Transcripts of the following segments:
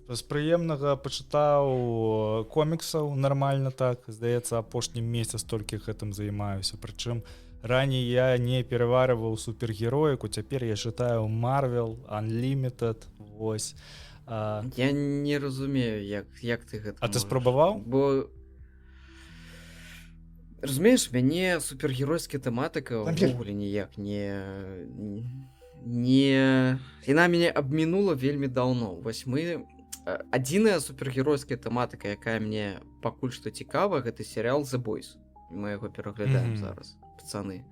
З прыемнага пачытаў коміксаў нармальна так. Здаецца, апошні месяц толькі гэтым займаюся. Прычым раней я не пераварываў супергероіку, цяпер я чытаю Marvel, Unlimited, вось. Я не разумею, як ты гэта А ты можаш. спрабаваў? Бо разумееш, мяне супергеройская тэматыка ўвогуле ніяк не яна мяне абмінула вельмі даўно. Вось мы адзіная супергеройская тэматыка, якая мне пакуль што цікава, гэта серыял The Boys. Мы яго пераглядаем зараз, пацаны.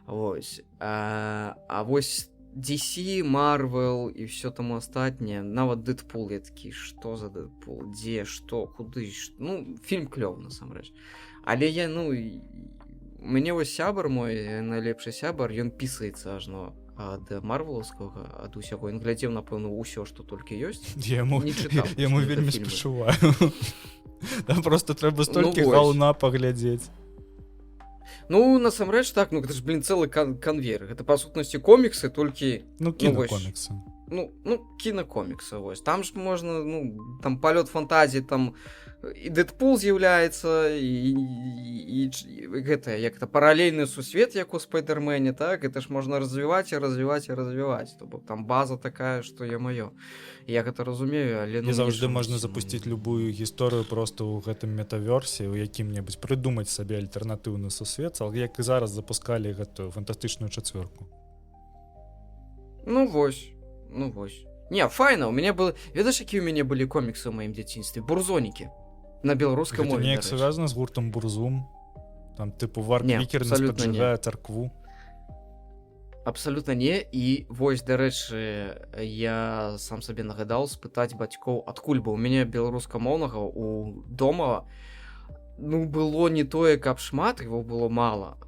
Вось. А вось DC, Marvel і ўсё таму астатняе, нават Дэдпул, я такі, што за Дэдпул, дзе, што, куды, ну, фільм клёвы насамрэч. Але я, ну, мяне вось сябар мой, найлепшы сябар, ён пісаецца ажно ад марвелаўскага, ад усяго. Ён глядзеў, напэўна, ўсё, што толькі ёсць. Яму вельмі спачуваю. Там просто трэба столькі Ну, гаўна паглядзець. Ну, насамрэч, так, ну, гэта ж, цэлы канвейер. Гэта, па сутнасці, коміксы, толькі... Ну, кінакоміксы. Ну, кінакоміксы, вось. Там ж можна, ну, там палёт фантазіі, там і Дэдпул з'яўляецца, і гэта, як это, паралельны сусвет, як у Спайдермене, так? Гэта ж можна развіваць і развіваць і развіваць. То бок там база такая, што ё-маё. Я гэта разумею, але... І заўжды можна запусціць любую гісторыю проста ў гэтым метаверсе, у якім-небудзь прыдумаць сабе альтэрнатыўны сусвет, як і зараз запускалі гэтую фантастычную чацвёрку. Ну, вось. Не, файна, у мяне было... Ведаеш, які ў мяне былі коміксы ў маім дзяцінстве? Бурзонікі. На беларускай мове, гэта неяк звязана з гуртам Бурзум? Там, тыпу, Варквікер не спаджигае царкву? Абсалютна не. І вось, дарэчы, я сам сабе нагадаў спытаць бацькоў, адкуль, бо ў мяне беларускамоўнага у дома, ну, было не тое, каб шмат, яго было мала,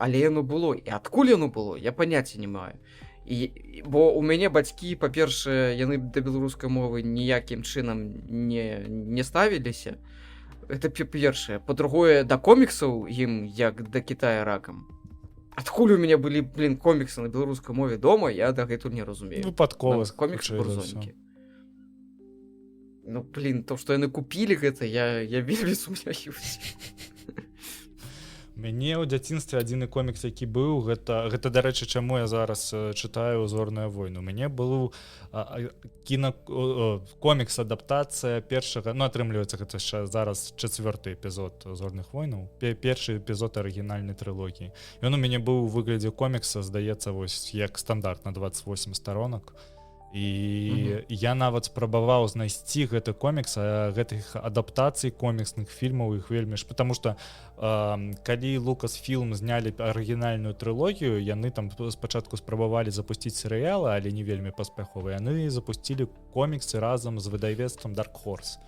але яно было. І адкуль яно было, я паняцця не маю. Бо у мяне бацькі, па-першае, яны да беларускай мовы ніякім чынам не ставіліся. Гэта першае. Па-другое, да коміксаў ім, як да Китая ракам. Адкуль у мяне былі, коміксы на беларускай мове дома, я дагэтуль не разумею. Выпадкова. Коміксы Бурзонікі. Ну, то, што яны купілі гэта, я вельмі сумняюсь. Мяне ў дзяцінстве адзіны комікс, які быў, гэта, дарэчы, чаму я зараз чытаю «Зорная война». У мяне быў комікс-адаптацыя першага, ну, атрымліваецца, гэта зараз 4-й эпізод «Зорных войнаў», першы эпізод арыгінальнай трылогіі. Ён у мяне быў у выглядзе комікса, здаецца, вось, як стандарт на 28 сторонак. І я нават спрабаваў знайсці гэты комікс, гэтых адаптацый коміксных фільмаў, іх вельмі ж, потому што калі Lucasfilm знялі арыгінальную трылогію, яны там спачатку спрабавалі запусціць серыялы, але не вельмі паспяхова. Яны запусцілі коміксы разам з выдавецтвам Dark Horse.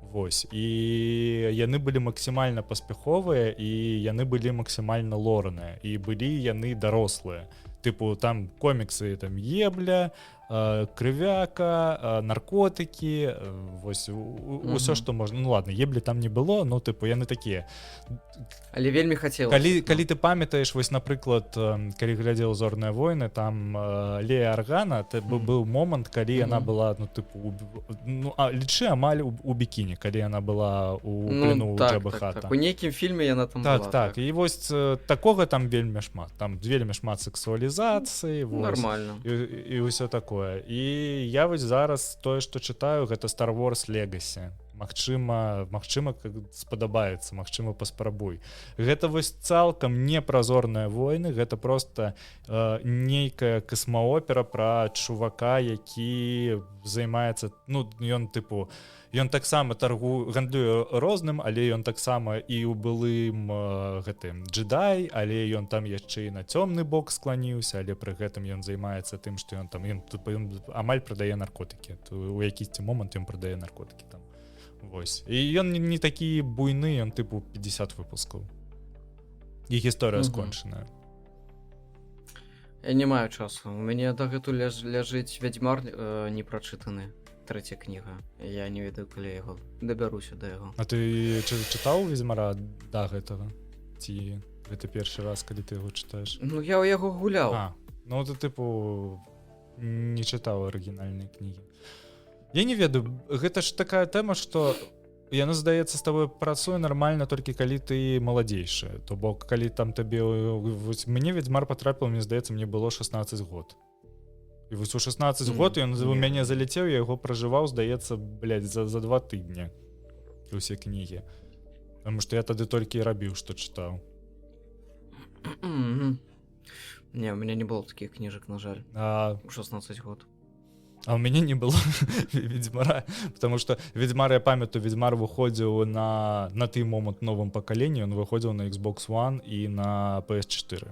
Вось. І яны былі максімальна паспяховыя, і яны былі максімальна лораныя, і былі яны дарослыя. Тыпу, там коміксы, там, ебля, крывяка, наркотыкі, вось, усё, што можна. Ну, ладно, еблі там не было, но, тыпу, яны такія. Але вельмі хацелася. Калі ты памятаеш, вось, напрыклад, калі глядзеў «Зорныя войны», там Лея Аргана, быў момант, калі яна была, ну, тыпу, лічы амаль у бікіні, калі яна была у плену ў Джабы Хата. У нейкім фільме яна там была. Так, і вось такога там вельмі шмат. Там вельмі шмат сексуалізацыі, нормально. І ўсё такое. І я вось зараз тое, што чытаю, гэта Star Wars Legacy. Магчыма, спадабаецца, магчыма, паспрабуй. Гэта вось цалкам не пра «Зорныя войны», гэта проста нейкая касмаопера пра чувака, які займаецца, ну, ён, тыпу, ён таксама гандлюе розным, але ён таксама і ў былым гэтым джедай, але ён там яшчэ і на цёмны бок скланіўся, але пры гэтым ён займаецца тым, што ён там амаль прадае наркотыкі. У якісьці момант ён прадае наркотыкі там. Вось. І ён не такі буйны, ён тыпу 50 выпускаў. І гісторыя скончаная. Я не маю часу. У мяне дагэтуль ляжыць «Вядзьмар» не прачытаны. 3-я кніга. Я не ведаю, калі яго дабяруся да яго. А ты чытаў «Вядзьмара» да гэтага? Ці гэта першы раз, калі ты яго чытаеш? Ну, я ў яго гуляў. Ну, ты, тыпу, не чытаў арыгінальнай кнігі. Я не ведаю, гэта ж такая тэма, што яна, здаецца, з табой працуе нармальна толькі калі ты маладзейшы. То бок калі там табе мне Ведзьмар патрапіў, мне здаецца, мне было 16 год. І вось у 16 год ён у мяне заляцеў, я яго пражываў, здаецца, за 2 тыдні усе кнігі. Таму што я тады толькі і рабіў, што чытаў. Не, у меня не было таких книжек, на жаль. 16 год. А у мяне не было Ведзьмара, потому что Ведзьмар, я памятаю, Ведзьмар выходзіў на той момант новым пакаленні, ён выходзіў на Xbox One і на PS4.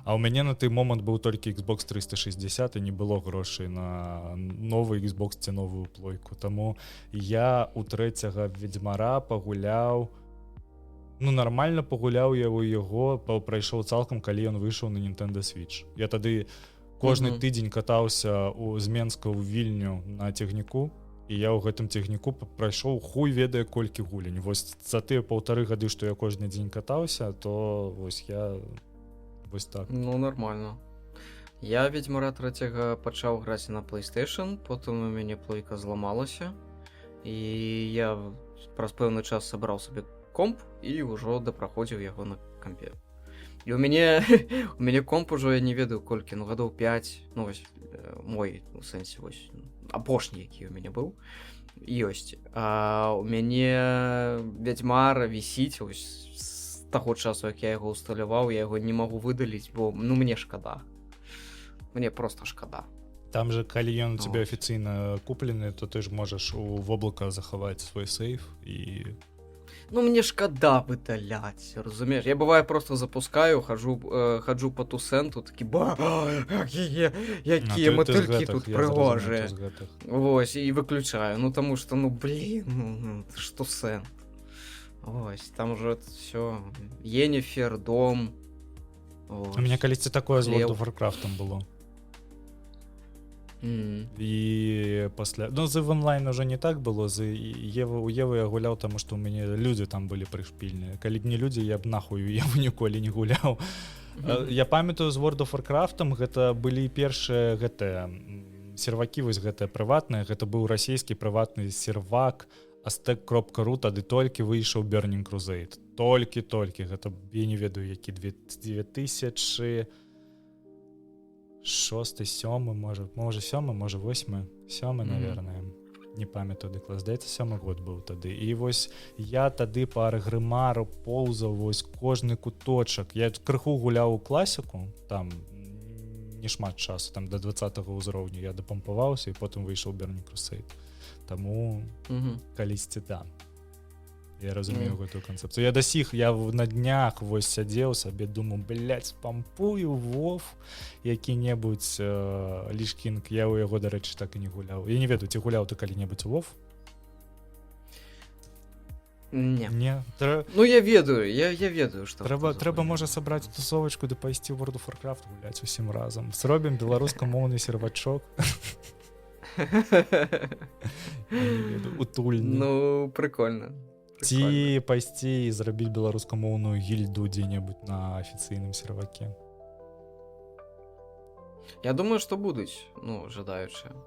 А у мяне на той момант быў толькі Xbox 360 і не было грошай на новы Xbox ці новую плойку. Таму я у 3-го Ведзьмара пагуляў, нармальна пагуляў я ў яго, прайшоў цалкам, калі ён выйшаў на Nintendo Switch. Я тады кожны тыдзень катаўся з Менска ў Вільню на цягніку, і я ў гэтым цягніку прайшоў хуй ведае колькі гулень. Вось за тыя 1,5 гады, што я кожны дзень катаўся, то вось я вось так. Ну, нормально. Я Ведьмара 3 пачаў граць на PlayStation, потым у мяне плойка зламалася, і я праз пэўны час сабраў сабе комп і ўжо дапраходзіў яго на кампе. І у мяне комп ужо, я не ведаю колькі, гадоў 5, вось мой, у сэнсе, вось апошні, які у мяне быў, ёсць. А у мяне Ведьмар вісіць вось з таго часу, як я яго усталяваў, я яго не магу выдаліць, бо мне шкада. Мне просто шкада. Там же, калі ён у цябе афіцыйна куплены, то ты ж можаш у воблака захаваць свой сейф і... Мне шкада выдаляць, разумееш? Я бывае просто запускаю, хаджу по тусенту, такі, якія матылькі тут прыгожыя. Вось, і выключаю. Таму што, што сент. Вось, там уже все. Енифер, дом. У мяне калісьці такое з World of Warcraft было. І пасля з онлайн уже не так было, у Евы я гуляў, таму што ў мяне людзі там былі прышпільныя. Калі б не людзі, я б нахуй у Еву ніколі не гуляў. Я памятаю, з World of Warcraft гэта былі першыя гэтыя сервакі, вось гэтыя прыватныя, гэта быў расійскі прыватны сервак Aztec.ru, тады толькі выйшаў Burning Crusade, толькі гэта, я не ведаю, які 2006, 7, можа 7, можа 8, наверное, не памятаю дыклад, здаецца, 7 год быў тады. І вось я тады па Аргрымару поўзаў вось кожны куточак. Я крыху гуляў у класіку, там не шмат часу, там до 20-го ўзроўню я дапампаваўся, і потым выйшаў Burning Crusade. Таму калісьці там. Я разумею гэтую канцэпцыю. Я дасіх, я на днях вось сядзеў сабе, думаю, пампую WoW які-небудзь лішкінг. Я ў яго, дарэчы, так і не гуляў. Я не ведаю, ці гуляў ты калі-небудзь у WoW? Не. Я ведаю, што... Трэба, можа, сабраць тусовачку ды пайсці ў World of Warcraft гуляць усім разам. Зробім беларускамоўны сервачок. Утульны. Прикольно. Ці пайсці і зрабіць беларускамоўную гільду дзе-небудзь на афіцыйным серваке. Я думаю, што будуць, жадаючыя.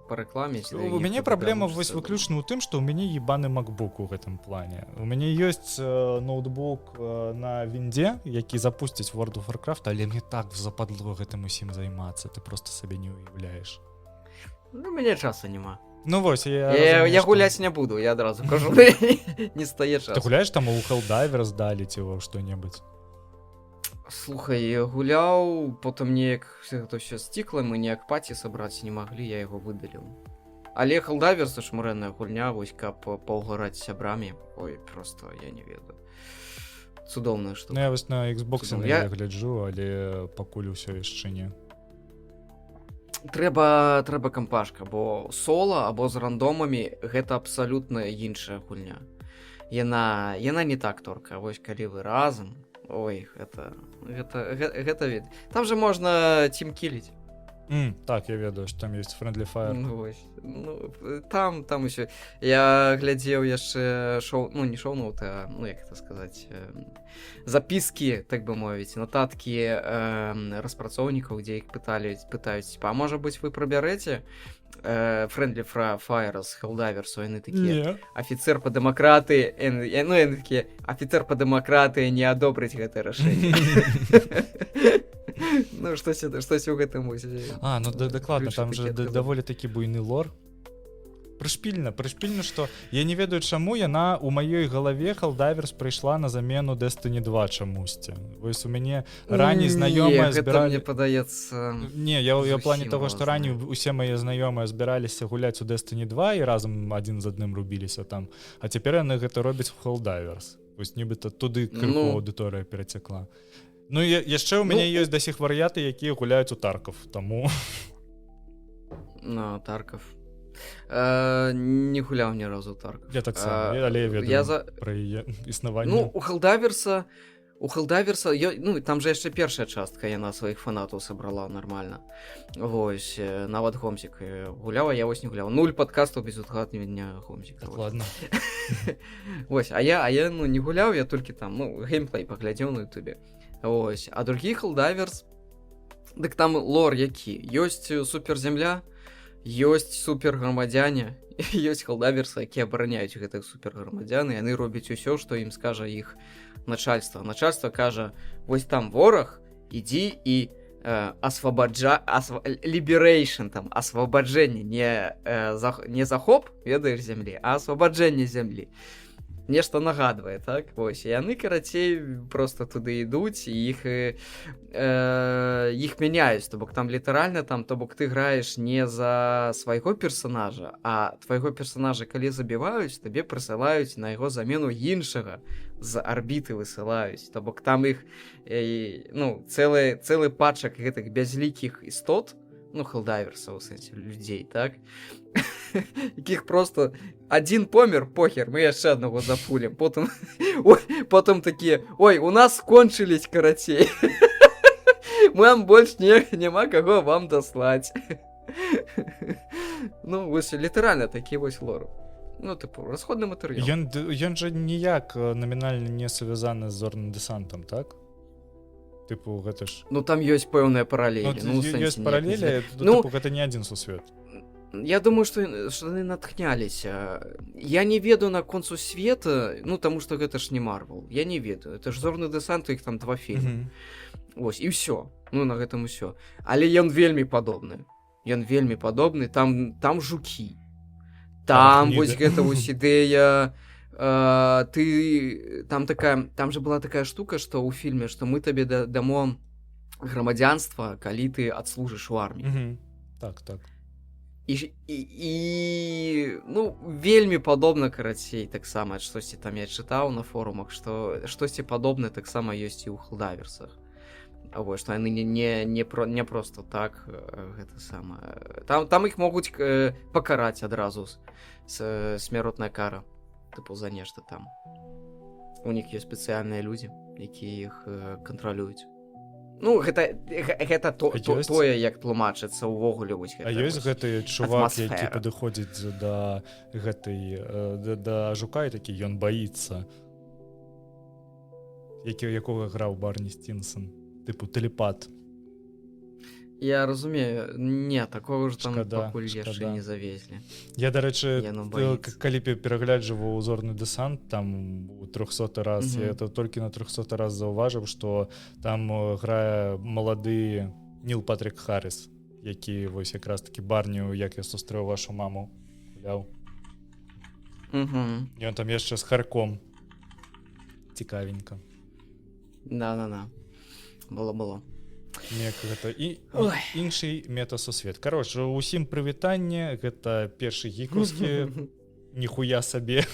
Па рэкламе. У мяне праблема вось выключна ў тым, што ў мяне ебаны MacBook у гэтым плане. У мяне ёсць ноутбук на віндзе, які запусціць World of Warcraft, але мне так западло гэтым усім займацца, ты просто сабе не уяўляеш. У мяне часу няма. Вось, я гуляць не буду, я адразу кажу. Не стае часу. Ты гуляеш там у Helldivers далі ці во што-небудзь? Слухай, гуляў, потым неяк гэта ўсё сцікла, мы неяк паці сабраць не маглі, я яго выдаліў. Але Helldivers — шмурэнная гульня, вось каб паўгараць сябрамі. Ой, просто я не ведаю. Цудоўная штука. Я вось на Xbox я гляджу, але пакуль усё яшчэ не. Трэба кампашка, бо сола або з рандомамі гэта абсалютна іншая гульня. Яна не так торка, вось калі вы разам, ой, гэта від. Там же можна тімкіліць. Так, я ведаю, што там ёсць Friendly Fire. Там усё. Я глядзеў яшчэ не шоу-ноуты, а, як это сказаць, запіскі, так бы мовіць, нататкі распрацоўнікаў, дзе іх пытаюць, а можа быць, вы прабярэце Friendly Fire з Helldivers'у, яны такі Не. афіцер па дэмакратыі, ну яны такі афіцер па дэмакратыі не адобрыць гэтае рашэнне. Ну штось у гэтым вось. Ну дакладна, ключ там же этикетка. даволі такі буйны лор. Прышпільна, што я не ведаю, чаму яна у маёй галаве Helldiver's прыйшла на замену Destiny 2 чамусьці. Вось у мяне раней знаёмыя Гэта збіралі... мне падаецца... Не, я ў плане зусім таго, што рознае. раней усе мае знаёмыя збіраліся гуляць у Destiny 2 і разам адзін з адным рубіліся там. А цяпер яны гэта робяць у Helldiver's. Вось нібыта туды крыху аўдыторыя перацякла. Ну і яшчэ ў мяне ёсць да сіх вар'яты, якія гуляюць у Тарков, таму... Ну, Тарков. Не гуляў ні разу Тарков. Я так сам, але я ведаю пра яе існаванне. Ну, у Helldiver'са, ну, там же яшчэ першая частка, яна сваіх фанатаў сабрала нормально. Вось, нават Гомзік гуляў, а я вось не гуляў. 0 падкастаў без узгаднення Гомзіка. Ладно. Вось, а я ну, не гуляў, я толькі там, ну, геймплей паглядзеў на ютубе. Вось, а другі Helldiver's, дык там лор які? Ёсць суперземля, ёсць суперграмадзяне, ёсць Helldiver's, якія абараняюць гэтых суперграмадзян, і яны робяць усё, што ім скажа іх начальства. Начальства кажа, вось там вораг, ідзі і liberation, там, асвабаджэнне, не захоп, ведаеш, зямлі, а асвабаджэнне зямлі. Нешта нагадвае, так? Вось, і яны, карацей, просто туды ідуць, і іх мяняюць, то бок там літаральна, там, то бок ты граеш не за свайго персонажа, а твайго персонажа, калі забіваюць, табе прысылаюць на яго замену іншага, з арбіты высылаюць, то бок там іх, ну, цэлы пачак гэтых бязлікіх істот, ну, Helldiver'саў, у сэнсе, людзей, так? Якіх просто адзін помер, похер, мы яшчэ аднаго запулім. Потым такія, ой, у нас скончылись, карацей. Нам больш няма каго вам даслаць. Ну, вось, літаральна такі вось лор. Ну, тыпу, расходны матэрыял. Ён жа ніяк намінальна не сувязаны з зорным дэсантам, так? Тыпу, гэта ж... Ну, там ёсць пэўныя паралелі. Ну, ёсць паралелі, тыпу, гэта не адзін сусвет. Я думаю, што яны натхняліся. Я не ведаю наконт сусвета, ну, таму што гэта ж не Марвел. Я не ведаю. Это ж зорны дэсант, іх там 2 фільмы. Вось, і ўсё. Ну, на гэтым усё. Але ён вельмі падобны. Там жукі. Там вось гэта вось ідэя... Там же была такая штука, што ў фільме, што мы табе дамо грамадзянства, калі ты адслужыш у арміі. Так. І ну, вельмі падобна, карацей, таксама, штосьці там я чытаў на форумах, што штосьці падобнае таксама ёсць і ў Helldiver'сах. Вось, што яны не проста так, гэта самае. Там іх могуць пакараць адразу смяротная кара, тыпу за нешта там. У них ёсць спецыяльныя людзі, якія іх кантралююць. Ну, гэта тое, як тлумачыцца ўвогуле вось гэта. А ёсць гэты чувак, які падыходзіць да жука і такі, ён баіцца. Якога граў Барні Стінсон. Тыпу тэлепат. Я разумею, не, такого ж там пакуль яшчэ не завезлі. Я, дарэчы, калі перагляджваў зорны дэсант, там у 300 раз, я это толькі на 300 раз заўважыў, што там грае малады Ніл Патрік Харріс, які вось якраз такі Барню, як я сустрэў вашу маму, гуляў. І он там яшчэ з Харком. Цікавенька. Да. Было. Неяк гэта і іншы метасусвет. Кароче, усім прывітанне, гэта першы гікаўскі, ніхуя сабе.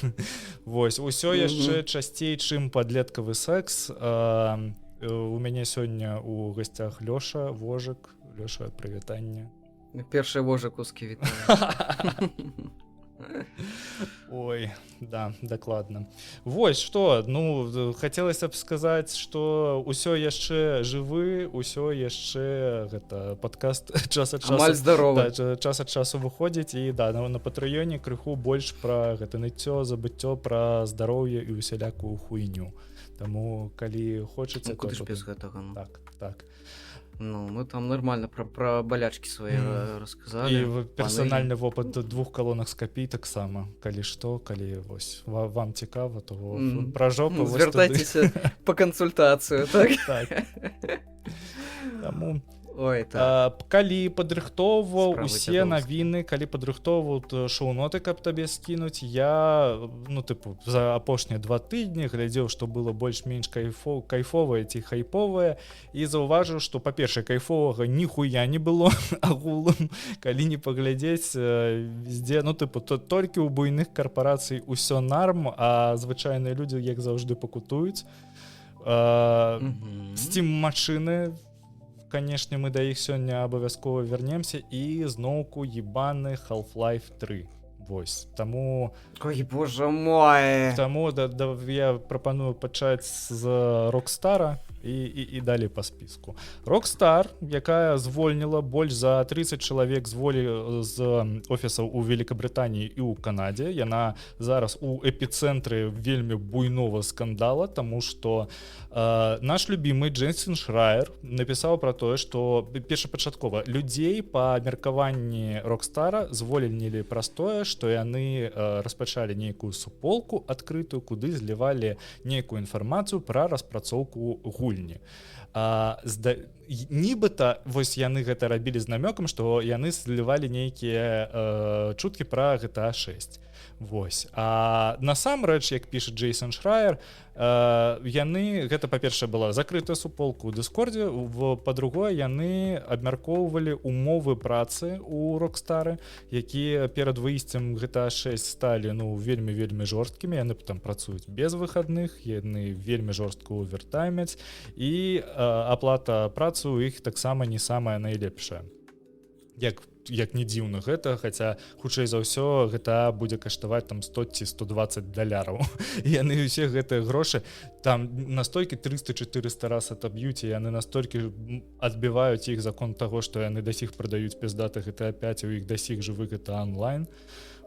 Вось, усё яшчэ часцей, чым падлеткавы секс. У мяне сёння у гасцях Лёша Вожык. Лёша, прывітанне. Першы Вожык ускі вітаю. Ой, да, дакладна. Вось, што, ну, хацелася б сказаць, што ўсё яшчэ жывы, ўсё яшчэ, гэта, падкаст час ад часу... Амаль здаровы. Да, час ад часу выходзіць, і, да, на Патрыёне крыху больш пра гэта ныццё, забыццё, пра здароўе і усялякую хуйню. Таму, калі хочаце... Куды ж без гэтага? Так. Ну, мы там нормально про болячки свои рассказали. І персанальны вопыт двухколоноскапій таксама. Калі што, калі вось вам цікава, то пра жопу вось туды. Звяртайцеся по консультацию, так? Так. Таму Ой, так. калі падрыхтоўваў Справы усе дзядоўскія. навіны, калі падрыхтоўваў шоу-ноты, каб табе скінуць, я, ну, тыпу, за апошнія 2 тыдні глядзеў, што было больш-менш кайфовае ці хайповае, і заўважыў, што, па-першае, кайфовага ніхуя не было агулам, калі не паглядзець везде, ну, тыпу, толькі ў буйных карпорацый усё нарм, а звычайныя людзі, як заўжды, пакутуюць. Steam-машыны, канешне, мы да іх сёння абавязкова вернемся, і зноўку ебаны Half-Life 3. Вось. Таму... Ой, боже мой! Таму я прапаную пачаць з Rockstar і далей па спіску. Rockstar, якая звольніла больш за 30 чалавек з офісаў у Великабрытаніі і ў Канадзе. Яна зараз у эпіцэнтры вельмі буйнога скандала, таму што наш любімы Джейсон Шрайер напісаў пра тое, што першапачаткова людзей па меркаванні Rockstar звольнілі праз тое, што яны распачалі нейкую суполку адкрытую, куды злівалі нейкую інфармацыю пра распрацоўку гульні. Нібыта вось яны гэта рабілі з намёкам, што яны злівалі нейкія чуткі пра GTA 6. Вось. А насамрэч, як піша Джейсон Шрайер, яны, гэта, па-першае, была закрытая суполка ў Дыскордзе, па-другое, яны абмяркоўвалі умовы працы ў Rockstar, якія перад выйсцем GTA 6 сталі, ну, вельмі-вельмі жорсткімі, яны там працуюць без выхадных, яны вельмі жорстка овертаймяць, і аплата працы у іх таксама не самая найлепшая. Як не дзіўна гэта, хаця хутчэй за ўсё гэта будзе каштаваць там 100 ці 120 $. І яны ўсе гэтыя грошы там настолькі 300-400 раз атаб'юць, і яны настолькі адбіваюць іх закон таго, што яны да сіх прадаюць пиздаты GTA 5, у іх да сіх жывы GTA онлайн.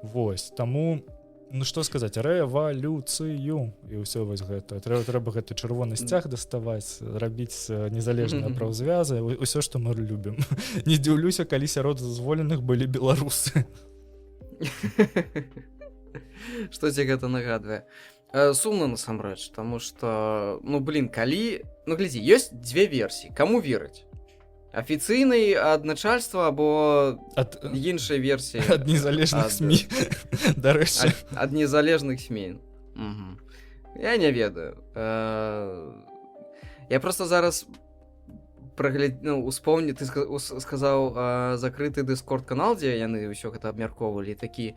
Вось, таму ну што сказаць, рэвалюцыю і ўсё вось гэта. Трэба гэты чырвоны сцяг даставаць, рабіць незалежныя праўзвязы, усё, што мы любім. Не здзіўлюся, калі сярод дазволеных былі беларусы. Што тебе гэта нагадвае? Сумна насамрэч, таму што, ну, блин, калі... Ну, глядзі, ёсць 2 версіі. Каму верыць? Афіцыйнай ад начальства або іншай версіі ад незалежных СМІ, дарэчы. Ад незалежных СМІ. Я не ведаю. Я просто зараз успомню, ты сказаў закрыты Discord-канал, дзе яны ўсё гэта абмяркоўвалі, такі...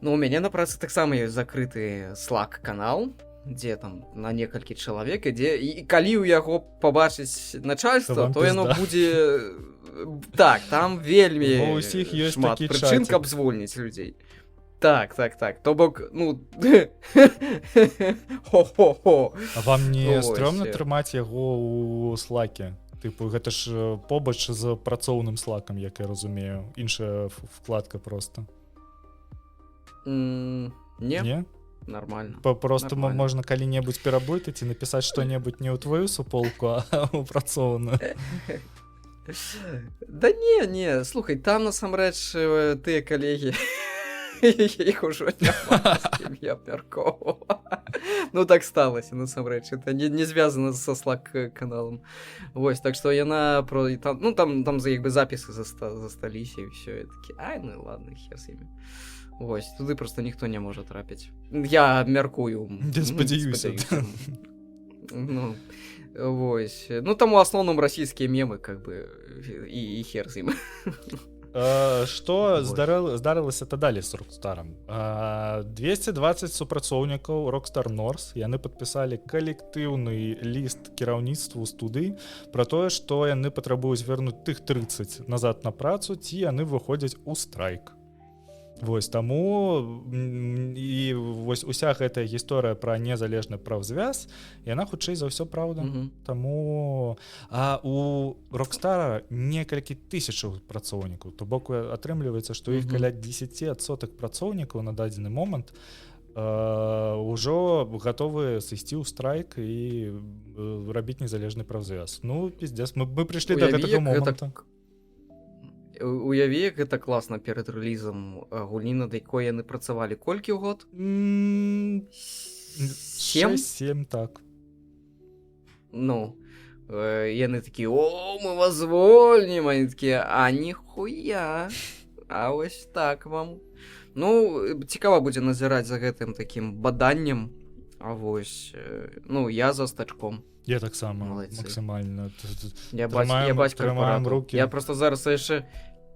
Ну, у мяне на працы таксама ёсць закрыты Slack-канал, дзе там на некалькі чалавек, ідзе, і калі ў яго пабачыць начальства, то яно будзе... Так, там вельмі шмат прычын, каб звольніць людзей. Так. То бок, ну... Хо-хо-хо. А вам не стрёмна трымаць яго ў Slack'е? Тыпу, гэта ж побач з працоўным Slack'ам, як я разумею. Іншая вкладка проста. Не? Нормально. Просто можна калі-небудзь пераблытаць і напісаць што-небудзь не ў твою суполку, а ў працоўную. Да не, слухай, там насамрэч тыя калегі, іх ужо няма, з кім я абмяркоўваў. Ну так сталася, насамрэч, это не звязана са Slack-каналам. Вось, так што яна... Ну там як бы запісы засталіся і ўсё, я такі, ай, ну ладно, хер з імі. Вось, туды просто ніхто не можа трапіць. Я мяркую. Я спадзяюся. Ну, вось. Ну, там у асноўным расійскія мемы, как бы, і хер з ім. Што здарылася далей з Rockstar'ам? 220 супрацоўнікаў Rockstar North, яны падпісалі калектыўны ліст кіраўніцтву студыі пра тое, што яны патрабуюць вернуць тых 30 назад на працу, ці яны выходзяць у страйк. Вось, таму і вось уся гэтая гісторыя пра незалежны праўзвяз, яна хутчэй за ўсё праўда. Таму у Rockstar некалькі тысячаў працоўнікаў, то бок атрымліваецца, што іх каля 10% працоўнікаў на дадзены момант ўжо гатовы сысці ў страйк і рабіць незалежны прафзвяз. Ну пиздец, мы прыйшлі до гэтага момента. Уяві, як гэта класна перад рэлізам гульні, над якой яны працавалі колькі ў год? 7, так. Ну, яны такія: о, мы вас звольнім, они такія: а ніхуя, а вось так вам. Ну, цікава будзе назіраць за гэтым такім баданнем, а вось, ну, я за стачком. Я таксама максімальна. Я бачу корпорату. Я просто зараз яшчэ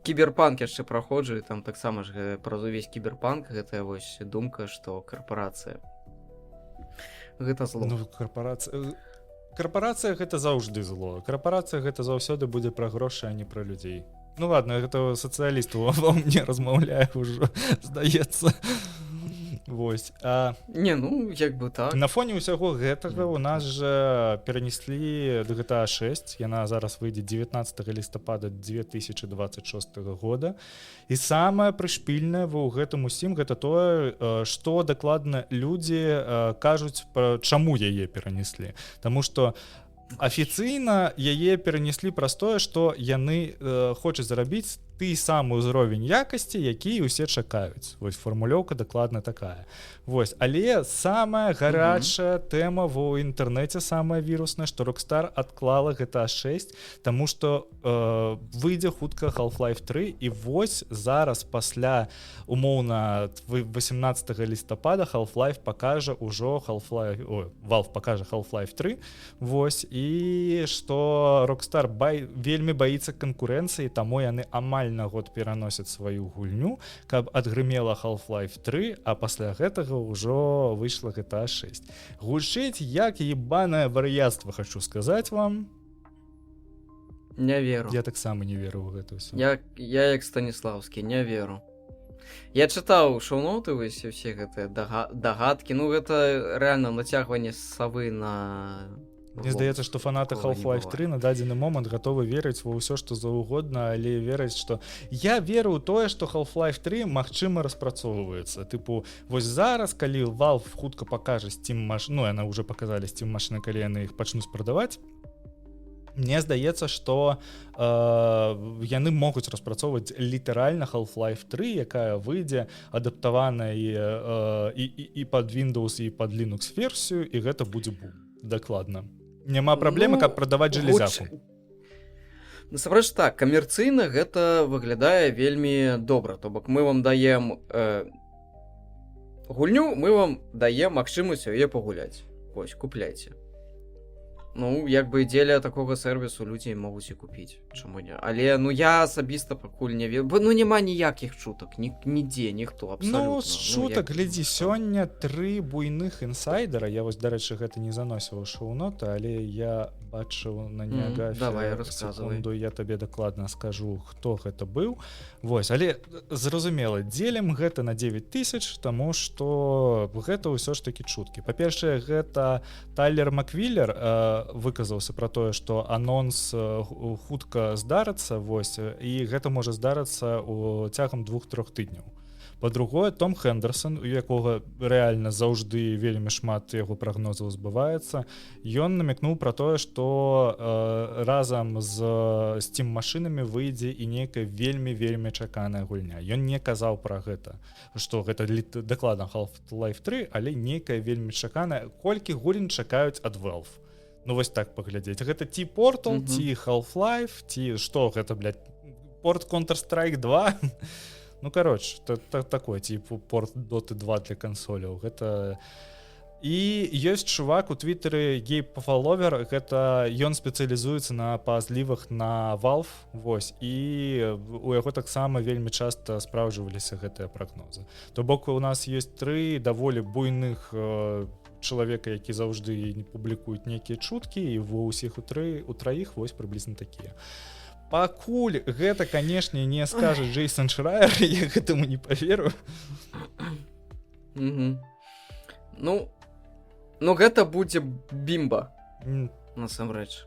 кіберпанк яшчэ праходжу, і там таксама ж праз увесь кіберпанк гэтая вось думка, што карпорацыя гэта зло. Ну, карпорацыя гэта заўжды зло. Карпорацыя гэта заўсёды будзе пра грошы, а не пра людзей. Ну ладно, гэта сацыяліст ва мне размаўляе ўжо, здаецца. Вось. Не, ну, як бы так. На фоне ўсяго гэтага у нас жа перанеслі GTA 6. Яна зараз выйдзе 19 лістапада 2026 года. І самае прышпільнае ў гэтым усім гэта тое, што дакладна людзі кажуць, чаму яе перанеслі. Таму што афіцыйна яе перанеслі праз тое, што яны хочуць зарабіць ты самы ўзровень якасці, які ўсе чакаюць. Вось фармулёўка дакладна такая. Вось, але самая гарячая тэма ў інтэрнэце, самая вірусная, што Rockstar адклала GTA 6, таму што выйдзе хутка Half-Life 3, і вось зараз пасля умоўна 18 лістапада Half-Life пакажа ўжо Valve пакажа Half-Life 3. Вось, і што Rockstar вельмі баіцца канкурэнцыі, таму яны амаль на год пераносяць сваю гульню, каб адгрымела Half-Life 3, а пасля гэтага ўжо выйшла GTA 6. Гучыць як ебанае вар'яцтва, хочу сказаць вам. Не веру. Я таксама не веру ў гэта ўсё. Я як Станіслаўскі, не веру. Я чытаў шоу-ноты вось усе гэтыя дагадкі, ну гэта рэальна нацягванне савы на... Мне здаецца, што фанаты Half-Life 3 на дадзены момант гатовы верыць ва ўсё, што заўгодна, але верыць, што... Я веру ў тое, што Half-Life 3 магчыма распрацоўваецца. Тыпу, вось зараз, калі Valve хутка пакажа Steam машыны, ну, яны ўжо паказалі Steam машыны, калі яны іх пачнуць прадаваць, мне здаецца, што яны могуць распрацоўваць літаральна Half-Life 3, якая выйдзе адаптаваная і пад Windows, і пад Linux-версію, і гэта будзе бум. Дакладна. Няма праблемы, каб прадаваць жалезяку. Насамрэч так, камерцыйна гэта выглядае вельмі добра. То бок мы вам даем гульню, мы вам даем магчымасць яе пагуляць. Вось, купляйце. Ну, як бы дзеля такога сервісу людзі могуць і купіць. Чаму не? Але, ну, я асабіста пакуль не веру. Ну, няма ніякіх чутак, нідзе, ніхто, абсалютна. Ну, з чутак, глядзі, сёння 3 буйных інсайдера, я вось, дарэчы, гэта не заносіў у шоу-ноты, але я бачыў на Неагафе, секунду, я табе дакладна скажу, хто гэта быў. Вось, але, зразумела, дзелім гэта на 9000, таму што гэта ўсё ж такі чуткі. Па-першае, гэта Тайлер Маквіллер выказаўся пра тое, што анонс хутка здарыцца, вось, і гэта можа здарыцца цягам 2-3 тыдняў. Па-другое, Том Хендерсон, у якога рэальна заўжды вельмі шмат яго прагнозаў збываецца, ён намякнуў пра тое, што разам з Steam машынамі выйдзе і нейкая вельмі чаканая гульня. Ён не казаў пра гэта, што гэта дакладна Half-Life 3, але нейкая вельмі чаканая. Колькі гульні чакаюць ад Valve? Ну вось так паглядзець. Гэта ці Portal, ці Half-Life, ці што гэта, блядь, порт Counter-Strike 2? Ну, короче, такой, типу, порт Dota 2 для консоляў. Гэта... І ёсць чувак у твіттеры Гейб Фаловер, гэта ён спецыялізуецца на пазлівах на Valve, вось, і у яго таксама вельмі часта спраўджваліся гэтыя прагнозы. То бок у нас ёсць 3 даволі буйных чалавека, які заўжды не публікуюць нейкія чуткі, і ва ўсіх у траіх вось прыблізна такія. Пакуль гэта, канешне, не скажа Джейсон Шрайер, я гэтаму не паверу. Ну, гэта будзе бімба, насамрэч.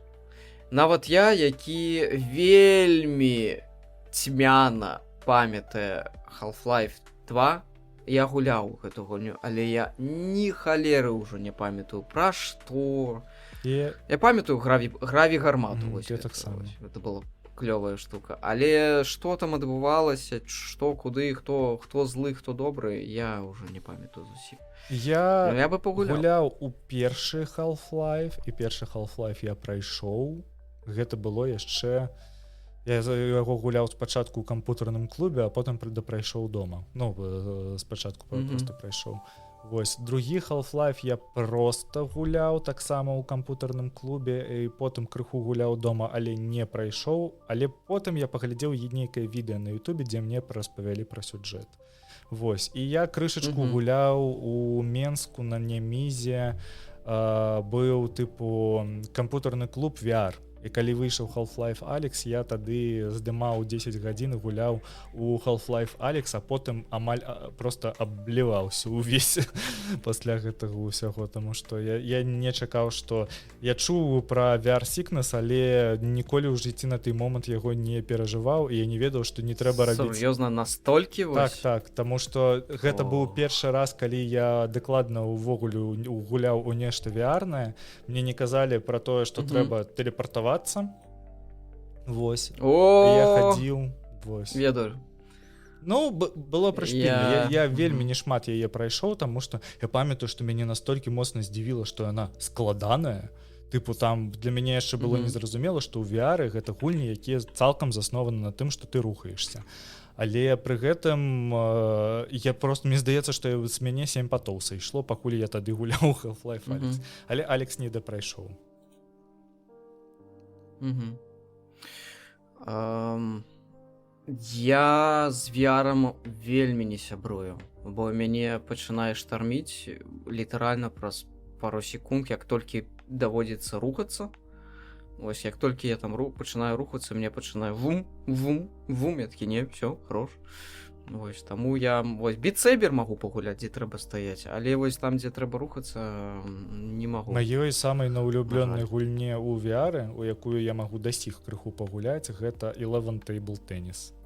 Нават я, які вельмі цьмяна памятае Half-Life 2, я гуляў гэту гульню, але я ні халеры ўжо не памятаю пра што. І Я памятаю граві гармату. Мгм, Вось я гэта, таксама. вось. Гэта была клёвая штука. Але што там адбывалася, што, куды, хто злы, хто добры, я ўжо не памятаю зусім. я Ну, я бы пагуляў. гуляў у першы Half-Life, і першы Half-Life я прайшоў. Гэта было яшчэ... Я яго гуляў спачатку ў кампутарным клубе, а потым прайшоў дома. Ну, спачатку просто прайшоў. Вось, другі Half-Life я просто гуляў таксама ў кампутарным клубе, і потым крыху гуляў дома, але не прайшоў. Але потым я паглядзеў нейкае відэа на Ютубе, дзе мне распавялі пра сюжэт. Вось, і я крышачку гуляў у Менску на Немізе, быў тыпу кампутарны клуб VR. І калі выйшаў Half-Life Алекс, я тады здымаў 10 гадзін і гуляў у Half-Life Алекс, а потым амаль просто абліваўся ўвесь пасля гэтага ўсяго, таму што я не чакаў, што я чуў пра VR-сікнес, але ніколі ў жыцці на той момант яго не перажываў, і я не ведаў, што не трэба рабіць. Сур'ёзна настолькі вось? Так, таму што гэта быў першы раз, калі я дакладна ўвогуле гуляў у нешта VR-нае. Мне не казалі пра тое, што трэба тэлепартавацца. Вось. Я хадзіў. Вось. Ведаю. Ну, было прышпільна. Я вельмі не шмат яе прайшоў, таму што я памятаю, што мяне настолькі моцна здзівіла, што яна складаная. Тыпу там для мяне яшчэ было незразумела, што ў VR гэта гульні, якія цалкам заснованы на тым, што ты рухаешся. Але пры гэтым я просто, мне здаецца, што з мяне 7 патоў сайшло, пакуль я тады гуляў Half-Life Алекс. Але Алекс не дапрайшоў. Я з VR вельмі не сябрую, бо мяне пачынае штарміць літаральна праз пару секунд, як толькі даводзіцца рухацца. Вось як толькі я там пачынаю рухацца, мне пачынае вум, я такі, не, все, хорош. Вось, таму я вось Beat Saber магу пагуляць, дзе трэба стаяць, але вось там, дзе трэба рухацца, не магу. Маёй самай наўлюблёнай гульне ў VR, у якую я магу да сіх крыху пагуляць, гэта 11 Table Tennis.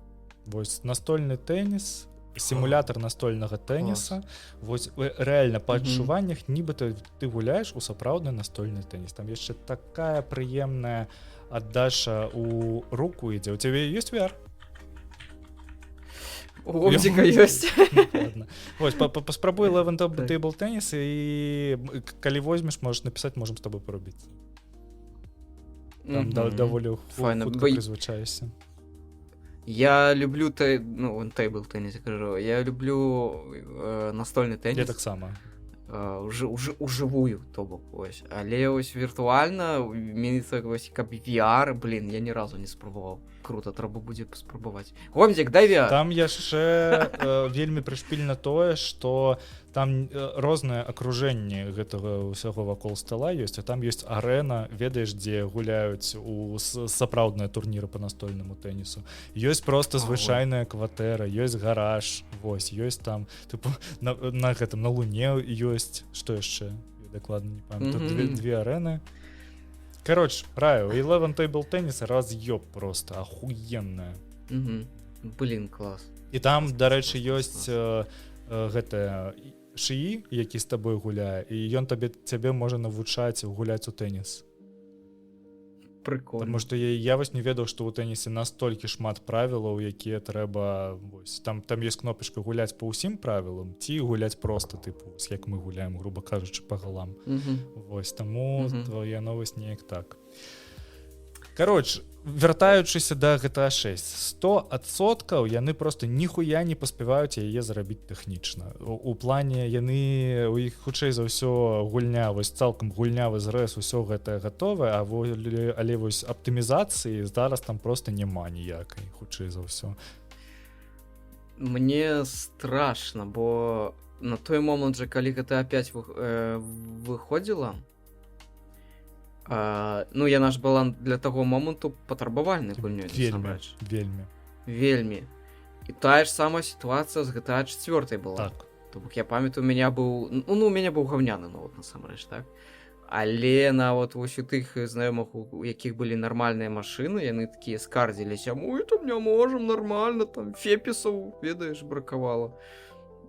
Вось настольны тэніс, сімулятор настольнага тэніса. Вось рэальна па адчуваннях нібыта ты гуляеш у сапраўдны настольны тэніс. Там яшчэ такая прыемная аддача ў руку ідзе. У цябе ёсць VR? У Гомзіка ёсць. Вось, паспрабуй 11 Table Tennis, і калі возьмеш, можаш напісаць, можам з табой парубіць. Там даволі хутка прызвычаешся. Я люблю тейбл теніс, кажу. Я люблю настольны тэніс. Я таксама. Ужывую, то бок, ось. Але ось віртуальна, мені так ось, каб VR, блін, я ні разу не спробував. Круто, трэба будзе паспрабаваць. Гомзік, дай VR. Там яшчэ вельмі прышпільна тое, што там рознае акружэнне гэтага ўсяго вакол стала ёсць, а там ёсць арэна, ведаеш, дзе гуляюць у сапраўдныя турніры па настольнаму тэнісу. Ёсць проста звычайная кватэра, ёсць гараж, вось, ёсць там, тыпу, на гэтым, на Луне ёсць, што яшчэ? Я дакладна не памятаю, две арэны. Короче, раю, 11 Table Tennis раз'ёб просто, ахуенная. Блин, клас. І там, дарэчы, ёсць гэтая шыі, які з табой гуляе, і ён цябе можа навучаць гуляць у тэніс. Прикольно. Таму што я вось не ведаў, што ў тэнісе настолькі шмат правілаў, якія трэба... Вось, там ёсць кнопачка гуляць па ўсім правілам, ці гуляць проста, тыпу, як мы гуляем, груба кажучы, па галам. Вось, таму твоя новасць неяк так. Короче, вяртаючыся да GTA 6, 100% яны просто ніхуя не паспяваюць яе зрабіць тэхнічна. У плане яны, у іх хутчэй за ўсё гульня, вось цалкам гульнявы зрэз, усё гэтае гатовае, але вось аптымізацыі зараз там просто няма ніякай, хутчэй за ўсё. Мне страшна, бо на той момант жа, калі GTA 5 выходзіла, яна ж была для таго моманту патрабавальнай гульнёй. Вельмі. І тая ж самая сітуацыя з GTA 4 была. Так. То бок я памятаю, у мяне быў гаўняны нават насамрэч, так? Але нават вось у тых знаёмых, у якіх былі нармальныя машыны, яны такія скардзіліся: мы там не можам нармальна, там фепісаў, ведаеш, бракавала.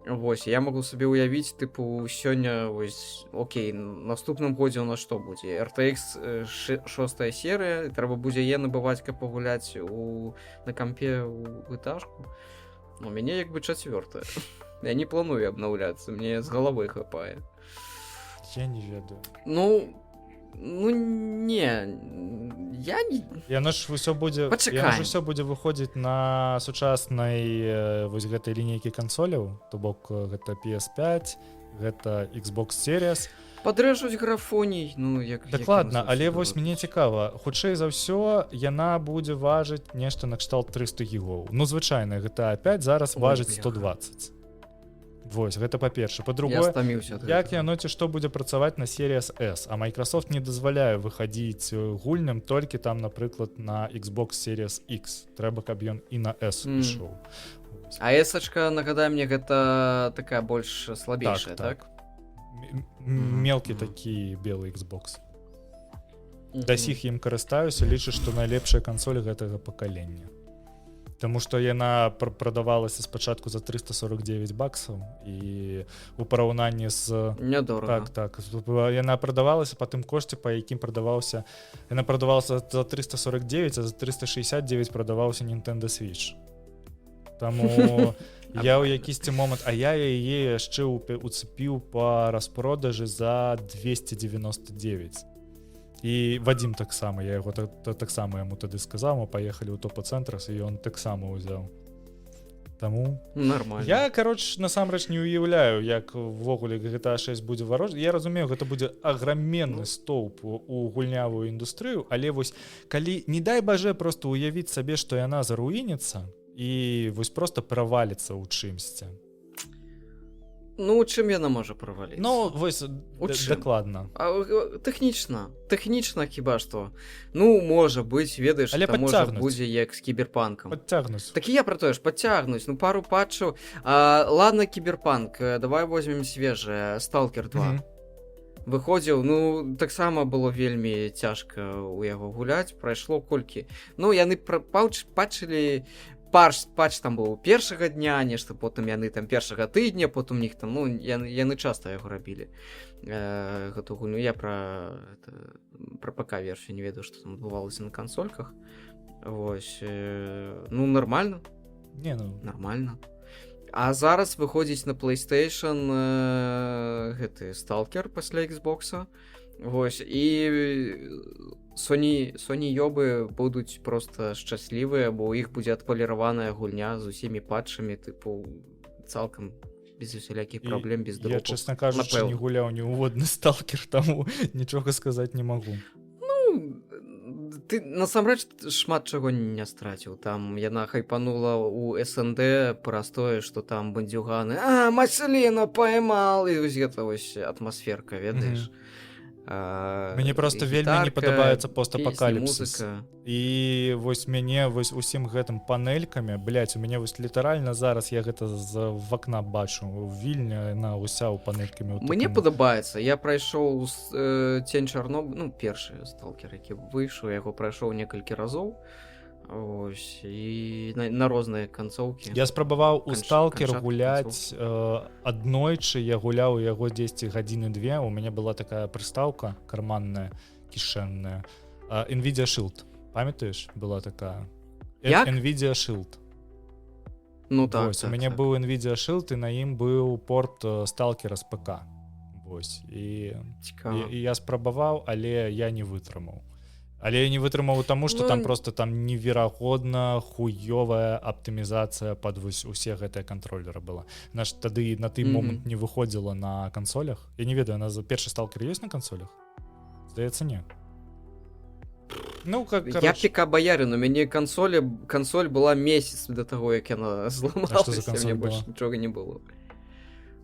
Вось, я могу сабе ўявіць, тыпу, сёння, вось, окей, наступным годзе у нас што будзе? RTX 6 серыя, трэба будзе е набываць, каб пагуляць на кампе ў этажку. У мяне як бы 4. Я не планую абнаўляцца, мне з галавы хапае. Я не ведаю. Ну не, я не... Яно ж ўсё будзе, яно ж усё будзе выходзіць на сучаснай вось гэтай лінейкі кансоляў, то бок гэта PS5, гэта Xbox Series. Падрэжуць графоній, ну як... Дакладна, але вось мне цікава, хутчэй за ўсё яна будзе важыць нешта накшталт 300 гігоў. Ну звычайна GTA 5 зараз важыць 120. Вось, гэта па-перше. Па-другое, як яно ці што будзе працаваць на Series S, а Microsoft не дазваляе выхадзіць гульням толькі там, напрыклад, на Xbox Series X. Трэба, каб ён і на S ішоў. А S-очка, нагадай мне, гэта такая больш слабейшая, так? Мелкі такі белы Xbox. Да сіх ім карыстаюся, лічу, што найлепшая кансоль гэтага пакалення. Таму што яна прадавалася спачатку за 349 баксаў і у параўнанні з... Нядорага. Так. Яна прадавалася па тым кошце, па якім прадаваўся... Яна прадавалася за 349, а за 369 прадаваўся Nintendo Switch. Таму я ў якісьці момант... А я яе яшчэ уцепіў па распродажы за 299. І Вадзім таксама, я яго таксама яму тады сказаў, мы паехалі ў топа-цэнтрас, і ён таксама ўзяў. Таму... Нормально. Я, насамрэч не ўяўляю, як увогуле GTA 6 будзе варожаць. Я разумею, гэта будзе аграменны стоўп у гульнявую індустрыю, але вось, калі, не дай бажэ, проста ўявіць сабе, што яна заруініцца, і вось проста праваліцца ў чымсьці. Ну, у чым яна можа праваліцца? Ну, вось, дакладна. Тэхнічна хіба што. Ну, можа быць, ведаеш, але там можа будзе як з кіберпанкам. Падцягнуць. Так і я пра тое ж, падцягнуць. Ну, пару патчаў. Ладно, кіберпанк, давай возьмем свежае, Stalker 2. Выходзіў, ну, таксама было вельмі цяжка ў яго гуляць, прайшло колькі. Ну, яны патчылі... Патч там быў першага дня, нешта, потым яны там першага тыдня, потым у них там, ну, яны часта яго рабілі. Гэту гульню я пра ПК-версію не ведаю, што там адбывалася на кансольках. Вось, ну, нормально. Не, ну... Нормально. А зараз выходзіць на PlayStation гэты Stalker пасля Xboxa. Вось, і... Sony ёбы будуць проста шчаслівыя, бо ў іх будзе адпаліраваная гульня з усімі патчамі, тыпу, цалкам без усялякіх праблем, без дропаў. Я, честна кажучы, не гуляў ні ўводны Stalker, таму нічога сказаць не магу. Ну, ты насамрэч шмат чаго не страціў. Там яна хайпанула ў СНД праз тое, што там бандюганы Масліну поймал, і вось гэта вось атмасферка, ведаеш? Мне просто вельмі не падабаецца постапакаліпсіс. І вось мяне вось усім гэтым панелькамі, блядь, у мяне вось літаральна зараз я гэта з вакна бачу. Вільня на уся ў панелькамі. Мне падабаецца. Я прайшоў Тень Чарнобыля, ну, першы Stalker, які выйшаў, я яго прайшоў некалькі разоў. Ось, і на розныя канцоўкі. Я спрабаваў у Stalker гуляць аднойчы, я гуляў яго 10 гадзіны-2, у мяне была такая прыстаўка карманная, кішэнная. Nvidia Shield, памятаеш, была такая? Як? Nvidia Shield. Ну так, Вось, у мяне быў Nvidia Shield, і на ім быў порт Stalker з ПК. Вось, і я спрабаваў, але я не вытрымаў. Але я не вытрымаў таму, што там просто там неверагодна хуёвая аптымізацыя пад усе гэтыя кантролеры была. Наш тады на той момант не выходзіла на кансолях. Я не ведаю, першы Stalker ёсць на кансолях? Здаецца, не. Ну, я ПК-баярин, у мяне кансоль была месяц да таго, як яна зламалася, мне больш нічога не было.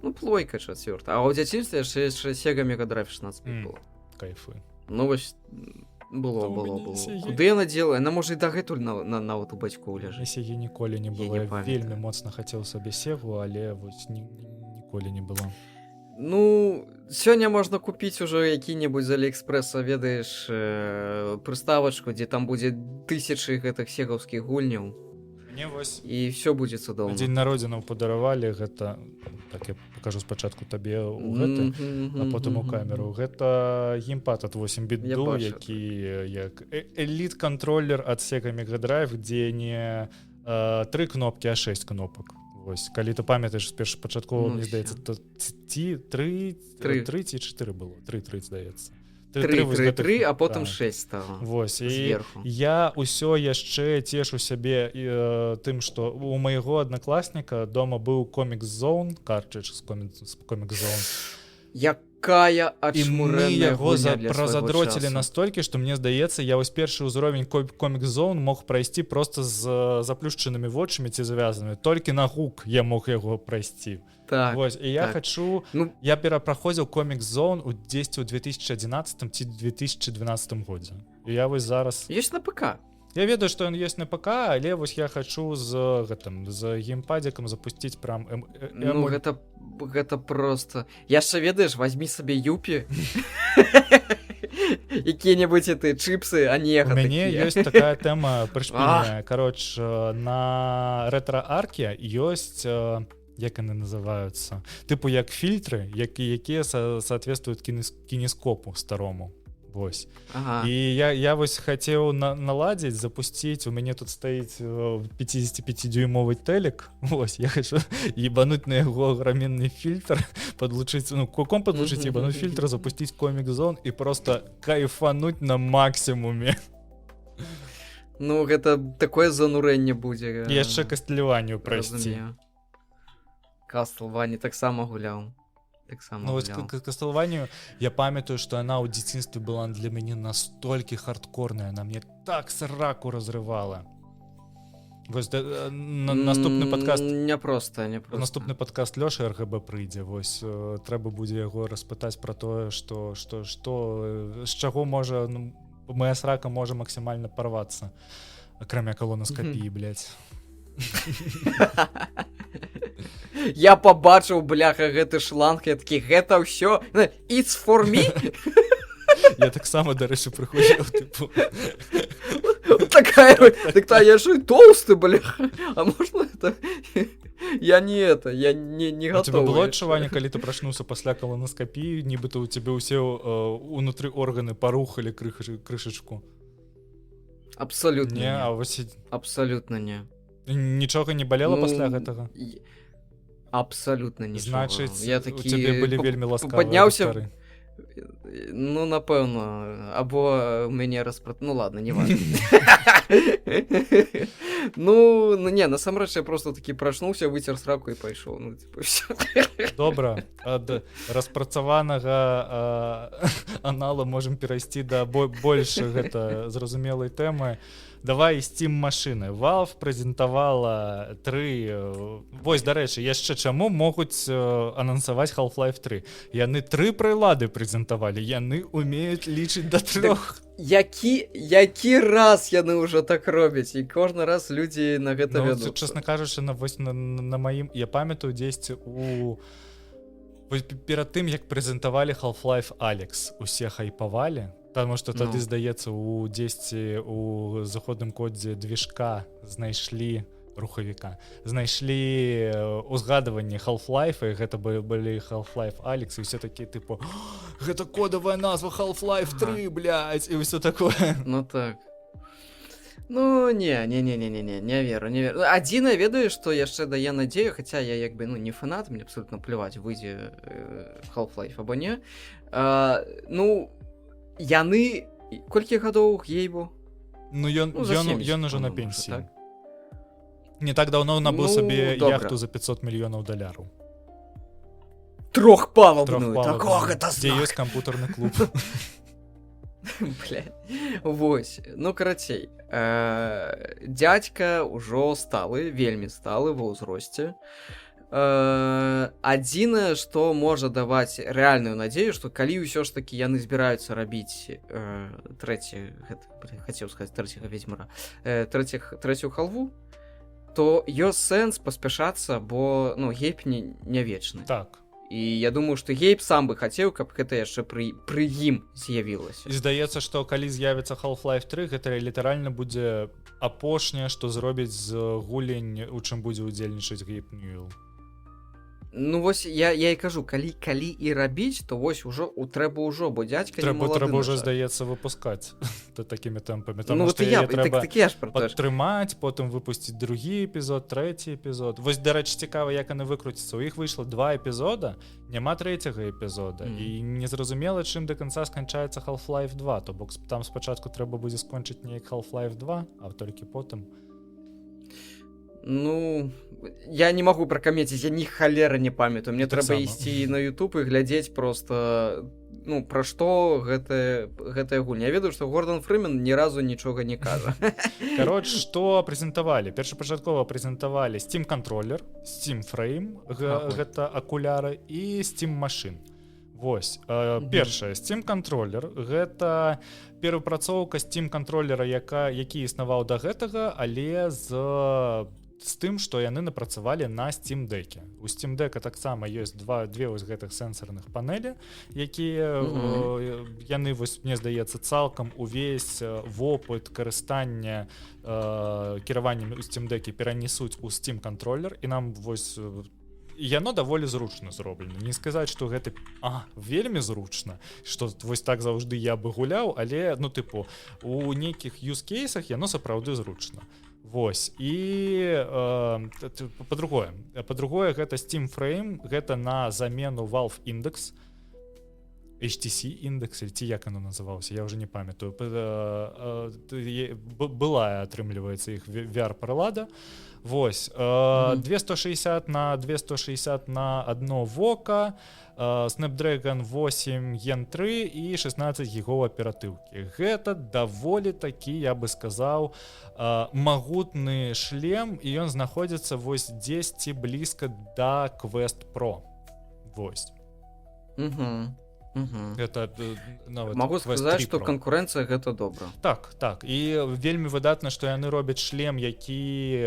Ну, плойка 4. А ў дзяцінстве яшчэ Sega Mega Drive 16 было. Кайфы. Ну, вось... Было. Куды яна дзела? Яна можа і дагэтуль нават у бацькоў ляжыць. Сегі ніколі не было. Я вельмі моцна хацеў сабе Сегу, але вось ніколі не было. Ну, сёння можна купіць ужо які-небудзь з Аліэкспрэса, ведаеш, прыставачку, дзе там будзе 1000 гэтых сегаўскіх гульняў. Мне вось і все будзе цудоўна. дзень народзінаў падаравалі гэта, так я покажу спачатку табе ў гэты, а потым у камеру. Гэта геймпад ад 8-біт Я ду, бачу. які як эліт-кантролер ад Sega Mega Drive, дзе не 3 кнопкі, а 6 кнопак. Вось, калі ты памятаеш, першапачаткова, мне здаецца, то 3 ці 4 было. 3, здаецца. 3, а потым так. 6 стала. Вось, і Зверху. я ўсё яшчэ цешу сябе тым, што у майго аднакласніка дома быў Comic Zone, картридж з Comic Zone. Якая І мы адшмурэнная яго гульня для свайго разадроцілі часу. настолькі, што мне здаецца, я вось першы ўзровень Comic Zone мог прайсці проста з заплюшчанымі вочамі ці завязанымі. Толькі на гук я мог яго прайсці. Так, Вось, і я так. хачу... Ну, Я перапраходзіў Comic Zone дзесьці ў 2011 ці 2012 годзе. І я вось зараз... ёсць на ПК. Я ведаю, што ён ёсць на ПК, але вось я хачу з геймпадзікам запусціць прям... Ну, гэта просто... Яшчэ ведаеш, возьми сабе юпі. Якія-небудзь эти чипсы, а не У мяне ёсць такая тэма прышпільная. Кароч, на рэтра-арке ёсць... як яны называюцца, тыпу як фільтры, якія соответствуюць кінескопу старому. Вось. Ага. І я вось хацеў наладзіць, запусціць, у мяне тут стаіць 55-дюймовы телек. Вось, я хочу ебануть на яго аграменны фільтр, подлучыць, ну, куком подлучыць, ебануть фільтр, запусціць Comic Zone і просто кайфануть на максімуме. Ну, гэта такое занурэнне будзе. І яшчэ кастліванню прайсці. Castlevania таксама гуляў. Ну, вось Castlevania, я памятаю, што яна ў дзяцінстве была для мяне настолькі хардкорная, она мне так сраку разрывала. Вось наступны падкаст... Няпроста. Наступны падкаст Лёша РГБ прыйдзе. Вось, трэба будзе яго распытаць пра тое, што з чаго можа... Моя срака можа максімальна парвацца. Акрамя колоноскапіі, блядь. Я побачыў, бляха, гэты шланг, я такі, гэта ўсё, it's for me? Я таксама, дарэчы, прыходзіў, тыпу... Такая, так я ж толсты, бляха, а можна это... Я не готовы. У тебя было адчуванне, калі ты прачнуўся пасля колоноскапіі, нібыта у цябе ўсе унутры органы парухалі крышачку? Абсолютно не. Абсолютно не. Нічога не балела пасля гэтага? Абсолютно нічога. Значыць, я такі... у цябе былі вельмі ласкавыя падняўся... дактары. Ну, напэўна, або мяне ну ладно, не важно. Ну, не, насамрэч я просто такі прачнуўся, выцер сраку і пайшоў. Ну, типа, всё. Добра, ад распрацаванага анала можам перайсці да больш гэта зразумелай тэмы. Давай Steam машыны. Valve прэзентавала 3... Вось, дарэчы, яшчэ чаму могуць анансаваць Half-Life 3? Яны 3 прылады прэзентавалі, яны умеюць лічыць да 3. Які раз яны ўжо так робяць, і кожны раз людзі на гэта вядуцца. Чэсна кажучы, на маім... Я памятаю дзесьці перад тым, як прэзентавалі Half-Life Alyx, усе хайпавалі, потому што тады, здаецца, дзесьці у заходным кодзе движка знайшлі рухавіка. Знайшлі узгадыванні Half-Life, і гэта былі Half-Life Alyx, і ўсе такія, тыпу, гэта кодавая назва Half-Life 3, блядь, і ўсё такое. Ну так. Ну, не веру. Адзінае, ведаю, што яшчэ дае надзею, хаця я як бы, не фанат, мне абсолютно плюваць, выйдзе Half-Life або не. Ну, яны... Колькі гадоў Гейбу? Ну, ён ужо на пенсіі. Так? Не так даўно набыў сабе яхту за $500 мільёнаў. Трохпалубную, такого гэта знак. Дзе ёсць кампутарны клуб. Блядь. Вось. Ну, карацей. Дядька ўжо сталы, вельмі сталы ва ўзросце. Адзінае, што можа даваць рэальную надзею, што калі ўсё ж такі яны збіраюцца рабіць хацеў сказаць трэцяга ведзьмара, трэцюю халву, то ёсць сэнс паспяшацца, бо Гейб не вечны. Так. І я думаю, што Гейб сам бы хацеў, каб гэта яшчэ пры ім з'явілася. І здаецца, што калі з'явіцца Half-Life 3, гэта літаральна будзе апошняе што зробіць з гулень, у чым будзе ўдзельнічаць Гейб Ньюэлл. Ну вось я і кажу, калі і рабіць, то вось ужо трэба ўжо, бо дзядзька не малады. Трэба ўжо, на жаль. здаецца, выпускаць такімі тэмпамі, Ну таму вот што я яе трэба так я ж про тое ж. падтрымаць, потым выпусціць другі эпізод, трэці эпізод. Вось, дарэчы, цікава, як яны выкруціцца. У іх выйшла 2 эпізода, няма трэцяга эпізода, і незразумела, чым да канца сканчаецца Half-Life 2, то бок там спачатку трэба будзе скончыць неяк Half-Life 2, а толькі потым. Ну, я не магу пракаметіць, я ні халера не памятаю. Мне трэба ісці на YouTube і глядзець просто, ну, пра што гэтая гульня. Я ведаю, што Гордон Фрымен ні разу нічога не кажа. Кароч, што прэзентавалі? Першапачаткова прэзентавалі Steam Controller, Steam Frame, гэта акуляры, і Steam Machine. Вось, першае, Steam Controller, гэта перапрацоўка Steam Controller, які існаваў да гэтага, але з тым, што яны напрацавалі на Steam Deck. У Steam Deck таксама ёсць две вось гэтых сэнсарных панелі, якія яны, вось, мне здаецца, цалкам увесь вопыт карыстання кіраваннем у Steam Deck перанесуць у Steam Controller, і нам вось яно даволі зручна зроблена. Не сказаць, што гэта вельмі зручна, што вось так заўжды я бы гуляў, але, ну, тыпу, у нейкіх юзкейсах яно сапраўды зручна. Вось, і па-другое, гэта Steam Frame, гэта на замену Valve Index, HTC Index, ці як оно называлася, я уже не памятаю. Была, атрымліваецца, іх VR-прылада. Вось, 260 на 260 на одно вока, Snapdragon 8 Gen 3 і 16 гігаў аператыўкі. Гэта даволі такі, я бы сказаў, магутны шлем, і ён знаходзіцца вось дзесьці блізка да Quest Pro. Вось. Это, могу сказаць, што канкурэнцыя гэта добра. Так, і вельмі выдатна, што яны робяць шлем, які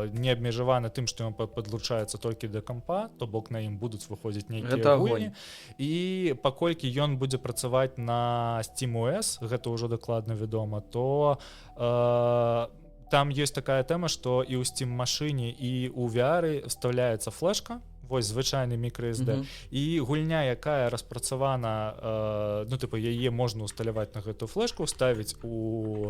не абмежаваны тым, што ён падлучаецца толькі да кампа, то бок на ім будуць выходзіць нейкія гульні. І паколькі ён будзе працаваць на SteamOS, гэта ўжо дакладна вядома, то там ёсць такая тэма, што і ў Steam машыне, і ў VR вставляецца флешка, вось звычайны microSD, і гульня, якая распрацавана, ну, типу, яе можна усталяваць на гэтую флешку, ставіць у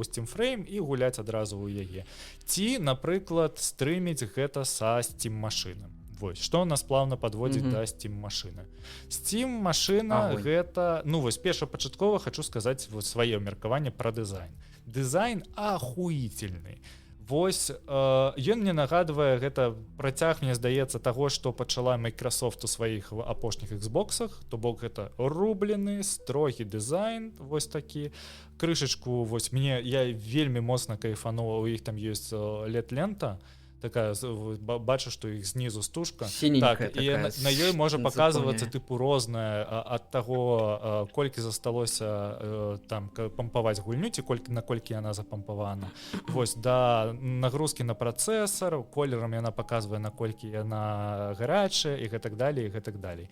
Steam Frame і гуляць адразу ў яе. Ці, напрыклад, стрыміць гэта са Steam машыны. Вось, што нас плавна падводзіць да Steam машыны. Steam машына гэта, ну, вось, першапачаткова хочу сказаць сваё меркаванне пра дызайн. Дызайн ахуительны. Вось, ён мне нагадвае, гэта працяг, мне здаецца, таго, што пачала Microsoft у сваіх апошніх Xboxах, то бок гэта рублены, строгі дызайн, вось такі. Крышачку, вось, я вельмі моцна кайфануў, у іх там ёсць LED-лента, такая, бачу, што іх знізу стужка. Сіненькая так, такая. І на ёй можа паказвацца тыпу рознае ад таго, колькі засталося там пампаваць гульню, ці наколькі яна запампавана. Вось, да нагрузкі на працэсар, колерам яна паказвае, наколькі яна гарячая, і гэтак далей, і гэтак далей.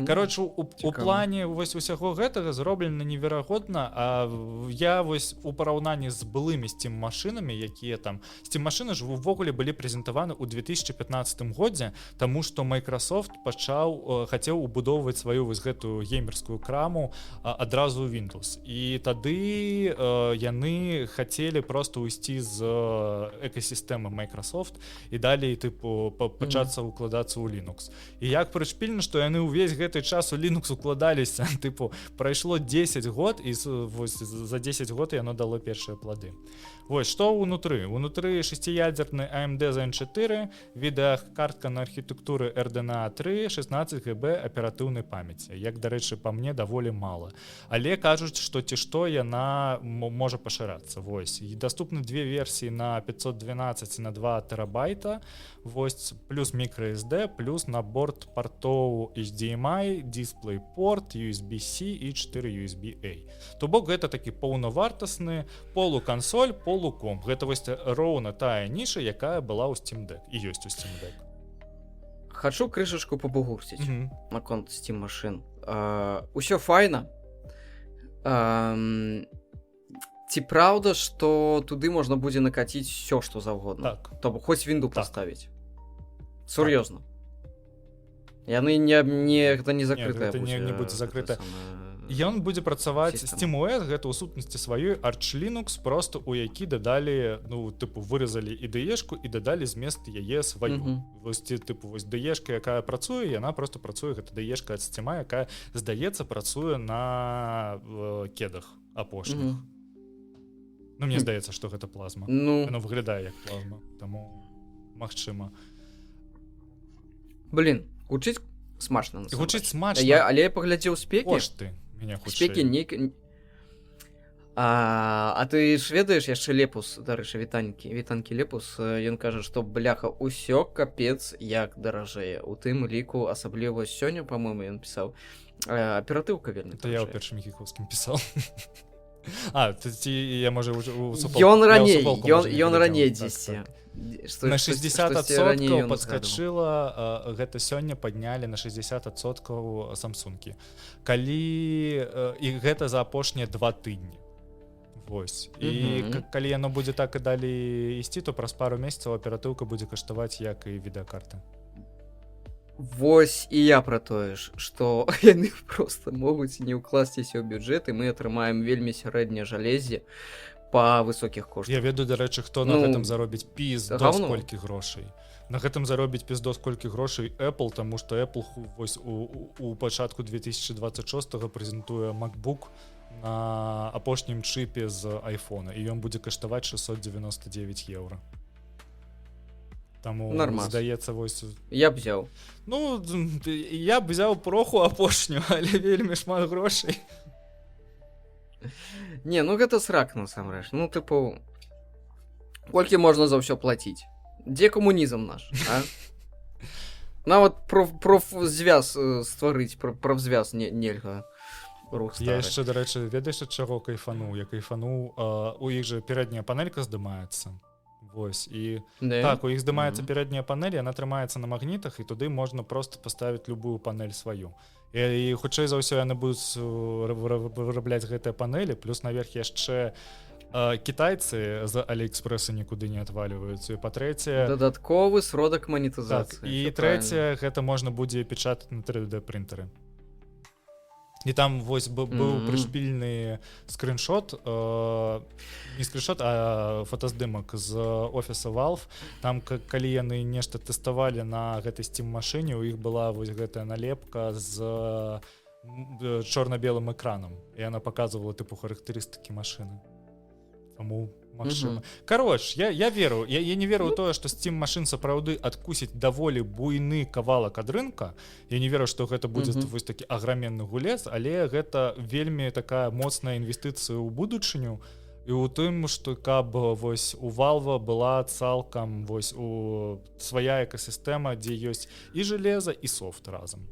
Кароче, у плане вось усяго гэтага зроблена неверагодна, а я вось у параўнанні з былымі Steam-машынамі, якія там... Steam-машыны ж увогуле былі прэзентаваны ў 2015 годзе, таму што Microsoft хацеў убудоўваць сваю вось гэтую геймерскую краму адразу ў Windows. І тады яны хацелі проста ўйсці з экасістэмы Microsoft і далей, тыпу, пачацца укладацца ў Linux. І як прышпільна, што яны ўвесь гэты час у Linux укладаліся, тыпу, прайшло 10 год, і вось за 10 год яно дало першыя плады. Вось, што ўнутры? Унутры 6-ядзерны AMD Zen 4, відэакартка на архітэктуры RDNA 3, 16 ГБ аператыўнай памяці. Як, дарэчы, па мне даволі мала. Але кажуць, што ці што яна можа пашырацца. Вось, і даступны две версіі на 512 на 2 терабайта, вось, плюс microSD, плюс набор партоў HDMI, DisplayPort, USB-C і 4 USB-A. То бок гэта такі паўнавартасны полукансоль, полукомп. Гэта вось роўна тая ніша, якая была ў Steam Deck і ёсць у Steam Deck. Хачу крышачку пабугурціць наконт Steam машын. Усё файна. ці праўда, што туды можна будзе накаціць все, што заўгодна. Так. То хоць вінду Так. паставіць. Сур'ёзна. Яны гэта не закрытая гэта не будзе закрыта. Ён будзе працаваць сістэма. SteamOS, гэта ў сутнасці сваёй Arch Linux, просто у які дадалі, ну, тыпу, выразалі IDE-шку і дадалі змест яе сваю. Мгм. Вось, тыпу, вось DE-шка, якая працуе, яна просто працуе, гэта DE-шка ад Steam, якая, здаецца, працуе на кедах апошніх. Мгм. Ну, мне здаецца, што гэта плазма. Ну, Яно выглядае як плазма, таму магчыма. блин, гучыць смачна. насамрэч. Гучыць смачна. Але я паглядзеў спекі. Кошты меня хутчэй. Спекі не... А ты ж ведаеш яшчэ Лепус, дарэчы, вітанкі Лепус, ён кажа, што бляха, усё капец як даражэе. У тым ліку, асабліва сёння, па-мойму, ён пісаў, аператыўка вельмі Это я ў даражэе. першым Міхікаўскім пісаў. Ці я, можа, у Ён раней дзесьці. На 60% падскачыла, гэта сёння паднялі на 60% Самсунгі. І гэта за апошнія 2 тыдні. Вось. І калі яно будзе так і далей ісці, то праз пару месяцаў аператыўка будзе каштаваць як і відэакарта. Вось і я пра тое ж, што яны проста могуць не ўкласціся ў бюджэт, і мы атрымаем вельмі сярэдняе жалезе па высокіх коштах. Я ведаю, дарэчы, хто на гэтым заробіць піздос гаўно. колькі грошай. На гэтым заробіць піздос колькі грошай Apple, таму што Apple вось у пачатку 2026 прэзентуе MacBook на апошнім чыпе з айфона, і ён будзе каштаваць 699 еўра. Таму, Нормас. здаецца, вось... Я б взяў. Ну, я б взяў проху апошню, але вельмі шмат грошай. Не, ну гэта срак, насамрэч. Ну, тыпу, колькі можна за ўсё плаціць? Дзе камунізм наш, а? Нават профзвяз стварыць, профзвяз нельга. Рух Я стары. яшчэ, дарэчы, ведаеш, ад чаго кайфануў? Я кайфануў, у іх жа перадняя панелька здымаецца. Вось, і так, у іх здымаецца перадняя панель, яна трымаецца на магнітах, і туды можна просто паставіць любую панель сваю. І хутчэй за ўсё яны будуць вырабляць гэтыя панелі, плюс наверх яшчэ кітайцы з Аліэкспрэса нікуды не адваліваюцца. І па-трэцяе... Дадатковы сродак Так, манетызацыі. і трэцяе, гэта можна будзе печатаць на 3D принтеры. І там вось быў прышпільны скриншот, не скриншот, а фотаздымак з офіса Valve. Там, калі яны нешта тэставалі на гэтай Steam-машыне, у іх была вось гэтая налепка з чорна-белым экранам. І яна паказвала тыпу характарыстыкі машыны. Таму магчыма. Кароч, я веру, я не веру ў тое, што Steam-машын сапраўды адкусіць даволі буйны кавалак ад рынка. Я не веру, што гэта будзе вось такі аграменны гулец, але гэта вельмі такая моцная інвестыцыя ў будучыню. І ў тым, што каб вось у Valve была цалкам вось у свая экасістэма, дзе ёсць і жалеза, і софт разам.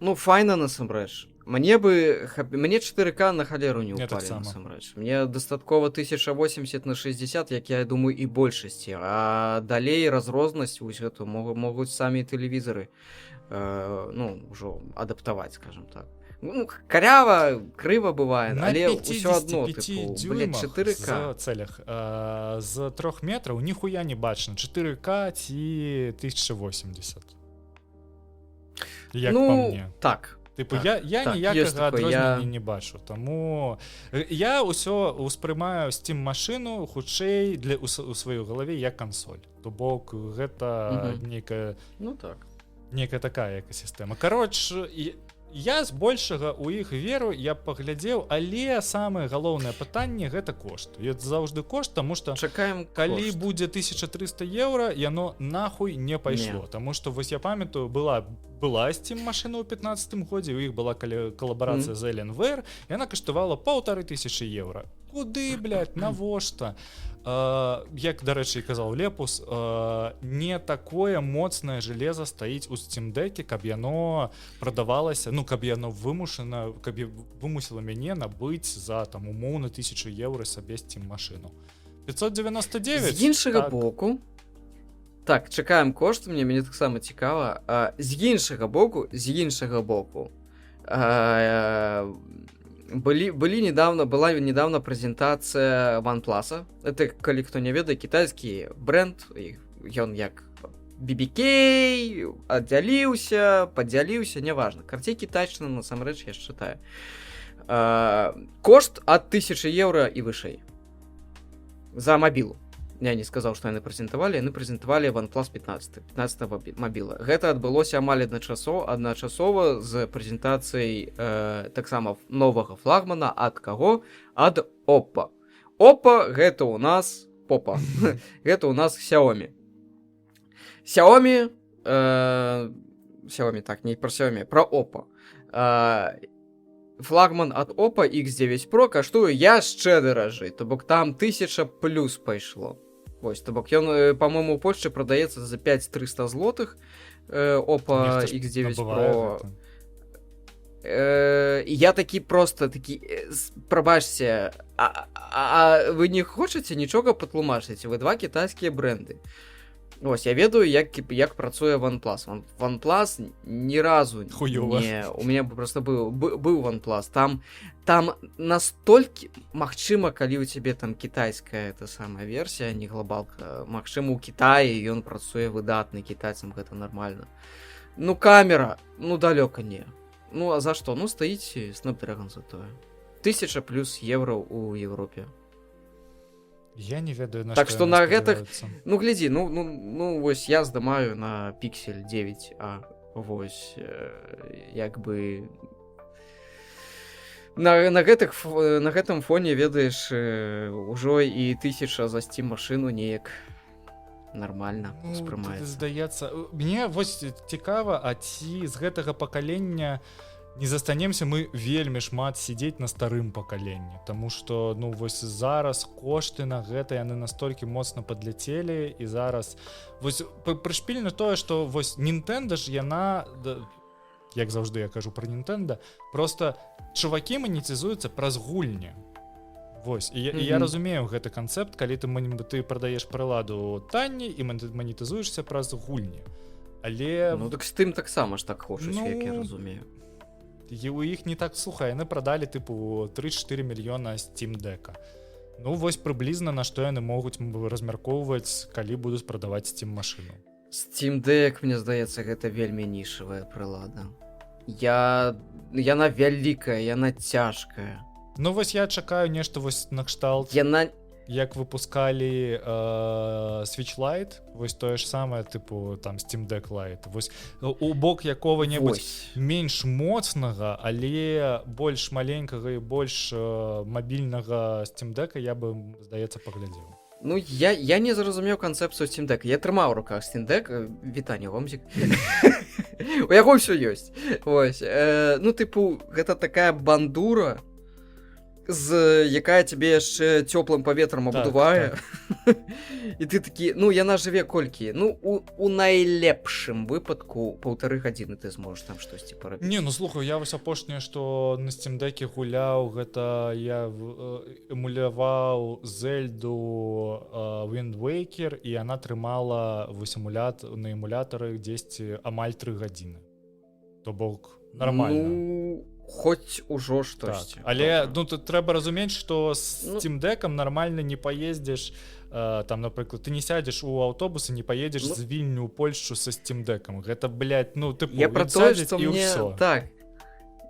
Ну, файна насамрэч. Мне 4К на халеру не ўпалі, насамрэч. Мне дастаткова 1080 на 60, як я думаю, і большасці. А далей разрознасць вось гэту могуць самі тэлевізары ўжо адаптаваць, скажем так. Ну, карява, крыва бывае, але ўсё адно, тыпу, 4К. З цэлях. З 3 метраў ніхуя не бачна. 4К ці 1080. Як па мне. Так. Типу, я ніякага адрознення не бачу, таму я ўсё ўспрымаю Steam-машыну хутчэй у сваёй галаве як кансоль. То бок гэта нейкая такая экасістэма. Кароч, я збольшага ў іх веру, я паглядзеў, але самае галоўнае пытанне гэта кошт. І заўжды кошт, таму што калі будзе 1300 еўра, яно нахуй не пайшло. Таму што вось я памятаю, была Steam-машына ў 15 годзе, у іх была калабарацыя з Alienware, яна каштавала 1500 еўра. Куды, блядь, навошта? Як, дарэчы, казаў Лепус, не такое моцнае жалеза стаіць у Steam Deck'е, каб яно прадавалася, ну, каб яно вымусіла мяне набыць за, там, умоўна 1000 еўра сабе Steam-машыну. 599? З іншага боку, так, чакаем кошт, мне таксама цікава. З іншага боку, была недавно презентация OnePlus. Это, калі хто не ведае, кітайскі бренд, ён як BBK, падзяліўся, неважно. Карцей кітайчына, насамрэч, я считаю. Кошт ад 1000 евро і вышэй. За мабілу. Я не сказаў, што яны прэзентавалі OnePlus 15 мабіла. Гэта адбылося амаль адначасова з прэзентацыяй таксама новага флагмана ад каго? Ад Oppo. Oppo гэта ў нас попа. Гэта ў нас Xiaomi. Xiaomi, так, не про Xiaomi, про Oppo. Флагман ад Oppo X9 Pro каштуе яшчэ даражэй, то бок там 1000 плюс пайшло. Вось, то бок ён, по-моему, у Польшчы прадаецца за 5300 злотых. Oppo X9 Pro. Я такі просто прабачце, вы не хочаце нічога патлумачыць? Вы два кітайскія бренды. Ось, я ведаю, як працуе OnePlus. OnePlus ні разу не... У меня просто быў OnePlus. Там настолькі... Магчыма, калі ў цябе там кітайская эта самая версія, не глобалка. Магчыма, у Кітаі ён працуе выдатны, кітайцам гэта нормально. Ну, камера, ну, далёка не. Ну, а за што? Ну, стаіць Snapdragon за тое. 1000 плюс евро ў Европе. Я не ведаю, на так што на гэтых, ну глядзі, ну вось я здымаю на Pixel 9a, вось як бы на гэтым фоне, ведаеш, ужо і 1000 за Steam машыну неяк нормально успрымаецца. Здаецца, мне вось цікава, а ці з гэтага пакалення не застанемся мы вельмі шмат сидзець на старым пакаленні, таму што, ну, вось зараз кошты на гэта яны настолькі моцна падляцелі, і зараз вось прышпільна тое, што вось Nintendo ж яна, як заўжды я кажу пра Nintendo, просто чувакі манетызуюцца праз гульні. Вось, і я разумею гэты канцэпт, калі ты прадаеш прыладу танней і манетызуешся праз гульні. Але... Ну, так з тым таксама ж так хочуць, як я разумею. І у іх не так, слухай, яны прадалі тыпу 3-4 мільёна Steam Deck'а. Ну вось прыблізна на што яны могуць размяркоўваць, калі будуць прадаваць Steam машыну. Steam Deck, мне здаецца, гэта вельмі нішавая прылада. Яна вялікая, яна цяжкая. Ну вось я чакаю нешта вось накшталт. Як выпускалі Switch Lite, вось тое ж самае, тыпу, там, Steam Deck Lite. Вось у бок якога-небудзь менш моцнага, але больш маленькага і больш мабільнага Steam Deck'а я бы, здаецца, паглядзеў. Ну, я не зразумеў канцэпцыю Steam Deck'а. Я трымаў у руках Steam Deck, вітанне, Гомзік. У яго ўсё ёсць. Вось. Ну, тыпу, гэта такая бандура, якая цябе яшчэ цёплым паветрам абдувае. І ты такі, ну, яна жыве колькі? Ну, у найлепшым выпадку 1,5 гадзіны ты зможаш там штосьці парабіць. Не, ну, слухай, я вось апошняе, што на Steam Deck'е гуляў, гэта я эмуляваў Зельду Wind Waker, і яна трымала на эмулятары дзесьці амаль 3 гадзіны. То бок, нармальна. Ну... Хоць ужо штосьці. Так. Але ну, тут трэба разумець, што з Steam Deck'ам нармальна не паездзіш, там, напрыклад, ты не сядзеш у аўтобус і не паедзеш з Вільню ў Польшчу са Steam Deck'ам. Гэта, блядь, ну, тыпу, я пра тое, што мне... Так.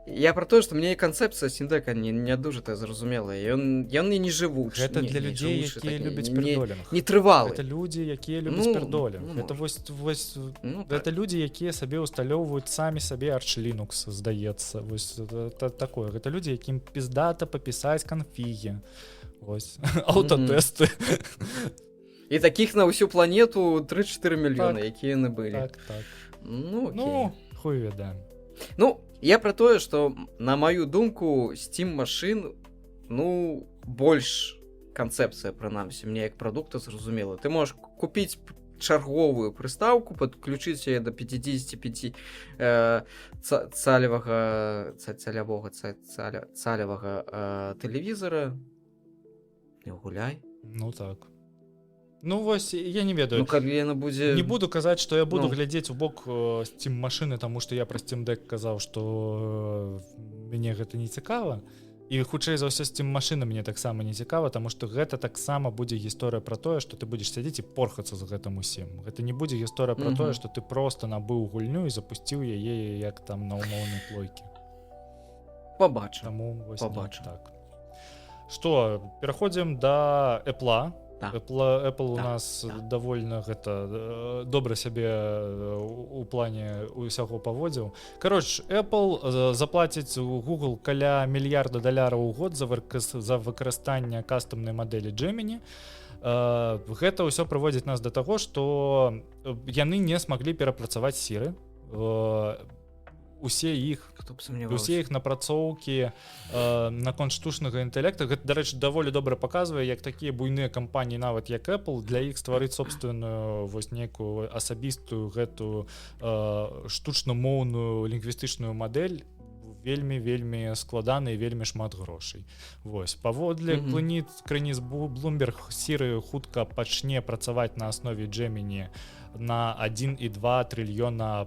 Я пра тое, што мне і канцэпцыя Steam Deck'а не дужа так зразумелая. Ён не жывучы. Гэта для людзей, якія любяць пердолінг. Не трывалы. Гэта людзі, якія любяць пердолінг. Гэта вось гэта людзі, якія сабе ўсталёўваюць самі сабе Arch Linux, здаецца. Вось такое. Гэта людзі, якім піздата папісаць канфігі. Вось. Аўтатэсты. І такіх на ўсю планету 3-4 мільёны, якія яны былі. Так, так. Ну, окей. Ну, хуй ведаем. Ну, я про тое, што, на маю думку, Steam машын, ну, больш канцэпцыя, прынамсі, мне як прадукта зразумела. Ты можаш купіць чарговую прыстаўку, падключыць яе да 55 цалевага тэлевізара і гуляй. Ну, так. Ну вось, я не ведаю. Ну, калі яна будзе... Не буду казаць, што я буду глядзець у бок Steam машыны, таму што я пра Steam Deck казаў, што мяне гэта не цікава. і хутчэй за ўсё з тым машынам мне таксама не цікава, таму што гэта таксама будзе гісторыя пра тое, што ты будзеш сядзець і порхацца з гэтым усім. Гэта не будзе гісторыя пра тое, што ты проста набыў гульню і запусціў яе як там на умоўнай плойкі. Побачым. Таму вось Побачым. так. Што, пераходзім да Apple. Да. Apple у Да, нас да. давольна добра сябе у плане усяго паводзіў. Кароч, Apple заплаціць у Google каля $1 мільярда ў год за выкарыстанне кастомнай мадэлі Gemini. Гэта ўсё прыводзіць нас да таго, што яны не смаглі перапрацаваць Siri. Усе іх напрацоўкі наконт штучнага інтэлекта, гэта, дарэчы, даволі добра паказвае, як такія буйныя кампаніі, нават як Apple, для іх стварыць собственную вось нейкую асабістую гэту штучна-моўную лінгвістычную мадэль вельмі складана і вельмі шмат грошай. Вось, паводле крыніц Bloomberg, Siri хутка пачне працаваць на аснове Gemini на 1,2 трыльёна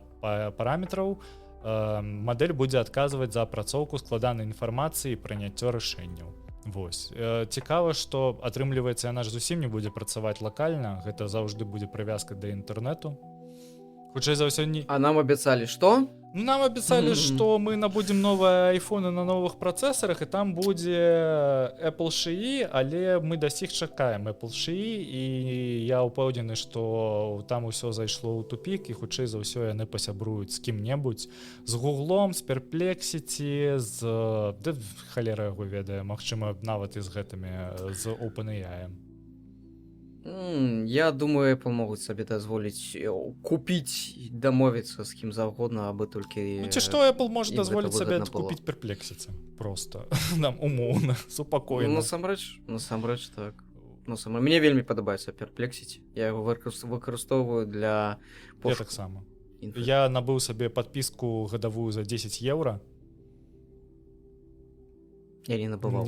параметраў. Мадэль будзе адказваць за апрацоўку складанай інфармацыі і прыняццё рашэнняў. Вось. Цікава, што атрымліваецца, яна ж зусім не будзе працаваць лакальна, гэта заўжды будзе прывязка да інтэрнэту. Хутчэй за ўсё не... А нам абяцалі што? Нам абяцалі, што мы набудзем новыя айфоны на новых працэсарах, і там будзе Apple SHI, але мы да сіх чакаем Apple SHI, і я ўпэўнены, што там усё зайшло ў тупік, і хутчэй за ўсё яны пасябруюць з кім-небудзь, з Гуглом, з Perplexity, з... Да, халера яго ведае, магчыма, нават і з гэтымі, з OpenAI. Я думаю, Apple могуць сабе дазволіць купіць і дамовіцца з кім заўгодна, абы толькі... Ці што Apple можа дазволіць сабе купіць Perplexity? Просто. Нам умоўна, супакойна. Насамрэч так. Мне вельмі падабаецца Perplexity. Я яго выкарыстоўваю для... Я таксама. Я набыў сабе падпіску гадавую за 10 евро. Я не набываў.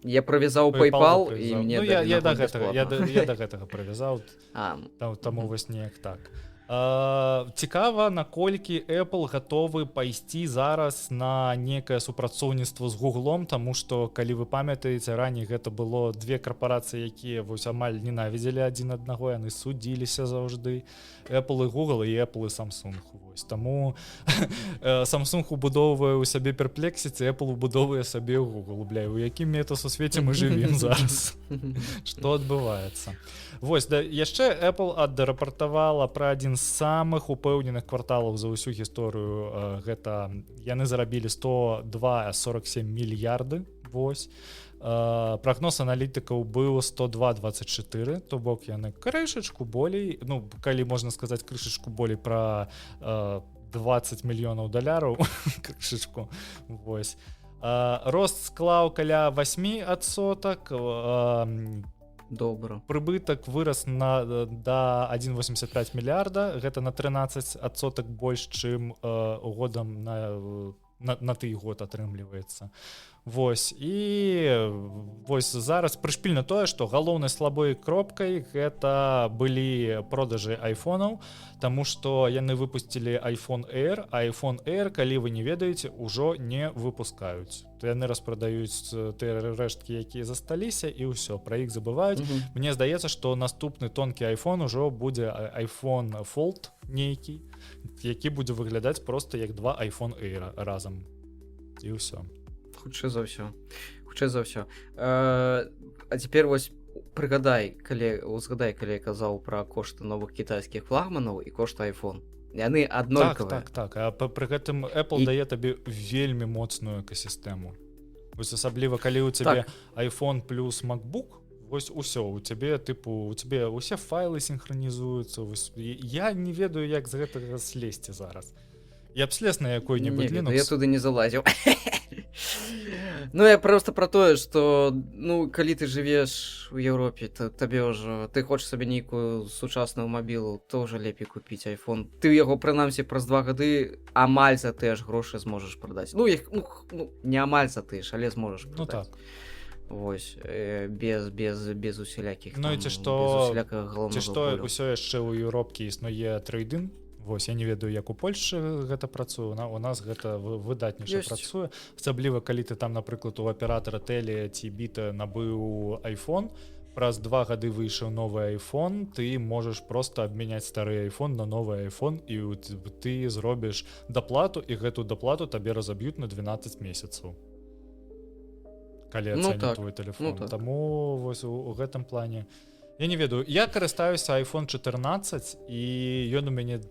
Я правязаў PayPal і мне далі я да гэтага правязаў. Таму вось неяк так. Цікава, наколькі Apple гатовы пайсці зараз на некае супрацоўніцтва з Гуглом, таму што, калі вы памятаеце, раней гэта было две карпорацыі, якія вось амаль ненавідзелі адзін аднаго, яны судзіліся заўжды. Apple і Google, і Apple і Samsung. Вось. Таму Samsung убудоўвае ў сабе Perplexity, Apple убудоўвае сабе Google. Бля, у якім метасусвеце мы жывем зараз? Што адбываецца? Вось, да, яшчэ Apple адрапартавала пра адзін з самых упэўненых кварталаў за ўсю гісторыю. Гэта яны зарабілі 102,47 мільярды. Вось. Прагноз аналітыкаў быў 102,24, то бок яны крышачку болей, ну, калі можна сказаць, крышачку болей пра $20 мільёнаў, крышачку. Вось. Рост склаў каля 8%. Добра. Прыбытак вырас да 1,85 мільярда, гэта на 13% больш, чым годам на той год атрымліваецца. Вось, і вось зараз прышпільна тое, што галоўнай слабой кропкай гэта былі продажы айфонаў, таму што яны выпусцілі iPhone Air, а iPhone Air, калі вы не ведаеце, ужо не выпускаюць. Яны распрадаюць тыя рэшткі, якія засталіся, і ўсё, пра іх забываюць. Мне здаецца, што наступны тонкі iPhone ужо будзе iPhone Fold нейкі, які будзе выглядаць проста як два iPhone Air разам. І ўсё. Хутчэй за ўсё. А цяпер вось прыгадай, узгадай, калі я казаў пра кошты новых кітайскіх флагманаў і кошты iPhone. Яны аднолькавыя. Так. А пры гэтым Apple дае табе вельмі моцную экасістэму. Вось асабліва, калі ў цябе iPhone плюс MacBook, вось усё, у цябе усе файлы синхронізуюцца. Я не ведаю, як з гэтага слезці зараз. Я б слез на якой-небудзь Linux. Я туды не залазіў. Ну, я просто про тое, што, ну, калі ты жывеш у Еўропе, то табе ўжо, ты хочаш сабе нейкую сучасную мабілу, то ўжо лепей купіць iPhone. Ты яго, прынамсі, праз 2 гады амаль за тыя ж грошы зможаш прадаць. Ну, не амаль за тыя ж, але зможаш прадаць. Ну, так. Вось, без усялякіх, ну, там, ці без усялякага галоўнага болю. Ці што ўсё яшчэ ў Еўропке існуе трейдинг. Вось я не ведаю як у Польшчы гэта працуе у нас гэта выдатнейша Ёсць. працуе асабліва калі ты там напрыклад у аператара тэле ці біта набыў iPhone праз 2 гады выйшаў новы iPhone ты можаш просто абмяняць стары iPhone на новы iPhone і ты зробіш даплату і гэту даплату табе разаб'ют на 12 месяцаў калі Ну ацэнят так, твой телефон ну так. таму вось у гэтым плане я не ведаю я карыстаюся iPhone 14 і ён у мяне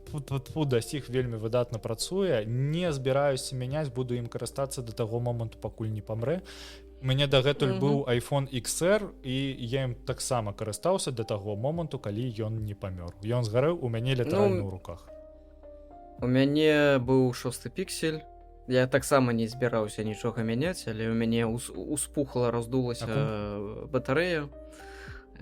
дасіх вельмі выдатна працуе не збіраюся мяняць буду ім карыстацца до таго моманту пакуль не памрэ мяне дагэтуль быў iPhone XR і я ім таксама карыстаўся да таго моманту калі ён не памёр ён згарэў у мяне літаральна ў руках У мяне быў 6 піксель я таксама не збіраўся нічога мяняць але у мяне успухла раздулася батарэя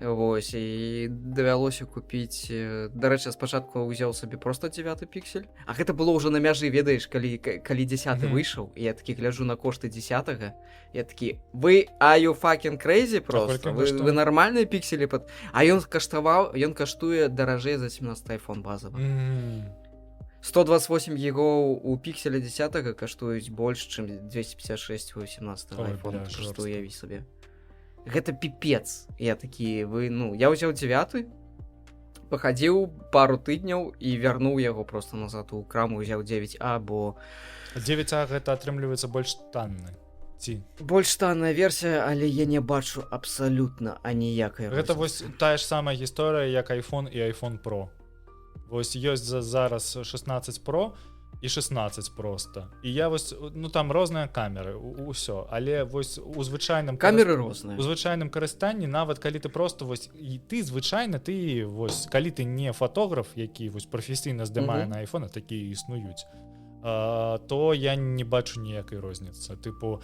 Вось і давялося купіць дарэчы спачатку ўзяў сабе просто 9 піксель А гэта было ўжо на мяжы ведаеш калі 10 выйшаў я такі гляджу на кошты 10 я такі вы you fucking crazy просто вы нармальныя пікселі А ён каштуе даражэй за 17 iPhone базава 128 гігоў у пікселя 10 каштуюць больш чым 256 у 17 iPhone што уявіць сабе Гэта піпец я такі вы я ўзяў 9 пахадзіў пару тыдняў і вярнуў яго просто назад у краму ўзяў 9А бо 9А гэта атрымліваецца больш танны ці больш танная версія але я не бачу абсалютна аніякай гэта вось тая ж самая гісторыя як iPhone і iPhone Pro вось ёсць зараз 16 Pro і 16 просто і я вось там розныя камеры усё але вось у звычайным камеры розныя у звычайным карыстанні нават калі ты просто вось і ты звычайна ты вось калі ты не фотограф які вось прафесійна здымае на iPhone такія існуюць то я не бачу ніякай розніцы тыпу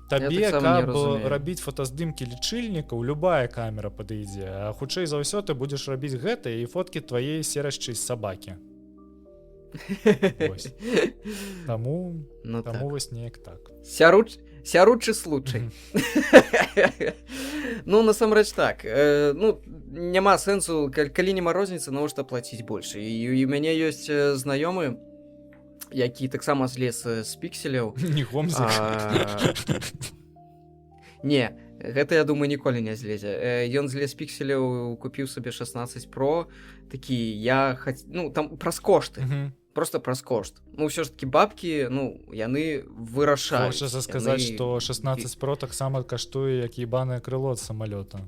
табе каб рабіць фотаздымкі лічыльнікаў любая камера падыдзе хутчэй за ўсё ты будзеш рабіць гэта і фоткі твае серашчай сабакі Таму вось неяк так сяручы случай насамрэч так няма сэнсу калі няма розніцы навошта плаціць больш і у мяне ёсць знаёмы які таксама злез з пікселяў не гэта я думаю ніколі не злезе ён злез пікселяў купіў сабе 16 Pro такі я там праз кошты просто праз кошт ўсё ж таки бабкі яны вырашаюць хочацца сказаць што 16 Pro таксама каштуе як ебанае крыло ад самалёта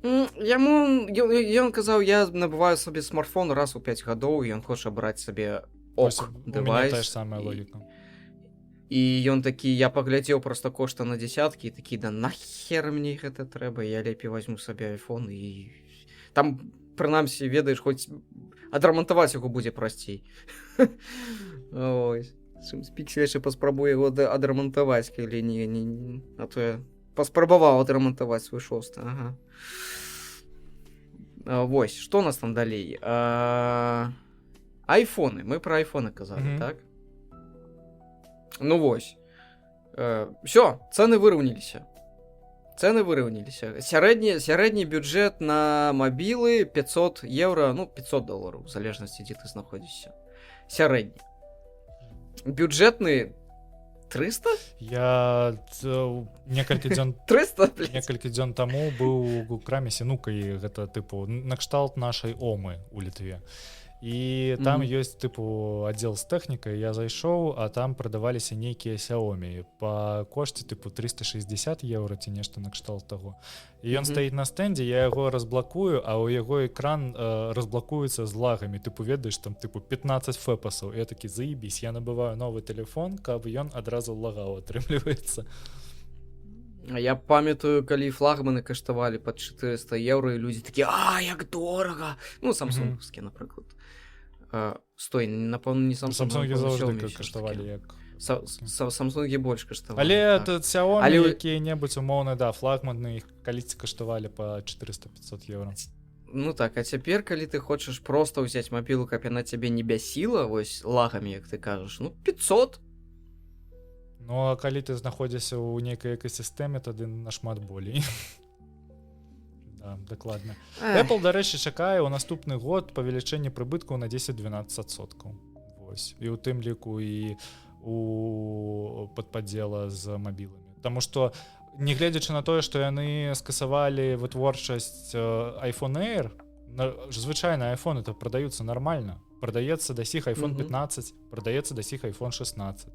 ён казаў я набываю сабе смартфон раз у 5 гадоў ён хоча браць сабе девайс самая логіка і ён такі я паглядзеў просто кошта на десяткі такі да нахер мне гэта трэба я лепей возьму сабе iPhone і там прынамсі ведаеш хоць адрамантаваць яго будзе прасцей чым з пікселя паспрабую яго адрамантаваць калі не а то я паспрабаваў адрамантаваць свой 6 Вось што у нас там далей айфоны мы про айфоны казалі так вось все цены выраўніліся сярэдні бюджэт на мабілы 500 евро 500 долларов в залежнасці дзе ты знаходзішся сярэдні бюджэтны 300 я некалькі дзён 300 некалькі дзён таму быў у краме сінукай гэта тыпу накшталт нашай омы у літве і там ёсць тыпу аддзел з тэхнікай я зайшоў а там прадаваліся нейкія Xiaomi па кошце тыпу 360 евро ці нешта накшталт таго і ён стаіць на стэндзе я яго разблакую а ў яго экран разблакуецца з лагамі тыпу ведаеш там тыпу 15 фэпасаў я такі заебісь я набываю новы телефон каб ён адразу лагаў атрымліваецца Я памятаю калі флагманы каштавалі пад 400 евро і людзі такі як дорага самсунговскі напрыклад стой напэўна не самсунгі заўжды каштавалі як самсунгі больш каштавалі але Xiaomi якія-небудзь умоўна флагманы іх каліці каштавалі па 400-500 евро так а цяпер калі ты хочаш просто ўзяць мабілу каб яна цябе не бясіла вось лагамі як ты кажаш 500 Ну а калі ты знаходзіся ў нейкай экасістэме тады нашмат болей Да, дакладна. Эх, Apple, дарэчы, чакае ў наступны год павелічэнне прыбыткаў на 10-12%. Вось. І ў тым ліку і у падпадзела з мабіламі. Таму што, нягледзячы на тое, што яны скасавалі вытворчасць iPhone Air, звычайна iPhone это прадаюцца нармальна. Прадаецца да сіх iPhone 15, прадаецца да сіх iPhone 16.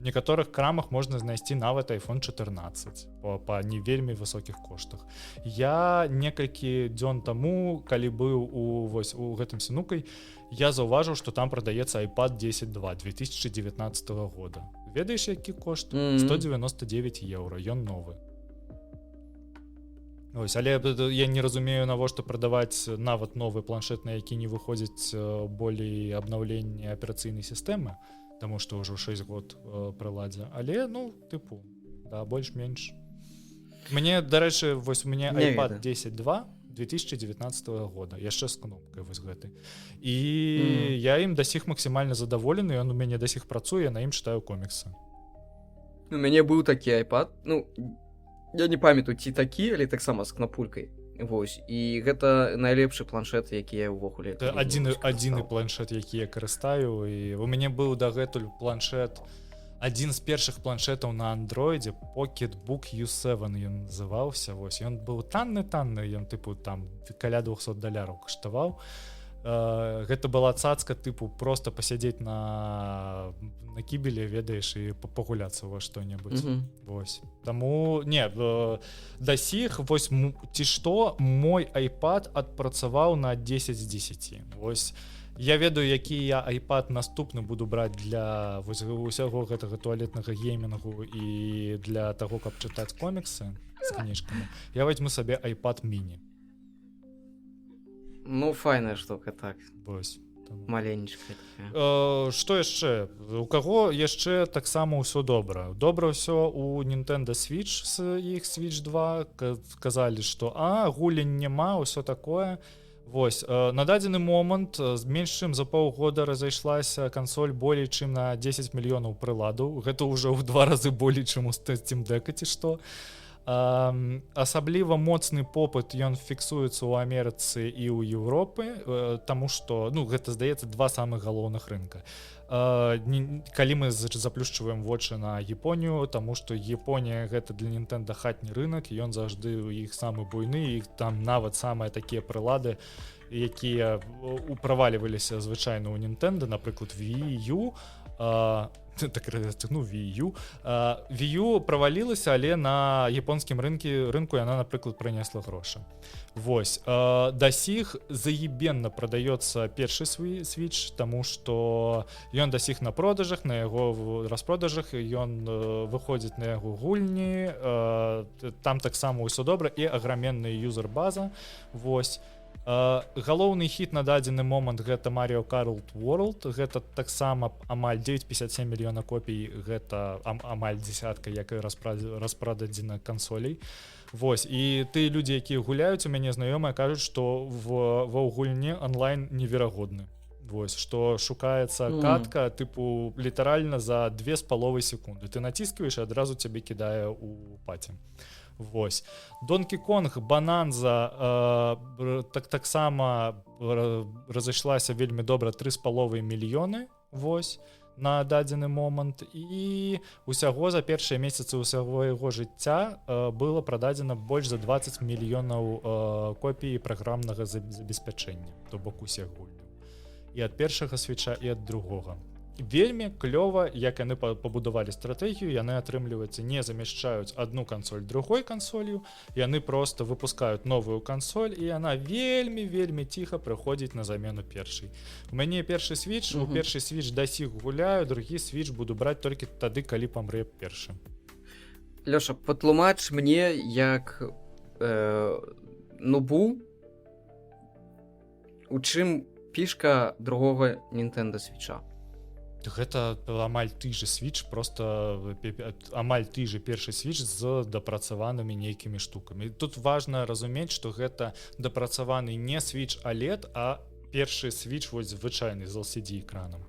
У некаторых крамах можна знайсці нават iPhone 14 па не вельмі высокіх коштах. Я некалькі дзён таму, калі быў у гэтым сінукай, я заўважыў, што там прадаецца iPad 10.2 2019 года. Ведаеш, які кошт? 199 еўра, ён новы. Ось, але я не разумею, навошта прадаваць нават новы планшет, на які не выходзіць болей абнаўлення аперацыйнай сістэмы, таму што ўжо 6 год прыладзе. Але, ну, тыпу, да, больш-менш. Мне, дарэчы, вось у мяне iPad 10.2 2019 года, яшчэ з кнопкай вось гэтай. І я ім да сіх максімальна задаволены, ён у мяне да сіх працуе, на ім чытаю коміксы. у мяне быў такі iPad, ну, я не памятаю, ці такі, але таксама з кнапулькай. Вось, і гэта найлепшы планшет, які я ўвогуле... Это адзіны планшет, які я карыстаю, і у мяне быў дагэтуль планшет, адзін з першых планшетаў на андроідзе, Pocketbook U7 ён называўся, вось, ён быў танны, ён тыпу там каля $200 каштаваў. Гэта была цацка тыпу просто пасядзець на кібеле, ведаеш, і пагуляцца во што-небудзь. Вось. Таму не, да сіх вось ці што мой iPad адпрацаваў на 10 з 10. Вось я ведаю, які я iPad наступны буду браць для вось усяго гэтага туалетнага геймінгу і для таго, каб чытаць коміксы з кніжкамі. Я возьму сабе iPad mini. Ну, файная штука, так. Вось. Маленечкая такая. Што яшчэ? У каго яшчэ таксама ўсё добра? Добра ўсё у Nintendo Switch з іх Switch 2. Казалі, што гулень няма, ўсё такое. Вось. На дадзены момант менш чым за паўгода разышлася кансоль болей чым на 10 мільёнаў прыладаў. Гэта ўжо ў 2 разы болей, чым у Steam Deck, ці што. Асабліва моцны попыт ён фіксуецца ў Амерыцы і ў Еўропы, таму што, ну, гэта, здаецца, два самых галоўных рынка. Калі мы заплюшчваем вочы на Японію, таму што Японія гэта для Nintendo хатні рынок, ён заўжды ў іх самы буйны, і там нават самыя такія прылады, якія праваліваліся звычайна ў Nintendo, напрыклад, Wii U, Wii U правалілася, але на японскім рынку яна, напрыклад, прынесла грошы. Вось. Да сіх заебенна прадаецца першы Switch, таму што ён да сіх на продажах, на яго распродажах, ён выходзіць на яго гульні, там таксама ўсё добра, і аграменная юзер-база. Вось. Галоўны хіт на дадзены момант гэта Mario Kart World, гэта таксама амаль 9,57 мільёна копій, гэта амаль дзесятка, як і распрададзена кансолей. Вось, і ты людзі, якія гуляюць, у мяне знаёмыя кажуць, што ва гульні онлайн неверагодны. Вось, што шукаецца катка тыпу літаральна за 2,5 секунды. Ты націскиваеш, і адразу цябе кідае ў паці. Вось. Donkey Kong Bonanza таксама разышлася вельмі добра, 3,5 мільёны, вось, на дадзены момант, і усяго за першыя месяцы ўсяго яго жыцця было прададзена больш за 20 мільёнаў копій праграмнага забеспячэння, то бок усіх гульняў. І ад першага Switcha, і ад другога. Вельмі клёва, як яны пабудавалі стратэгію, яны, атрымліваецца, не замяшчаюць адну кансоль другой кансолью, яны просто выпускаюць новую кансоль, і яна вельмі ціха прыходзіць на замену першай. У мяне першы Switch, у першы Switch да сіх гуляю, другі Switch буду браць толькі тады, калі памрэ першы. Лёша, патлумач мне, як нубу, у чым фішка другога Nintendo Switch'a? Гэта амаль ты же Switch, просто амаль ты же першы Switch з дапрацаванымі нейкімі штукамі. Тут важна разумець, што гэта дапрацаваны не Switch OLED, а першы Switch вось звычайны з LCD экраном.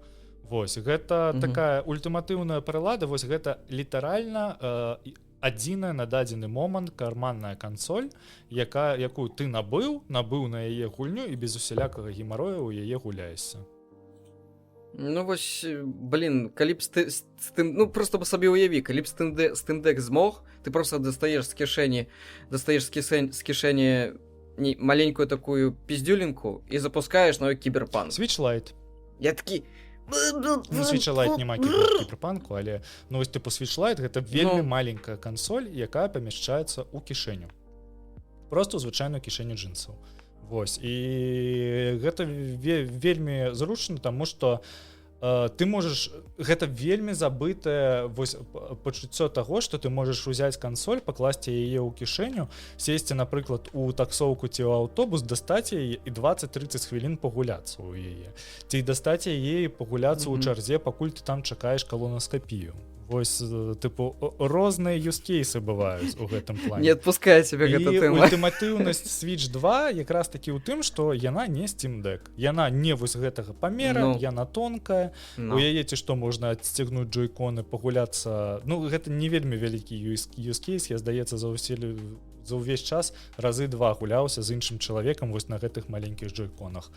Вось, гэта такая ультыматыўная прылада, вось гэта літаральна адзіная на дадзены момант карманная кансоль, якую ты набыў на яе гульню і без усялякага гемарою у яе гуляешся. Ну вось, блин, калі б ну просто па сабе уяві, калі б Steam Deck змог, ты просто дастаеш з кішэні маленькую такую пиздюлінку і запускаеш новый кіберпанк. Switch Lite. Я такі... Ну, Switch Lite няма кіберпанку, але ну вось типу Switch Lite гэта вельмі маленькая кансоль, якая памяшчаецца ў кішэню. Просто звычайную кішэню джинсаў. Вось, і гэта вельмі зручна, таму што ты можаш, гэта вельмі забытае пачуццё таго, што ты можаш узяць кансоль, пакласці яе ў кішэню, сесці, напрыклад, у таксоўку ці ў аўтобус, дастаць яе і 20-30 хвілін пагуляцца ў яе. Ці дастаць яе і пагуляцца ў чарзе, пакуль ты там чакаеш калонаскапію. Вось, типу, розныя юзкейсы бываюць у гэтым плане. Не адпускае цябе гэта тэма. І ультыматыўнасць Switch 2 якраз такі ў тым, што яна не Steam Deck. Яна не вось гэтага памера, яна тонкая. У яе ці што можна адсцігнуць джойконы, пагуляцца. Ну, гэта не вельмі вялікі юзкейс. Я, здаецца, за ўвесь час разы 2 гуляўся з іншым чалавекам вось на гэтых маленькіх джойконах.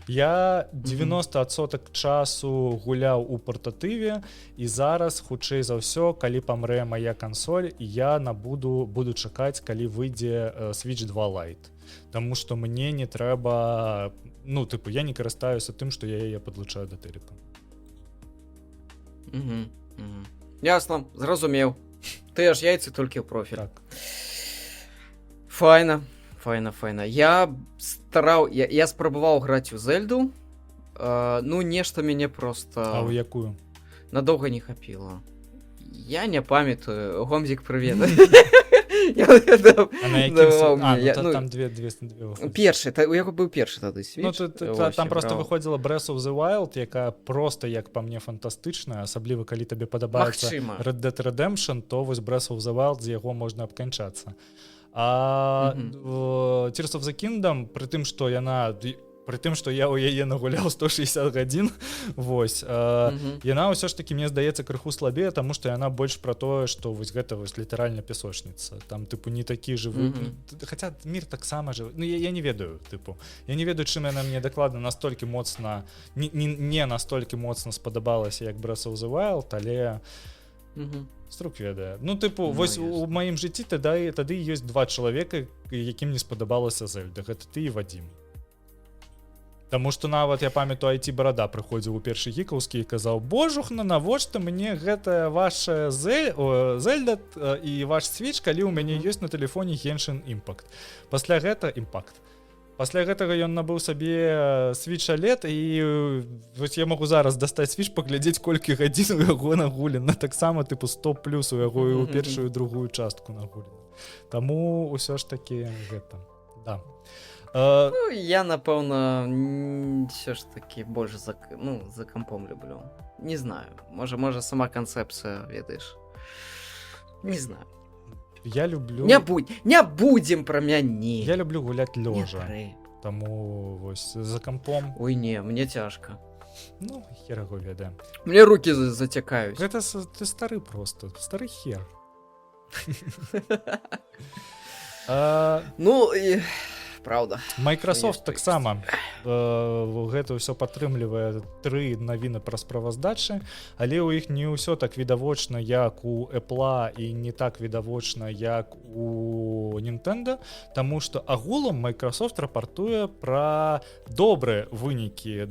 Я 90% часу гуляў у партатыве, і зараз, хутчэй за ўсё, калі памрэ мая кансоль, я буду чакаць, калі выйдзе Switch 2 Lite. Таму што мне не трэба, ну, тыпу, я не карыстаюся тым, што я яе падлучаю да тэлека. Ясно, зразумеў. Ты аж яйцы толькі ў профіль. Так. Файна. Я спрабаваў граць у Зельду, ну нешта мяне просто... А ў якую? Надоўга не хапіла. Я не памятаю, Гомзік, привет. А на якім? Там две. Першы, у яго быў першы тады Switch. Там просто выходзіла Breath of the Wild, якая просто, як па мне, фантастычная, асабліва калі табе падабаецца Red Dead Redemption, то вось Breath of the Wild, з яго можна абканчацца. А Tears of the Kingdom, пры тым, што я ў яе нагуляў 160 гадзін, вось, яна ўсё ж такі, мне здаецца, крыху слабее, таму што яна больш пра тое, што вось гэта вось літаральна песочніца. Там, тыпу, не такі жывы. Хаця мір таксама жывы. Ну, я не ведаю, тыпу. Я не ведаю, чым яна мне дакладна настолькі моцна, не настолькі моцна спадабалася, як Breath of the Wild, але... Струк ведае. Ну, тыпу, вось у маім жыцці тады ёсць 2 чалавека, якім не спадабалася Зельда. Гэта ты і Вадзім. Таму што нават, я памятаю, IT-барада прыходзіў у першы гікаўскі і казаў: «Божухна, навошта мне гэтая ваша Зельда і ваш Switch, калі ў мяне ёсць на тэлефоне Genshin Impact». Пасля гэтага ён набыў сабе Switch OLED, і вось я магу зараз дастаць Switch, паглядзець, колькі гадзін у яго нагулена. Таксама, тыпу, 100 плюс у яго і ў першую і другую частку нагулена. Таму ўсё ж такі гэта, да. Ну, я, напэўна, ўсё ж такі больш за кампом люблю. Не знаю, можа сама канцэпцыя, ведаеш. Не знаю. Я люблю... Не будзем пра мяне. Я люблю гуляць лёжа. Таму вось за кампом... Ой, не, мне цяжка. Ну, хер яго ведае. Мне рукі зацякаюць. Гэта ты стары просто, стары хер. Ну, і... Праўда. Microsoft таксама гэта ўсё падтрымлівае 3 навіны пра справаздачы, але ў іх не ўсё так відавочна, як у Apple, і не так відавочна, як у Nintendo, таму што агулам Microsoft рапартуе пра добрыя вынікі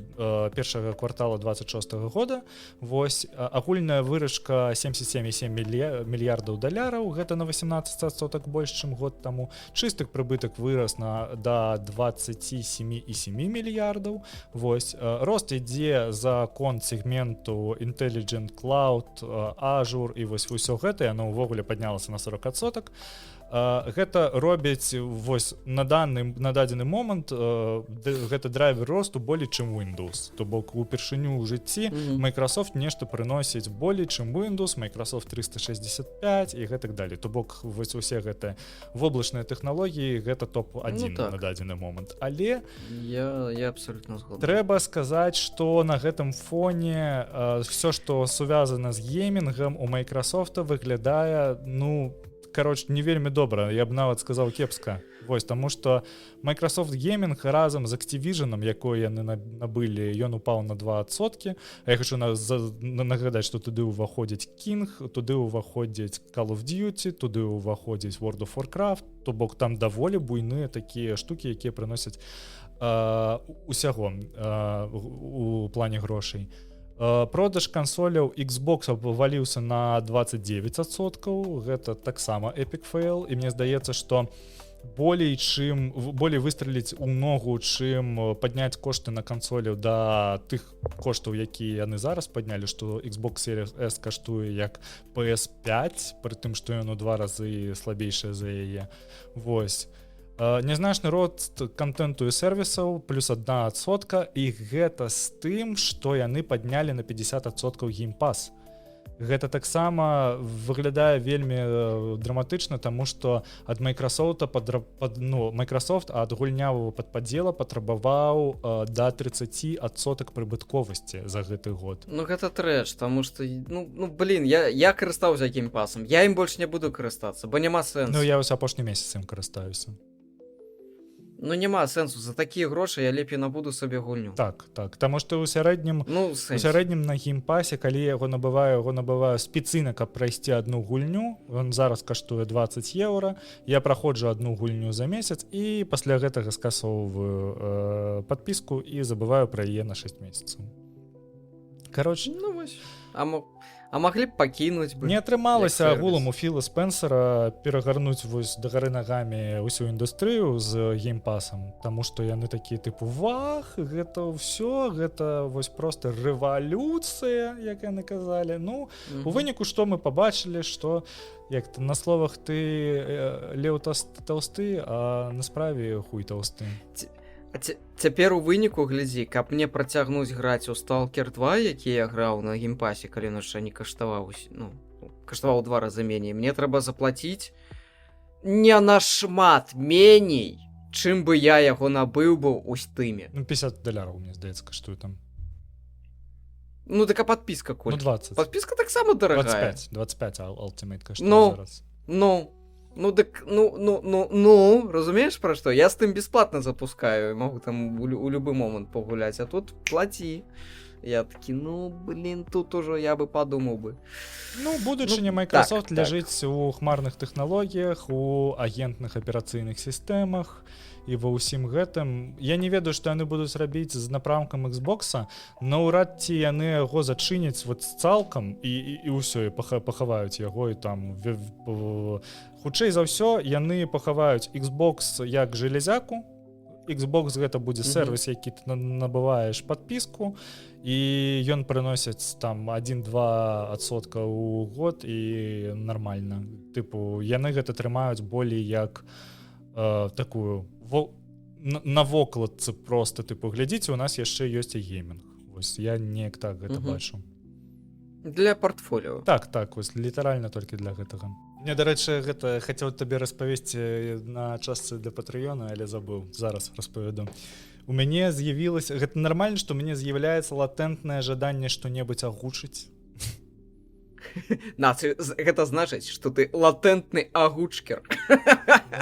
першага квартала 26-го года. Вось, агульная выручка 77,7 мільярдаў даляраў, гэта на 18% больш, чым год таму. Чысты прыбытак вырас да 27,7 мільярдаў. Вось, рост ідзе за конт сегменту Intelligent Cloud, Azure, і вось усё гэта, яно ўвогуле паднялася на 40%. Гэта робіць вось на дадзены момант гэта драйвер росту болей, чым Windows. То бок упершыню ў жыцці Microsoft нешта прыносіць болей, чым Windows, Microsoft 365 і гэтак далей. То бок вось усе гэтыя воблачныя тэхналогіі, гэта топ-1 на дадзены момант. Але я абсолютно згодны. Трэба сказаць, што на гэтым фоне ўсё, што сувязана з геймінгам, у Microsoft выглядае, ну, короче, не вельмі добра, я б нават сказаў кепска. Вось, таму што Microsoft Gaming разам з Activision, якое яны набылі, ён упаў на 2%. А я хочу нагадаць, што туды ўваходзіць King, туды ўваходзіць Call of Duty, туды ўваходзіць World of Warcraft, то бок там даволі буйныя такія штукі, якія прыносяць усяго у плане грошай. Продаж кансоляў Xbox абваліўся на 29%, гэта таксама epic fail, і мне здаецца, што болей выстреліць у ногу, чым падняць кошты на кансоляў да тых коштаў, якія яны зараз паднялі, што Xbox Series S каштуе як PS5, пры тым, што ён у 2 разы слабейшая за яе. Вось. Нязначны рост контенту і сервісаў плюс 1%, і гэта з тым, што яны паднялі на 50% Game Pass. Гэта таксама выглядае вельмі драматычна, таму што ад Microsoft ад гульнявого падпадзела патрабаваў да 30% прыбытковасці за гэты год. Ну гэта трэш, таму што я карыстаўся геймпасам, я ім больш не буду карыстацца, бо няма сэнсу. Ну я вось апошні месяц ім карыстаюся. Ну няма сэнсу, за такія грошы я лепей набуду сабе гульню. Так, таму што ў сярэднім на геймпасе, калі я яго набываю спецыйна, каб прайсці адну гульню, ён зараз каштуе 20 еўра, я праходжу адну гульню за месяц і пасля гэтага скасоўваю падпіску і забываю пра яе на 6 месяцаў. Кароче, ну вось. А маглі б пакінуць бы. Не атрымалася агулам у Філа Спенсера перагарнуць вось дагары нагамі ўсю індустрыю з геймпасам, таму што яны такія тыпу вах, гэта ўсё, гэта вось проста рэвалюцыя, як яны казалі. Ну, у выніку што мы пабачылі, што як на словах ты леў таўсты, а на справе хуй таўсты. Цяпер у выніку, глядзі, каб мне працягнуць граць у Stalker 2, які я граў на геймпасе, калі ён яшчэ не каштаваў, каштаваў 2 разы меней, мне трэба заплаціць не нашмат меней, чым бы я яго набыў бы ў Steam. Ну, $50, мне здаецца, каштуе там. Ну, так а падпіска коль? Ну, 20. Падпіска таксама дарагая. 25 Ultimate каштуе зараз. Разумееш пра што? Я з тым бясплатна запускаю, могу там у любы момант пагуляць, а тут плаці. Я такі, тут ужо я бы падумаў бы. Ну, будучыня Microsoft ляжыць у хмарных тэхналогіях, у агентных аперацыйных сістэмах і ва ўсім гэтым. Я не ведаю, што яны будуць рабіць з напрамкам Xbox, наўрад ці яны яго зачыняць вот цалкам і ўсё, і пахаваюць яго, і там хутчэй за ўсё яны пахаваюць Xbox як жалезяку. Xbox гэта будзе сервіс, які ты набываеш падпіску, і ён прыносіць там 1-2% ў год і нармальна. Тыпу, яны гэта трымаюць болей як такую на вокладцы просто, тыпу, глядзіце, у нас яшчэ ёсць і геймінг. Вось я неяк так гэта бачу. Для портфоліо. Так, вось літаральна толькі для гэтага. Мне, дарэчы, гэта хацеў табе распавесці на частцы для Патрыёна, але забыў. Зараз распавяду. У мяне з'явілася... Гэта нармальна, што у мяне з'яўляецца латэнтнае жаданне што-небудзь агучыць. Гэта значыць, што ты латэнтны агучкер.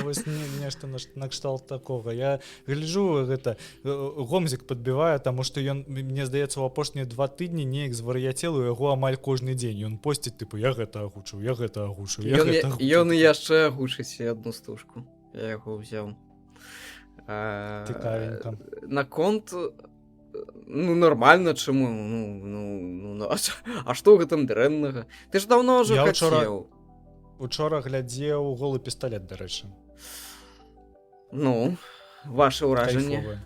Вось нешта накшталт такога. Я гляджу, гэта Гомзік падбівае, таму што ён, мне здаецца, у апошнія 2 тыдні неяк звар'яцел, у яго амаль кожны дзень. Ён посціць, тыпу, я гэта агучыў. Ён і яшчэ агучыць адну стужку. Я яго ўзяў. Цікавенька. Наконт... нормально, чаму? А што ў гэтым дрэннага? Ты ж даўно ўжо хацеў. Учора глядзеў голы пісталет, дарэчы. Ну, ваше ўражанне?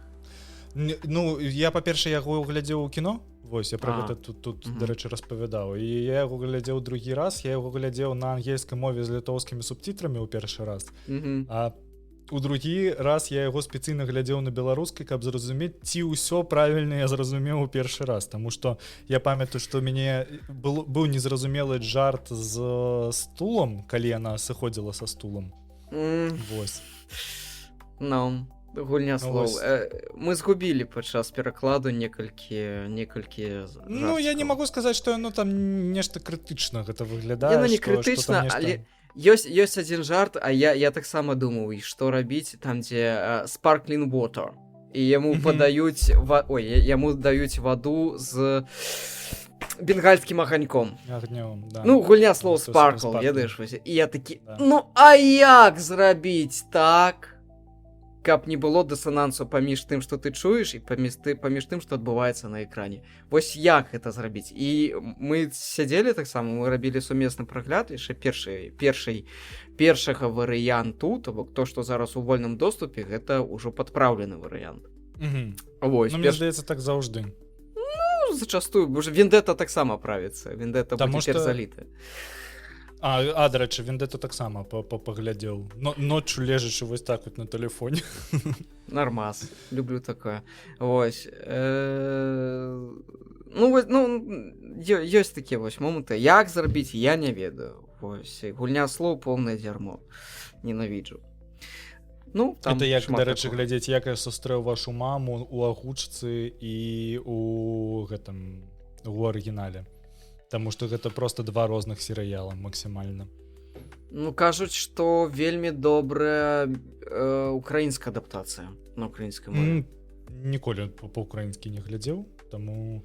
Ну, я, па-першае, яго глядзеў у кіно. Вось, я пра гэта тут дарэчы, распавядаў. І я яго глядзеў другі раз. Я яго глядзеў на ангельскай мове з літоўскімі субтітрамі ў першы раз. А у другі раз я яго спецыйна глядзеў на беларускай, каб зразумець, ці ўсё правільна я зразумеў у першы раз. Таму што я памятаю, што мяне быў незразумелы жарт з стулам, калі яна сыходзіла са стулам. Вось. Ну, гульня слоў. Мы згубілі падчас перакладу некалькі жартаў. Ну, я не магу сказаць, што яно там нешта крытычна гэта выглядае. Яно не крытычна, але ёсць адзін жарт, а я таксама думаў, і што рабіць там, дзе sparkling water. І яму падаюць яму даюць ваду з бенгальскім аганьком. Агнём, да. Ну, гульня слоў sparkle, ведаеш, вось. І я такі, ну, а як зрабіць так, каб не было дысанансу паміж тым, што ты чуеш, і паміж тым, што адбываецца на экране. Вось як гэта зрабіць? І мы сядзелі таксама, мы рабілі сумесны прагляд, яшчэ першага варыянту, то бок то, што зараз у вольным доступе, гэта ўжо падпраўлены варыянт. Вось, мне здаецца, так заўжды. Ну, зачастую, бо ж Вендета таксама правіцца. Вендета будзе перзаліта. Дарэчы, Вендета таксама паглядзеў. Ноччу лежачы вось так вот на тэлефоне. Нормас, люблю такое. Вось. Ну, ёсць такія вось моманты. Як зрабіць, я не ведаю. Вось. Гульня слоў поўнае дзярмо. Ненавіджу. Ну, там это як, дарэчы, глядзець, як я сустрэў вашу маму у агучцы і у арыгінале. Таму што гэта просто два розных серыяла максімальна. Ну, кажуць, што вельмі добрая украінская адаптацыя на украінскай мове. Ніколі па-украінскі не глядзеў, таму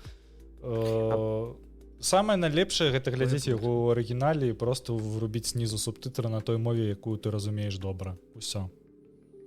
самае найлепшае гэта глядзець яго ў арыгінале і просто врубіць знізу субтытры на той мове, якую ты разумееш добра. Усё.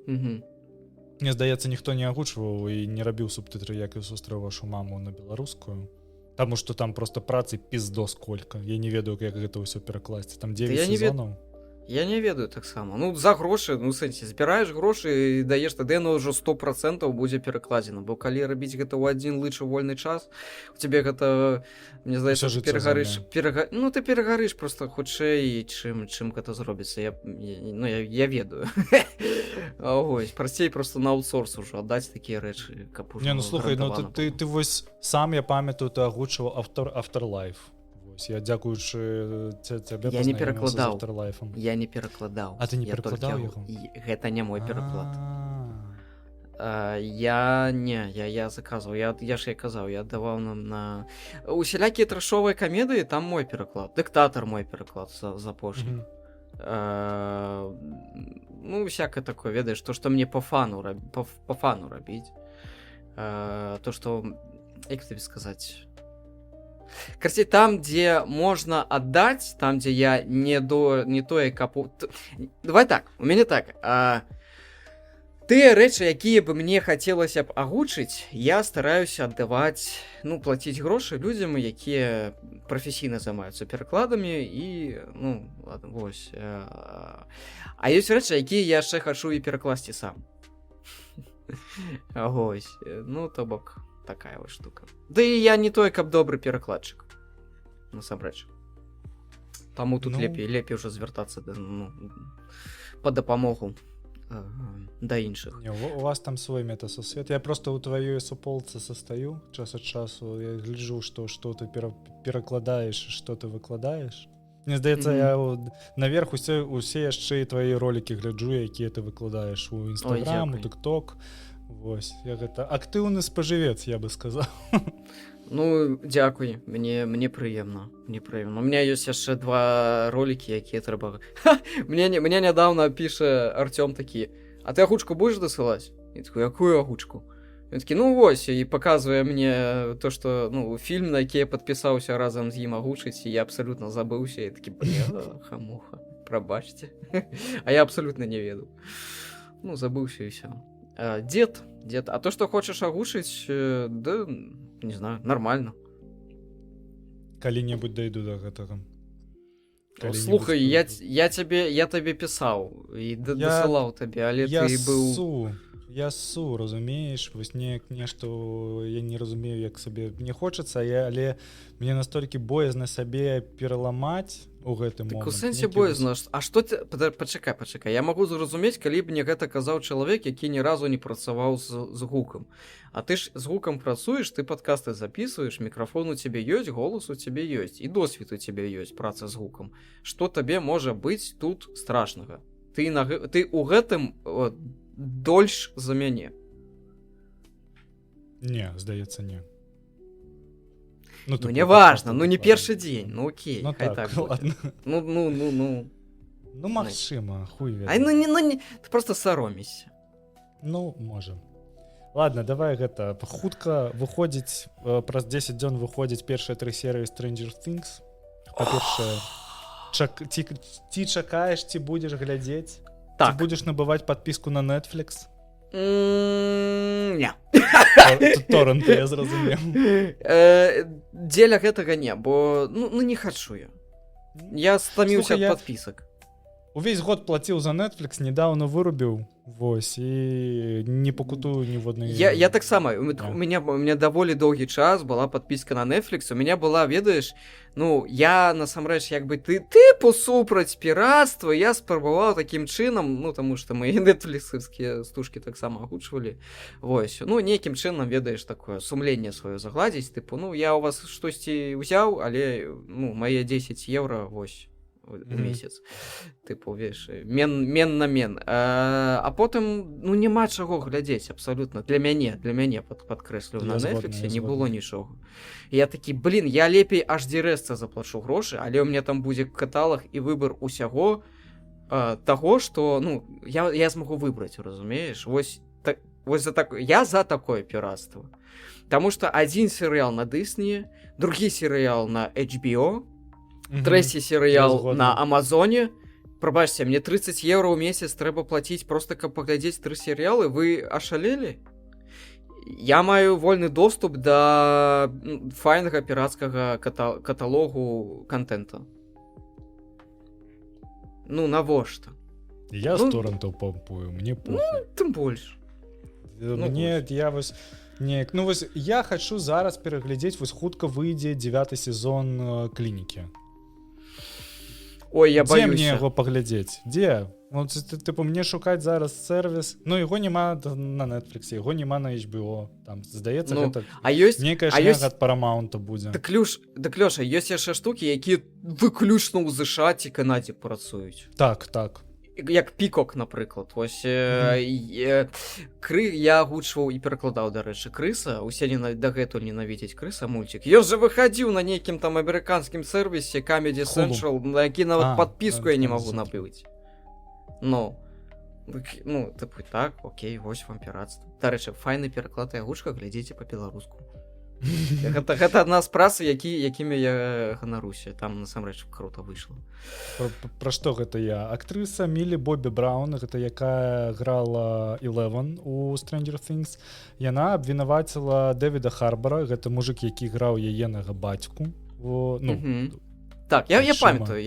Мне здаецца, ніхто не агучваў і не рабіў субтытры, як я сустрэў вашу маму на беларускую. Таму што там просто працы піздос колька. Я не ведаю, як гэта ўсё перакласці. Там 9 сезонаў. Я не ведаю таксама. Ну, за грошы, ну, сэнсе, збіраеш грошы і даеш, тады яно ўжо 100% будзе перакладзена. Бо калі рабіць гэта ў адзін лычы вольны час, у цябе гэта, мне здаецца, перагарыш. Ну, ты перагарыш просто хутчэй, чым гэта зробіцца. Я ведаю. Ось, прасцей просто на аутсорс ужо аддаць такія рэчы, каб ужо. Не, ну, слухай, ну, ты вось сам, я памятаю, ты агучваў Afterlife. Я дзякуючы цябе пазнаёміўся з Afterlife-ам. Я не перакладаў. А ты не перакладаў яго? Гэта не мой пераклад. Я заказваў. Я ж казаў, я даваў нам на... Усялякія трэшовыя камедыі, там мой пераклад. Дыктатар мой пераклад з апошніх. Ну, всякое такое, ведаеш, то, што мне по фану рабіць. То, што, як тебе сказаць... Карці, там, дзе можна аддаць, там, дзе я не тое капу... Давай так, у мяне так. Тыя рэчы, якія бы мне хацелася б агучыць, я стараюся аддаваць, ну, плаціць грошы людзям, якія прафесійна займаюцца перакладамі і, ну, ладно, вось. А ёсць рэчы, якія я яшчэ хачу і перакласці сам. Вось, ну, то бок... Такая вот штука. Да і я не той, каб добры перакладчык. Насамрэч. Таму тут лепей ўжо звяртацца па дапамогу да іншых. У вас там свой метасусвет. Я просто ў тваёй суполцы состаю час ад часу. Я гляджу, што ты перакладаеш, што ты выкладаеш. Мне здаецца, я наверх усе яшчэ і твае ролікі гляджу, якія ты выкладаеш у Instagram, у TikTok. Вось, я гэта актыўны спажывец, я бы сказаў. Ну, дзякуй, мне прыемна. У меня ёсць яшчэ 2 ролікі, якія трэба... Мне нядаўна піша Артём такі: а ты агучку будзеш дасылаць? Я такой: якую агучку? Ён такі: ну вось, і паказвае мне то, што, ну, фільм, на які я падпісаўся разам з ім агучыць, і я абсалютна забыўся, і такі: бляха-муха, прабачце. А я абсалютна не ведаў. Ну, забыўся і ўсё. Дед, а то, што хочаш агучыць, да, не знаю, нормально. Калі-небудзь дайду да гэтага. Слухай, я табе пісаў і дасылаў табе, але ты быў... Я ссу, разумееш, вось нешта я не разумею, як сабе не хочацца, але мне настолькі боязна сабе пераламаць у гэты момант. Так у сэнсе боязна, а што ты... Пачакай, я магу зразумець, калі б мне гэта казаў чалавек, які ні разу не працаваў з гукам. А ты ж з гукам працуеш, ты падкасты запісваеш, мікрафон у цябе ёсць, голас у цябе ёсць, і досвед у цябе ёсць, праца з гукам. Што табе можа быць тут страшнага? Ты у гэтым дольш за мяне. Не, здаецца, не. Ну, не важна, ну не першы дзень, ну окей, ну, хай так ладно. Ну. Ну, магчыма, хуй Ай, ведае. ты просто саромейся. Ну, можа. Ладно, давай гэта хутка выходзіць праз 10 дзён выходзіць першыя 3 серыі Stranger Things. Па-першае, ці чакаеш, ці будзеш глядзець? Так. Ці будзеш набываць падпіску на Netflix? Не. Торрент, я зразумеў. Дзеля гэтага не, бо ну не хачу я. Я стаміўся ад падпісак. Увесь год плаціў за Netflix, недавно вырубіў. Вось, і не пакутую ніводнай... Я таксама, у меня даволі доўгі час была падпіска на Netflix, у меня была, ведаеш, ну, я, насамрэч, як бы, тыпу супраць піратства, я спрабаваў такім чынам, ну, таму што мы нетфліксаўскія стужкі таксама агучвалі, вось, ну, нейкім чынам, ведаеш, такое сумленне сваё загладзіць, тыпу, ну, я у вас штосьці ўзяў, але, ну, мае 10 евро, вось, у месяц, тыпу, веш, мен на мен, а потым, ну, няма чаго глядзець, абсалютна, для мяне падкрэслю, на Netflixе не было нічога. Я такі, блин, я лепей HDRS заплачу грошы, але ў меня там будзе каталог і выбар усяго таго, што, ну, я змагу выбраць, разумееш, вось я за такое піратства, таму што адзін серыял на Disney, другі серыял на HBO, трэці серыял на Амазоне. Прабачце, мне 30 евро ў месяц трэба плаціць проста каб паглядзець 3 серыялы. Вы ашалелі? Я маю вольны доступ да файнага пірацкага каталогу контента. Ну, навошта? Я з торрентаў пампую, мне похуй. Ну, тым больш. Мне, я вось... Неяк, ну вось я хачу зараз пераглядзець, вось хутка выйдзе 9 сезон клінікі. Ой, я боюся. Дзе мне яго паглядзець? Дзе? Ну, тыпу, мне шукаць зараз сервіс. Ну, яго няма на Netflix, яго няма на HBO. Там, здаецца, ну, гэта нейкая шняга ад Paramount будзе. Так, Лёша, ёсць яшчэ штукі, якія выключна ў ЗША ці Канадзе працуюць. Так. Як Пікок, напрыклад. Вось я агучваў і перакладаў, дарэчы, крыса. Усе дагэтуль ненавідзяць крыса мульцік. Ён жа выхадзіў на нейкім там амерыканскім сервісе Comedy Central, на які нават падпіску я не магу набыць. Ну, тыпу, так, окей, вось вам піратства. Дарэчы, файны пераклад і агучка, глядзіце па-беларуску. Гэта адна з прац, якімі я ганаруся. Там, насамрэч, круто выйшла. Пра што гэта я? Актрыса Мілі Бобі Браўн, гэта якая грала Eleven у Stranger Things. Яна абвінаваціла Дэвіда Харбара, гэта мужик, які граў яенага бацьку. Так, я памятаю.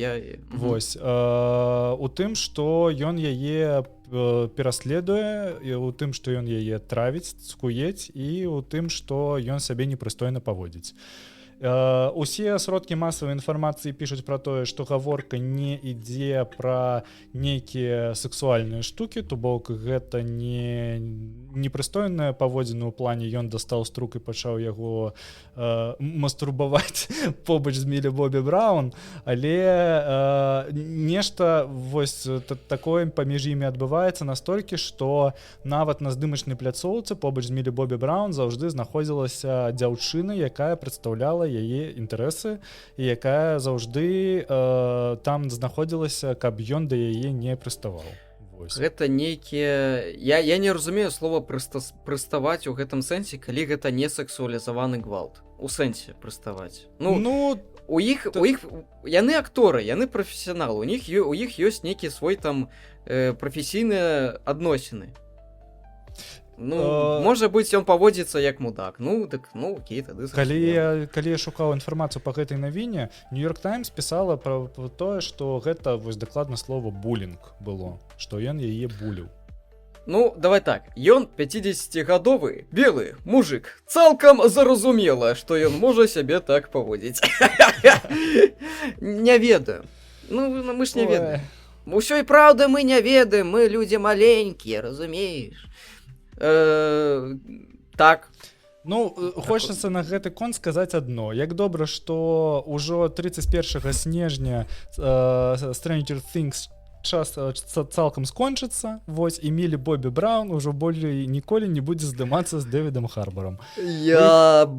Вось. У тым, што ён яе пераследуе, і у тым, што ён яе травіць, скуець, і у тым, што ён сябе непрыстойна паводзіць. Усе сродкі масавай інфармацыі пішуць пра тое, што гаворка не ідзе пра нейкія сексуальныя штукі, то бок гэта не непрыстойная паводзіна ў плане ён дастаў струк і пачаў яго мастурбаваць побач з Мілі Бобі Браўн, але нешта вось такое паміж імі адбываецца настолькі, што нават на здымачнай пляцоўцы побач з Мілі Бобі Браўн заўжды знаходзілася дзяўчына, якая прадстаўляла яе інтарэсы і якая заўжды там знаходзілася, каб ён да яе не прыставаў. Гэта нейкія... Я не разумею слова прыставаць у гэтым сэнсе, калі гэта не сексуалізаваны гвалт. У сэнсе прыставаць. Ну, у іх яны акторы, яны прафесіяналы, у іх ёсць нейкі свой там прафесійныя адносіны. Ну, можа быць, ён паводзіцца як мудак. Ну, так, окей, тады... Калі я шукаў інфармацыю па гэтай навіне, Нью-Йорк Таймс пісала пра тое, што гэта, вось, дакладна слова булінг было, што ён яе буліў. Ну, давай так, ён 50-гадовы, белы мужик, цалкам зразумела, што ён можа сябе так паводзіць. Не ведаю. Ну, мы ж не ведаем. Усё і праўда мы не ведаем, мы людзі маленькія, разумееш? Так. Ну, хочацца на гэты конт сказаць адно. Як добра, што ўжо 31 снежня Stranger Things час цалкам скончыцца, вось, і Мілі Бобі Браўн ужо болей ніколі не будзе здымацца з Дэвідам Харбарам. Я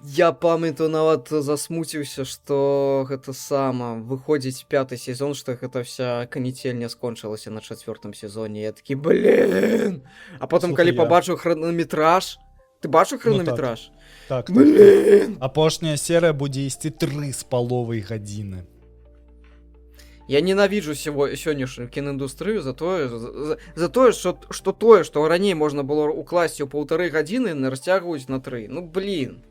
Я памятаю, нават засмуціўся, што гэта сама выходзіць 5-й сезон, што гэта вся каніцельня скончылася на 4-м сезоне. Я такі, блин! А потым, Слухай, калі пабачыў хранаметраж, ты бачыў хранаметраж? Так, Блин! апошняя серыя будзе ісці 3,5 гадзіны. Я ненавіджу сённяшнюю кінаіндустрыю за тое, што раней можна было укласці ў 1,5 гадзіны, расцягваюць на 3. Ну, блин!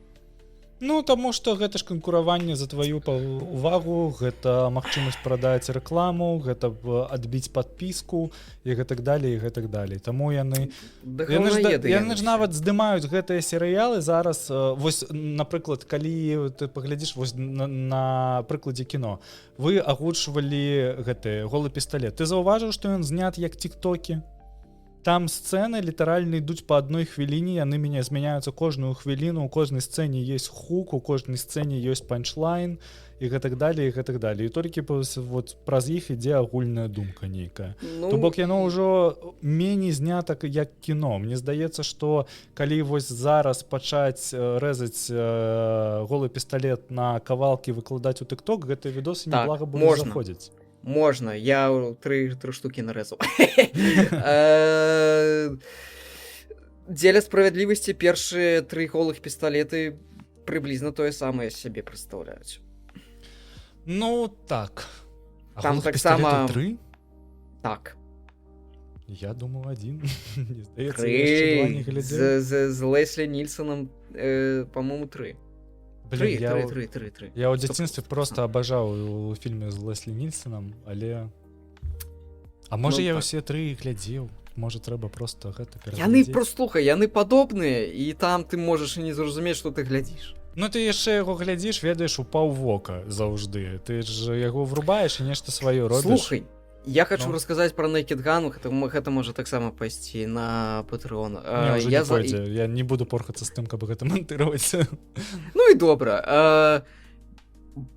Ну, таму што гэта ж канкураванне за тваю увагу, гэта магчымасць прадаць рэкламу, гэта адбіць падпіску і гэтак далей, і гэтак далей. Таму яны ж нават здымаюць гэтыя серыялы зараз. Вось, напрыклад, калі ты паглядзіш вось на прыкладзе кіно, вы агучвалі гэты голы пісталет. Ты заўважыў, што ён знят як тик-токі? Там сцэны літаральна ідуць па адной хвіліне, яны змяняюцца кожную хвіліну, у кожнай сцэне ёсць хук, у кожнай сцэне ёсць панчлайн і гэтак далей, і гэтак далей. І толькі вот праз іх ідзе агульная думка нейкая. То бок яно ўжо меней знята як кіно. Мне здаецца, што калі вось зараз пачаць рэзаць голы пісталет на кавалкі выкладаць у тик-ток, гэтыя відосы неблага будуць заходзіць. Можна, я 3 штукі нарэзаў. Дзеля справядлівасці першыя 3 голых пісталеты прыблізна тое самае сябе прадстаўляюць. Ну, так. А там голых таксама 3? Так. Я думаў, 1. Не здаецца, яшчэ 2 не глядзеў. З Леслі Нільсонам, па-моему, 3. Блин, 3. Я ў дзяцінстве просто абажаў у фільме з Леслі Нільсонам, але... А можа я ўсе 3 глядзеў? Можа трэба просто гэта пераглядзець? Яны просто, слухай, яны падобныя, і там ты можаш і не зразумець, што ты глядзіш. Ну ты яшчэ яго глядзіш, ведаеш, у паўвока заўжды. Ты ж яго врубаеш і нешта сваё робіш. Слухай, я хочу расказаць пра Naked Gun, гэта можа таксама пайсці на Patreon. Я не буду порхацца з тым, каб гэта монтировать. Ну і добра.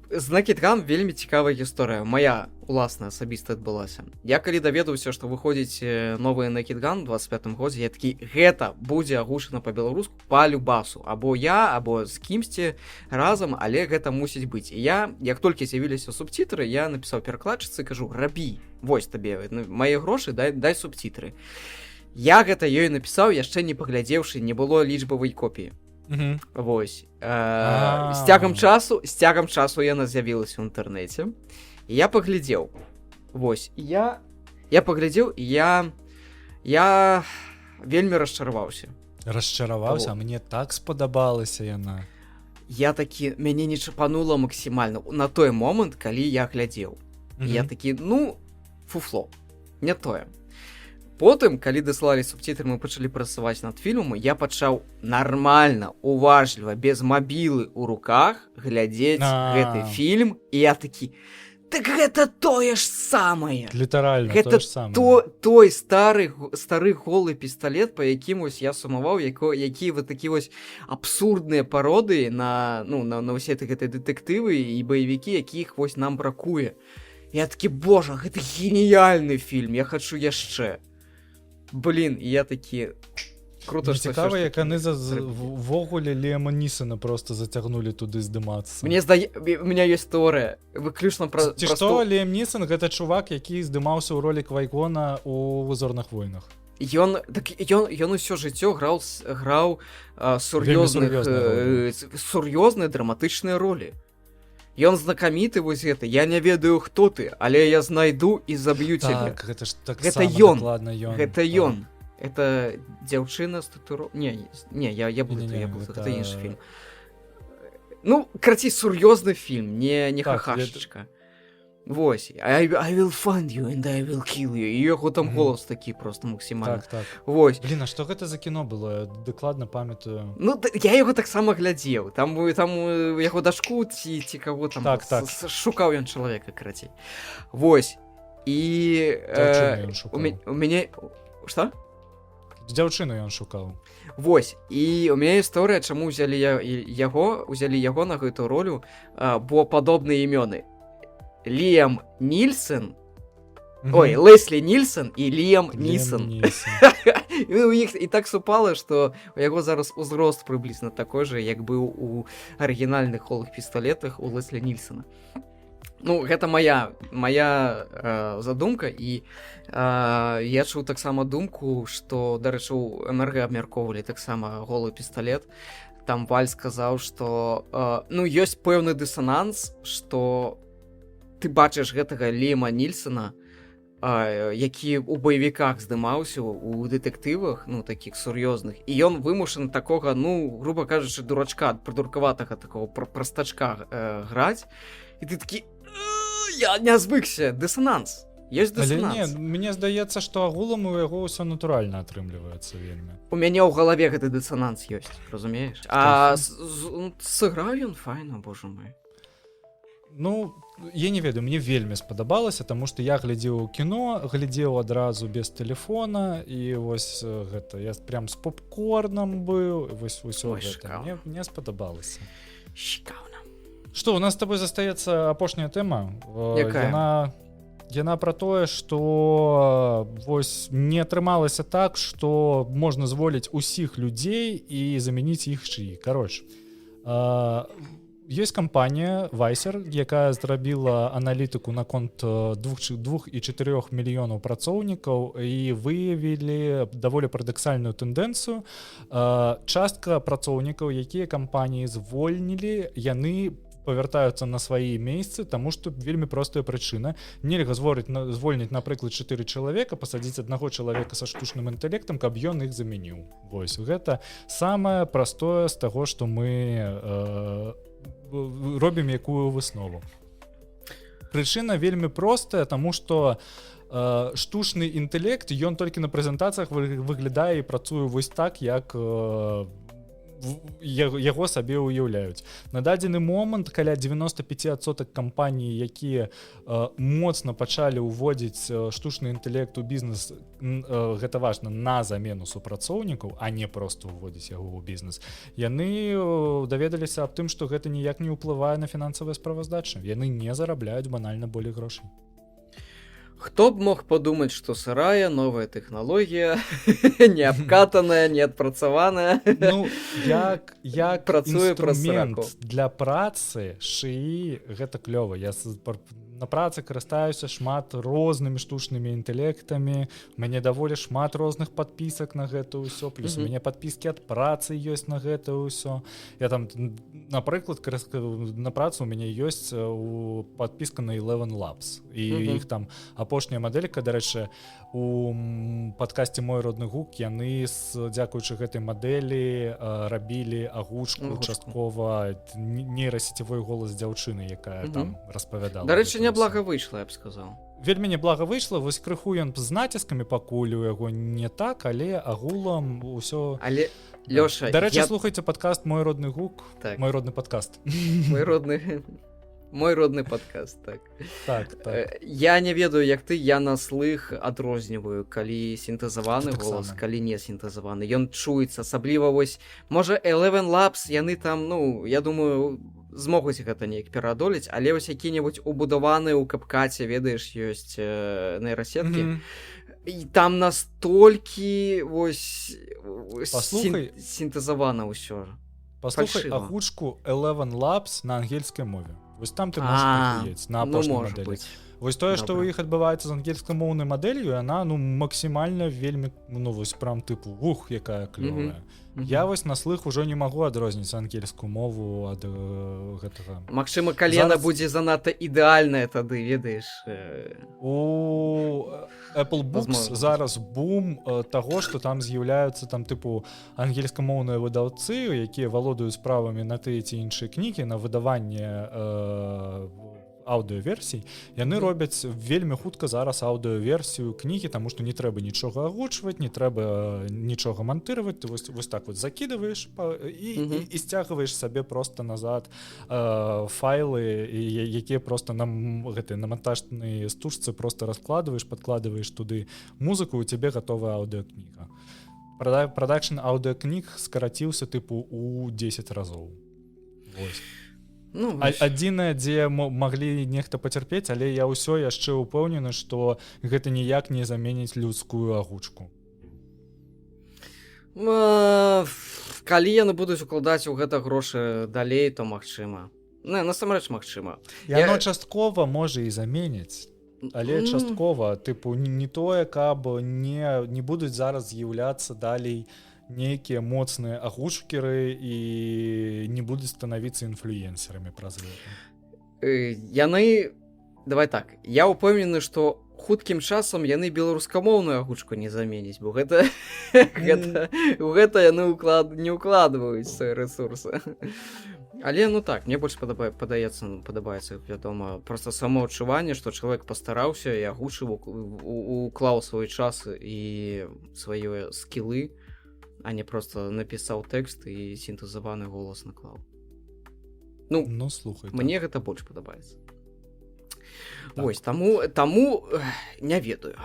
З Naked Gun вельмі цікавая гісторыя. Моя уласная асабіста адбылася. Я калі даведаўся, што выходзіць новая Naked Gun у 25-м годзе, я такі, гэта будзе агучана па-беларуску па любасу. Або я, або з кімсьці разам, але гэта мусіць быць. І я, як толькі з'явіліся субцітры, я напісаў перакладчыцы, кажу, рабі, вось табе, мае грошы, дай субцітры. Я гэта ёй напісаў, яшчэ не паглядзеўшы, не было лічбавай копіі. Вось. З цягам часу яна з'явілася ў інтэрнэце. І я паглядзеў. Вось. І я паглядзеў, і я вельмі расчараваўся. Расчараваўся? Мне так спадабалася яна. Я такі, мяне не чапанула максімальна на той момант, калі я глядзеў. Я такі, ну, фуфло. Не тое. Потым, калі даслалі субцітры, мы пачалі працаваць над фільмам, я пачаў нармальна, уважліва, без мабілы ў руках глядзець гэты фільм, і я такі, так гэта тое ж самае. Літаральна гэта тое ж самае. Той стары голы пісталет, па якім вось я сумаваў, які вот такі вось абсурдныя пародыі на ўсе гэтыя дэтэктывы і баевікі, якіх вось нам бракуе. Я такі, божа, гэта геніяльны фільм, я хачу яшчэ. Блин, я такі... Круто, мне цікава, як яны ввогуле Ліама Нісона просто зацягнулі туды здымацца. У меня ёсць тэорыя. Выключна пра... Ці што, Ліам Нісон гэта чувак, які здымаўся ў ролі Квайгона ў «Зорных войнах». Ён усё жыццё граў сур'ёзныя драматычныя ролі. Ён знакаміты вось гэта. Я не ведаю, хто ты, але я знайду і заб'ю цябе. Так, гэта ж так гэта сама дакладна ён. Гэта ён. Это дзяўчына з татуро... Не, я буду, гэта іншы фільм. Ну, карацей, сур'ёзны фільм, не хахашечка. Вось. I will find you and I will kill you. І яго там голос такі просто максімальны. Так. Вось. Блін, а што гэта за кіно было? Я дакладна памятаю. Ну, я яго таксама глядзеў. Там яго дашку ці каго там шукаў ён чалавека, карацей. Вось. І у мяне... Што? Дзяўчыну ён шукаў. Вось. І у мяне гісторыя, чаму ўзялі яго на гэтую ролю, бо падобныя імёны. Ліам Нільсон Ой, Леслі Нільсон і Ліам Нісон. Нісон. У іх і так супала, што у яго зараз узрост прыблізна такой же, як быў у арыгінальных голых пісталетах у Леслі Нільсона. Ну, гэта моя задумка, і я чуў таксама думку, што, дарэчы, у МРГ абмяркоўвалі таксама голы пісталет. Там Валь сказаў, што ну, ёсць пэўны дысананс, што ты бачыш гэтага Ліама Нільсона, які ў баевіках здымаўся у дэтэктывах, ну, такіх сур'ёзных, і ён вымушаны такога, ну, груба кажучы, дурачка, прыдуркаватага такого прастачка граць, і ты такі, я не звыкся, дысананс. Ёсць дысананс. Але не, мне здаецца, што агулам у яго ўсё натуральна атрымліваецца вельмі. У мяне ў галаве гэты дысананс ёсць, разумееш? А сыграў ён файна, боже мой. Ну, я не ведаю, мне вельмі спадабалася, таму што я глядзеў кіно, глядзеў адразу без тэлефона, і вось гэта, я прям з попкорнам быў, вось усё гэта. Мне спадабалася. Шикарно. Што, у нас з табой застаецца апошняя тэма. Якая? Яна пра тое, што вось не атрымалася так, што можна зволіць усіх людзей і замяніць іх чыі. Кароч, ёсць кампанія Вайсер, якая зрабіла аналітыку наконт 2,4 мільёнаў працоўнікаў і выявілі даволі парадаксальную тэндэнцыю. Частка працоўнікаў, якія кампаніі звольнілі, яны павяртаюцца на свае месцы, таму што вельмі простая прычына. Нельга звольніць, напрыклад, 4 чалавека, пасадзіць аднаго чалавека са штучным інтэлектам, каб ён іх замяніў. Вось, гэта самае простое з таго, што мы робім якую выснову. Прычына вельмі простая, таму што штучны інтэлект, ён толькі на прэзентацыях выглядае і працуе вось так, як яго сабе ўяўляюць. На дадзены момант каля 95% кампаній, якія моцна пачалі ўводзіць штучны інтэлект у бізнес, гэта важна, на замену супрацоўнікаў, а не проста ўводзіць яго ў бізнес, яны даведаліся аб тым, што гэта ніяк не ўплывае на фінансавыя справаздачы. Яны не зарабляюць банальна болей грошай. Хто б мог падумаць, што сырая новая тэхналогія, не абкатаная, не адпрацаваная, ну, як працуе інструмент для працы шыі, гэта клёва. Я на працы карыстаюся шмат рознымі штучнымі інтэлектамі, у мяне даволі шмат розных падпісак на гэта ўсё, плюс у мяне падпіскі ад працы ёсць на гэта ўсё. Я там, напрыклад, на працу у мяне ёсць падпіска на 11 Labs, і іх там апошняя мадэлька, дарэчы, у падкасці «Мой родны гук» яны, дзякуючы гэтай мадэлі, рабілі агучку часткова нейрасецевой голас дзяўчыны, якая там распавядала. Дарэчы, няблага выйшла, я б сказаў. Вельмі няблага выйшла, вось крыху ён з націскамі пакуль у яго не так, але агулам усё... Але, Лёша... Дарэчы, слухайце падкаст «Мой родны гук», мой родны падкаст. Мой родны падкаст, так. Так. Я не ведаю, як ты, я на слых адрозніваю, калі сінтэзаваны голас, калі не сінтэзаваны. Ён чуецца, асабліва вось, можа, 11 Labs, яны там, ну, я думаю, змогуць гэта неяк пераадолець, але вось які-небудзь убудаваныя ў капкаце, ведаеш, ёсць нейрасеткі. І там настолькі вось сінтэзавана ўсё. Паслухай агучку 11 Labs на ангельскай мове. Вось там ты можаш паглядзець на апошняй мадэлі. Вось тое, што ў іх адбываецца з ангельскамоўнай мадэлью, яна, ну, максімальна вельмі, ну, вось прям тыпу, якая клёвая. Я вось на слых ужо не магу адрозніць ангельскую мову ад гэтага. Магчыма, калена будзе занадта ідэальная тады, ведаеш. У Apple Books зараз бум таго, што там з'яўляюцца там тыпу ангельскамоўныя выдаўцы, якія валодаюць правамі на тыя ці іншыя кнігі, на выдаванне аўдыёверсій, яны робяць вельмі хутка зараз аўдыёверсію кнігі, таму што не трэба нічога агучваць, не трэба нічога мантыраваць, ты вось так вот закідываеш і сцягваеш сабе проста назад файлы, якія проста на монтажнай стужцы проста раскладваеш, падкладваеш туды музыку, у цябе гатовая аўдыёкніга. Прадакшн аўдыёкніг скараціўся тыпу у 10 разоў. Вось. Ну, Адзінае, дзе маглі нехта пацярпець, але я ўсё яшчэ ўпэўнены, што гэта ніяк не заменіць людскую агучку. Калі яны будуць укладаць у гэта грошы далей, то магчыма. Насамрэч магчыма. Яно часткова можа і заменіць. Але часткова, тыпу, не тое, каб не будуць зараз з'яўляцца далей нейкія моцныя агучкеры і не будуць станавіцца інфлюенсерамі праз гэта. Яны... Давай так, я ўпэўнены, што хуткім часам яны беларускамоўную агучку не заменіць, бо гэта яны не укладваюць свае рэсурсы. Але ну так, мне больш падабаецца, вядома, проста самаадчуванне, што чалавек пастараўся і агучыў, уклаў свой час і свае скілы, а не проста напісаў тэкст і сінтэзаваны голас наклаў. Ну, слухай. Мне гэта больш падабаецца. Вось, таму не ведаю.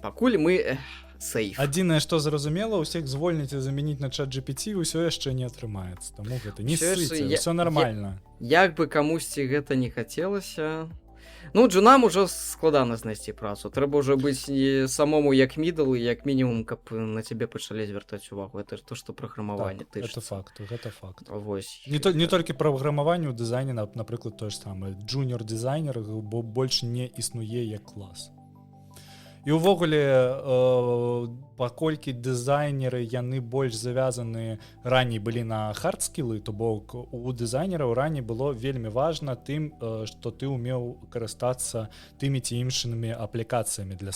Пакуль мы сейф. Адзінае, што зразумела, усіх звольніць і замяніць на чат GPT ўсё яшчэ не атрымаецца. Таму гэта не ссыце, ўсё нармальна. Як бы камусьці гэта не хацелася... Ну, джунам ужо складана знайсці працу. Трэба ўжо быць самому як мідл, як мінімум, каб на цябе пачалі звяртаць увагу. Гэта то, што праграмаванне тычыцца. Гэта факт. Вось. Не толькі праграмаванне ў дызайне, напрыклад, тое ж самае. Джуніор-дызайнер больш не існуе як клас. І ўвогуле, паколькі дызайнеры, яны больш завязаны, раней былі на хардскілы, то бок у дызайнераў раней было вельмі важна тым, што ты ўмеў карыстацца тымі ці іншымі аплікацыямі для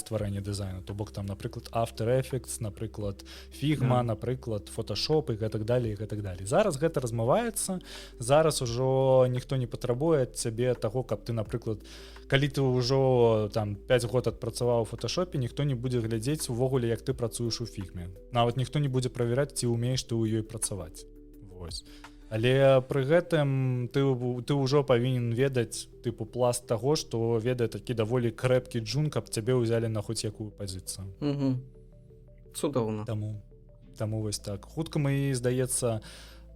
стварэння дызайну. То бок там, напрыклад, After Effects, напрыклад, Figma, напрыклад, Photoshop і гэтак далей, і гэтак далей. Зараз гэта размываецца, зараз ужо ніхто не патрабуе ад цябе таго, каб ты, напрыклад, калі ты ўжо там 5 год адпрацаваў у фотошопе, ніхто не будзе глядзець увогуле, як ты працуеш у фігме. Нават ніхто не будзе правяраць, ці ўмееш ты ў ёй працаваць. Вось. Але пры гэтым ты ўжо павінен ведаць тыпу пласт таго, што ведае такі даволі крэпкі джун, каб цябе ўзялі на хоць якую пазіцыю. Цудоўна. Таму вось так. Хутка мы, здаецца,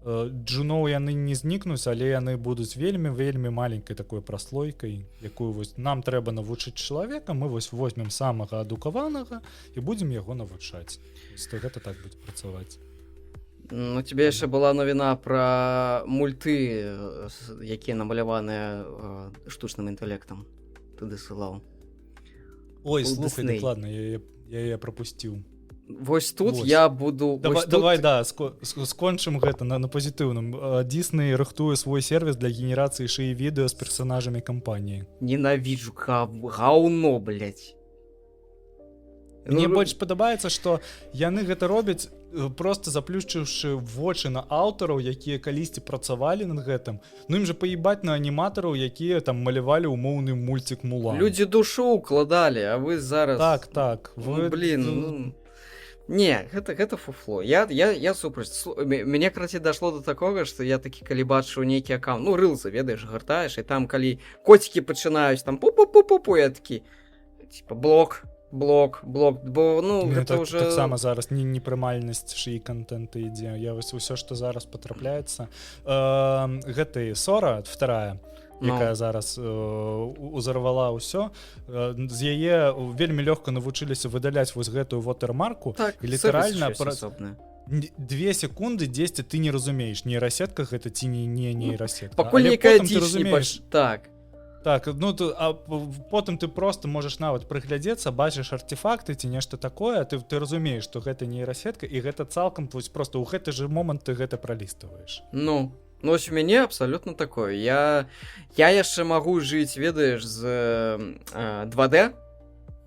джуноў яны не знікнуць, але яны будуць вельмі маленькай такой праслойкай, якую вось нам трэба навучыць чалавека, мы вось возьмем самага адукаванага і будзем яго навучаць. Гэта так будзе працаваць. Ну, тебе яшчэ была навіна пра мульты, якія намаляваныя штучным інтэлектам. Ты дасылаў. Ой, слухай, дакладна, я яе прапусціў. Вось тут я буду... Давай, скончым гэта на пазітыўным. Disney рыхтуе свой сервіс для генерацыі шэі-відэа з персанажамі кампаніі. Ненавіджу гаўно, блядь. Мне больш падабаецца, што яны гэта робяць, просто заплюшчыўшы вочы на аўтараў, якія калісьці працавалі над гэтым. Ну ім жа паебаць на аніматараў, якія там малявалі ўмоўны мульцік Мулан. Людзі душу укладалі, а вы зараз... Так. Вы... Блин, Не, гэта фуфло. Я супраць. Мяне, карацей, дашло до такога, што я такі, калі бачу нейкі аккаунт, ну, рылсы, ведаеш, гартаеш, і там, калі коцікі пачынаюць, там, пу-пу-пу-пу-пу, я такі, типа, блок, бо, ну, гэта ўжо... Таксама зараз непрымальнасць шыі контента ідзе. Я вось усё, што зараз патрапляецца. Гэты Сора, вторая, якая зараз узарвала ўсё, з яе вельмі лёгка навучыліся выдаляць вось гэтую ватермарку, і літаральна 2 секунды дзесьці ты не разумееш, нейрасетка гэта ці не нейрасетка. Пакуль некая дзіч не бачыш. Так, ну а потым ты просто можаш нават прыглядзецца, бачыш артефакты ці нешта такое, ты разумееш, што гэта нейрасетка, і гэта цалкам просто ў гэты же момант ты гэта праліставаеш. Ну, ось у мяне абсалютна такое. Я яшчэ магу жыць, ведаеш, з 2D.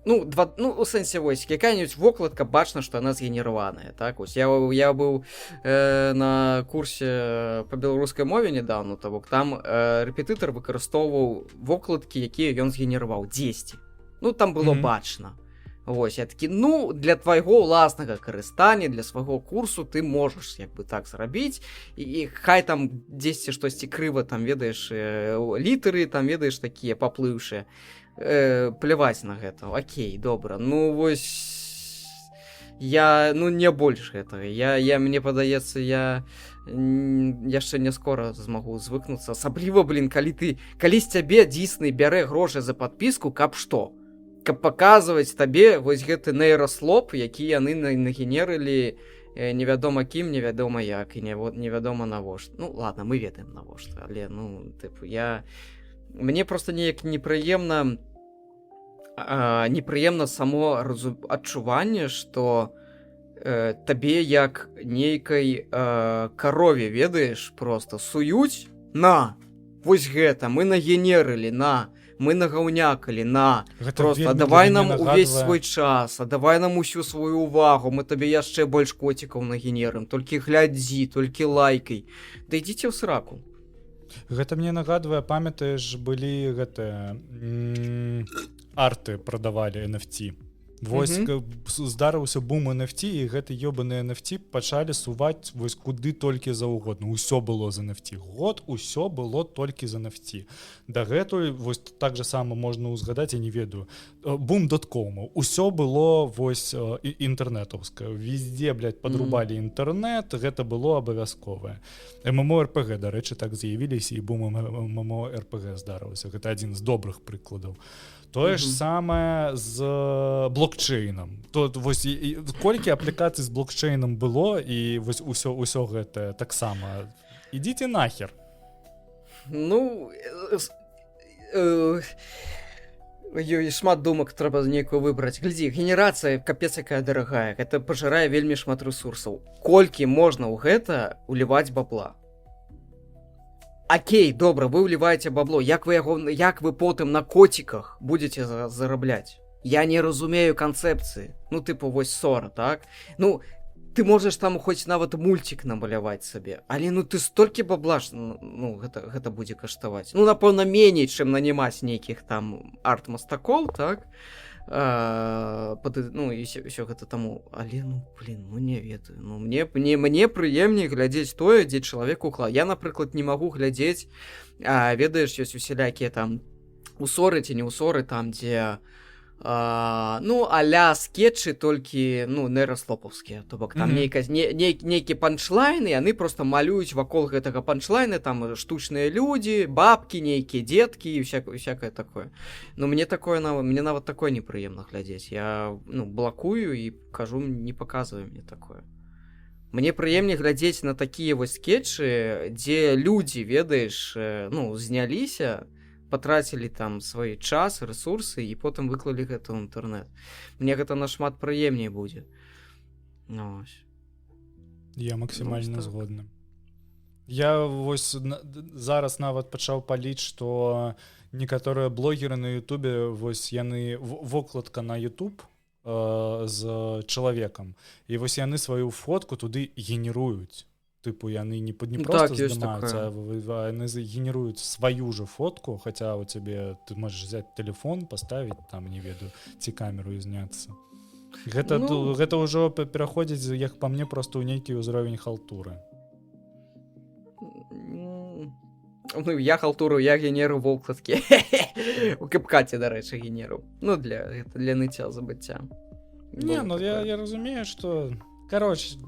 Ну, у сэнсе, вось, якая-нибудь вокладка, бачна, што яна згенераваная. Так, ось, я быў на курсе па беларускай мове недавно, то бок там рэпетытар выкарыстоўваў вокладкі, якія ён згенераваў 10. Ну, там было бачна. Вось, я такі, ну, для твайго ўласнага карыстання, для свайго курсу ты можаш, як бы так зрабіць, і хай там дзесьці штосьці крыва, там, ведаеш, літары, там, ведаеш, такія паплыўшыя, пляваць на гэта. Окей, добра. Ну, вось, я ну не больш гэтага мне падаецца яшчэ не скора змагу звыкнуцца, асабліва калі з цябе Disney бярэ грошы за подпіску, каб што, каб паказваць табе вось гэты нейраслоп, які яны нагенерылі невядома кім, невядома як і невядома навошта. Ну ладно, мы ведаем навошта, але ну тыпу мне просто неяк непрыемна само адчуванне, што табе як нейкай карове, ведаеш, просто суюць на вось гэта мы нагенерылі, мы нагаўнякалі, просто давай нам увесь свой час, давай нам усю сваю увагу, мы табе яшчэ больш коцікаў нагенерым, толькі глядзі, толькі лайкай, да ідзіце ў сраку. Гэта мне нагадвае, памятаеш, былі гэтыя арты прадавалі NFT. Вось здарыўся бум NFT, і гэты ёбаны NFT пачалі суваць вось куды толькі заўгодна. Усё было з NFT. Год усё было толькі з NFT. Дагэтуль вось так же сама можна ўзгадаць, я не ведаю. Бум доткомаў. Усё было вось інтэрнетаўскае. Везде, блядь, падрубалі інтэрнет, гэта было абавязковае. MMORPG, дарэчы, так з'явіліся, і бум MMORPG здарыўся. Гэта адзін з добрых прыкладаў. Тое ж самае з блокчейнам. Тут вось колькі аплікацый з блокчейнам было, і вось усё гэта таксама. Ідзіце нахер. Ну шмат думак трэба нейкую выбраць. Глядзі, генерацыя капец якая дарагая. Гэта пажырае вельмі шмат рэсурсаў. Колькі можна ў гэта уліваць бабла? Окей, добра, вы ўліваеце бабло, як вы потым на коціках будете зарабляць? Я не разумею канцэпцыі. Ну, тыпу, вось Сора, так? Ну, ты можаш там хоць нават мульцік намаляваць сабе, але ну ты столькі бабла, ну, гэта будзе каштаваць. Ну, напэўна, меней, чым нанімаць нейкіх там арт-мастакоў, так? Ну, і ўсё гэта таму. Але, ну, блин, ну не ведаю. Ну, мне прыемней глядзець тое, дзе чалавек уклад. Я, напрыклад, не магу глядзець, ведаеш, ёсць усялякія там усоры ці не усоры, там, дзе ну, а-ля скетчы, толькі, ну, нейраслопаўскія. То бок, там нейкі панчлайны, яны просто малююць вакол гэтага панчлайна, там штучныя людзі, бабкі, нейкія дзеткі і всякае такое. Ну, мне нават такое непрыемна глядзець. Я, ну, блакую і кажу, не паказвай мне такое. Мне прыемней глядзець на такія вось скетчы, дзе людзі, ведаеш, ну, зняліся, патрацілі там свой час, рэсурсы і потым выклалі гэта ў інтэрнэт. Мне гэта нашмат прыемней будзе. Ну, ось. Я максімальна згодны. Я вось зараз нават пачаў паліць, што некаторыя блогеры на Ютубе, вось яны вокладка на Ютуб з чалавекам, і вось яны сваю фотку туды генеруюць. Тыпу, яны не просто здымаюцца, а яны генеруюць сваю же фотку, хаця у цябе ты можаш взять телефон, паставіць там, не ведаю, ці камеру і зняцца. Гэта ўжо пераходзіць, як па мне, просто ў нейкі ўзровень халтуры. Ну, я халтуру, я генеру вокладкі. У кэпкаце, дарэчы, генеру. Ну, для ныцця забыцця. Не, ну я разумею, што... Кароче...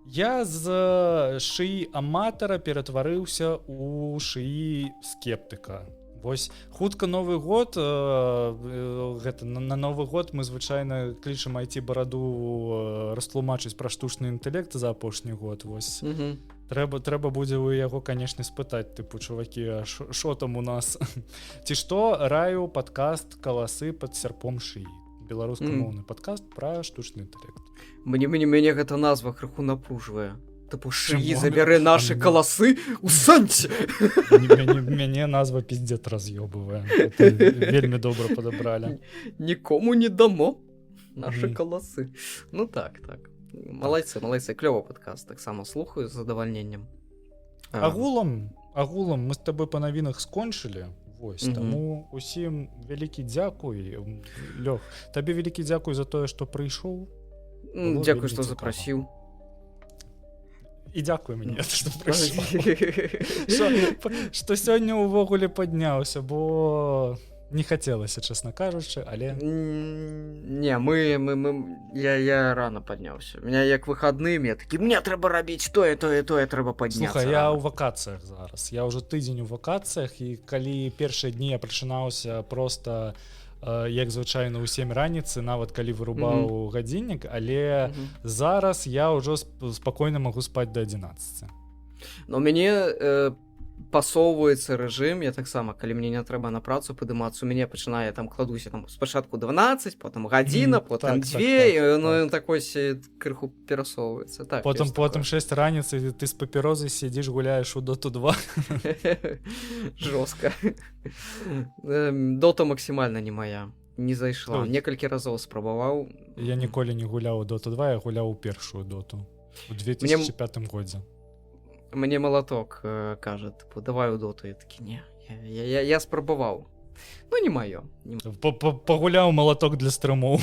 Я з шыі аматара ператварыўся ў шыі скептыка. Вось хутка Новы год, гэта на Новы год мы звычайна клічам IT-бараду растлумачыць пра штучны інтэлект за апошні год. Вось трэба будзе ў яго, канешне, спытаць, тыпу, чувакі, шо там у нас? Ці што, раю падкаст «Каласы пад сярпом шыі». Беларускамоўны падкаст пра штучны інтэлект. Мяне гэта назва крыху напружвае. Тыпу, шыі забярэ нашы каласы у сэнсе. Мяне назва пиздец раз'ёбывае. Вельмі добра падабралі. Нікому не дамо нашы каласы. Ну так. Малайцы, клёвы падкаст. Таксама слухаю з задавальненнем. Агулам мы з табой па навінах скончылі. Вось, таму усім вялікі дзякуй. Лёх, табе вялікі дзякуй за тое, што прыйшоў. Дзякуй, што запрасіў. І дзякуй мне, што прыйшоў. Што сёння ўвогуле падняўся, бо Не хацелася, чесно кажучи, але Не, я рано поднялся. У меня як выходным, я такі, мне трэба рабіць тое, трэба подняться. слухай, я рано. ў вакацыях зараз. Я ўжо тыдзень у вакацыях, і калі першыя дні я прачынаўся просто як звычайна ў 7 раніцы, нават калі вырубаў гадзіннік, але Мгм. зараз я ўжо спакойна магу спаць да 11. Но мяне пасоўваецца рэжым, я таксама, калі мне не трэба на працу падымацца, у мяне пачынае там кладуся там спачатку 12, потым гадзіна, потым так, 2, так, ну так. ён такой крыху перасоўваецца. Так, Потым ёсць такое. потым 6 раніцы ты з папярозай сядзіш, гуляеш у Доту 2. Жестко. Дота максімальна не моя. Не зайшла. Ой. Некалькі разоў спрабаваў. Я ніколі не гуляў у Доту 2, я гуляў у першую доту у 2005 годзе. Мне малаток кажа, типу, давай у доту. Я такі, не, я спрабаваў. Ну, не маё. Пагуляў малаток для стрымоў.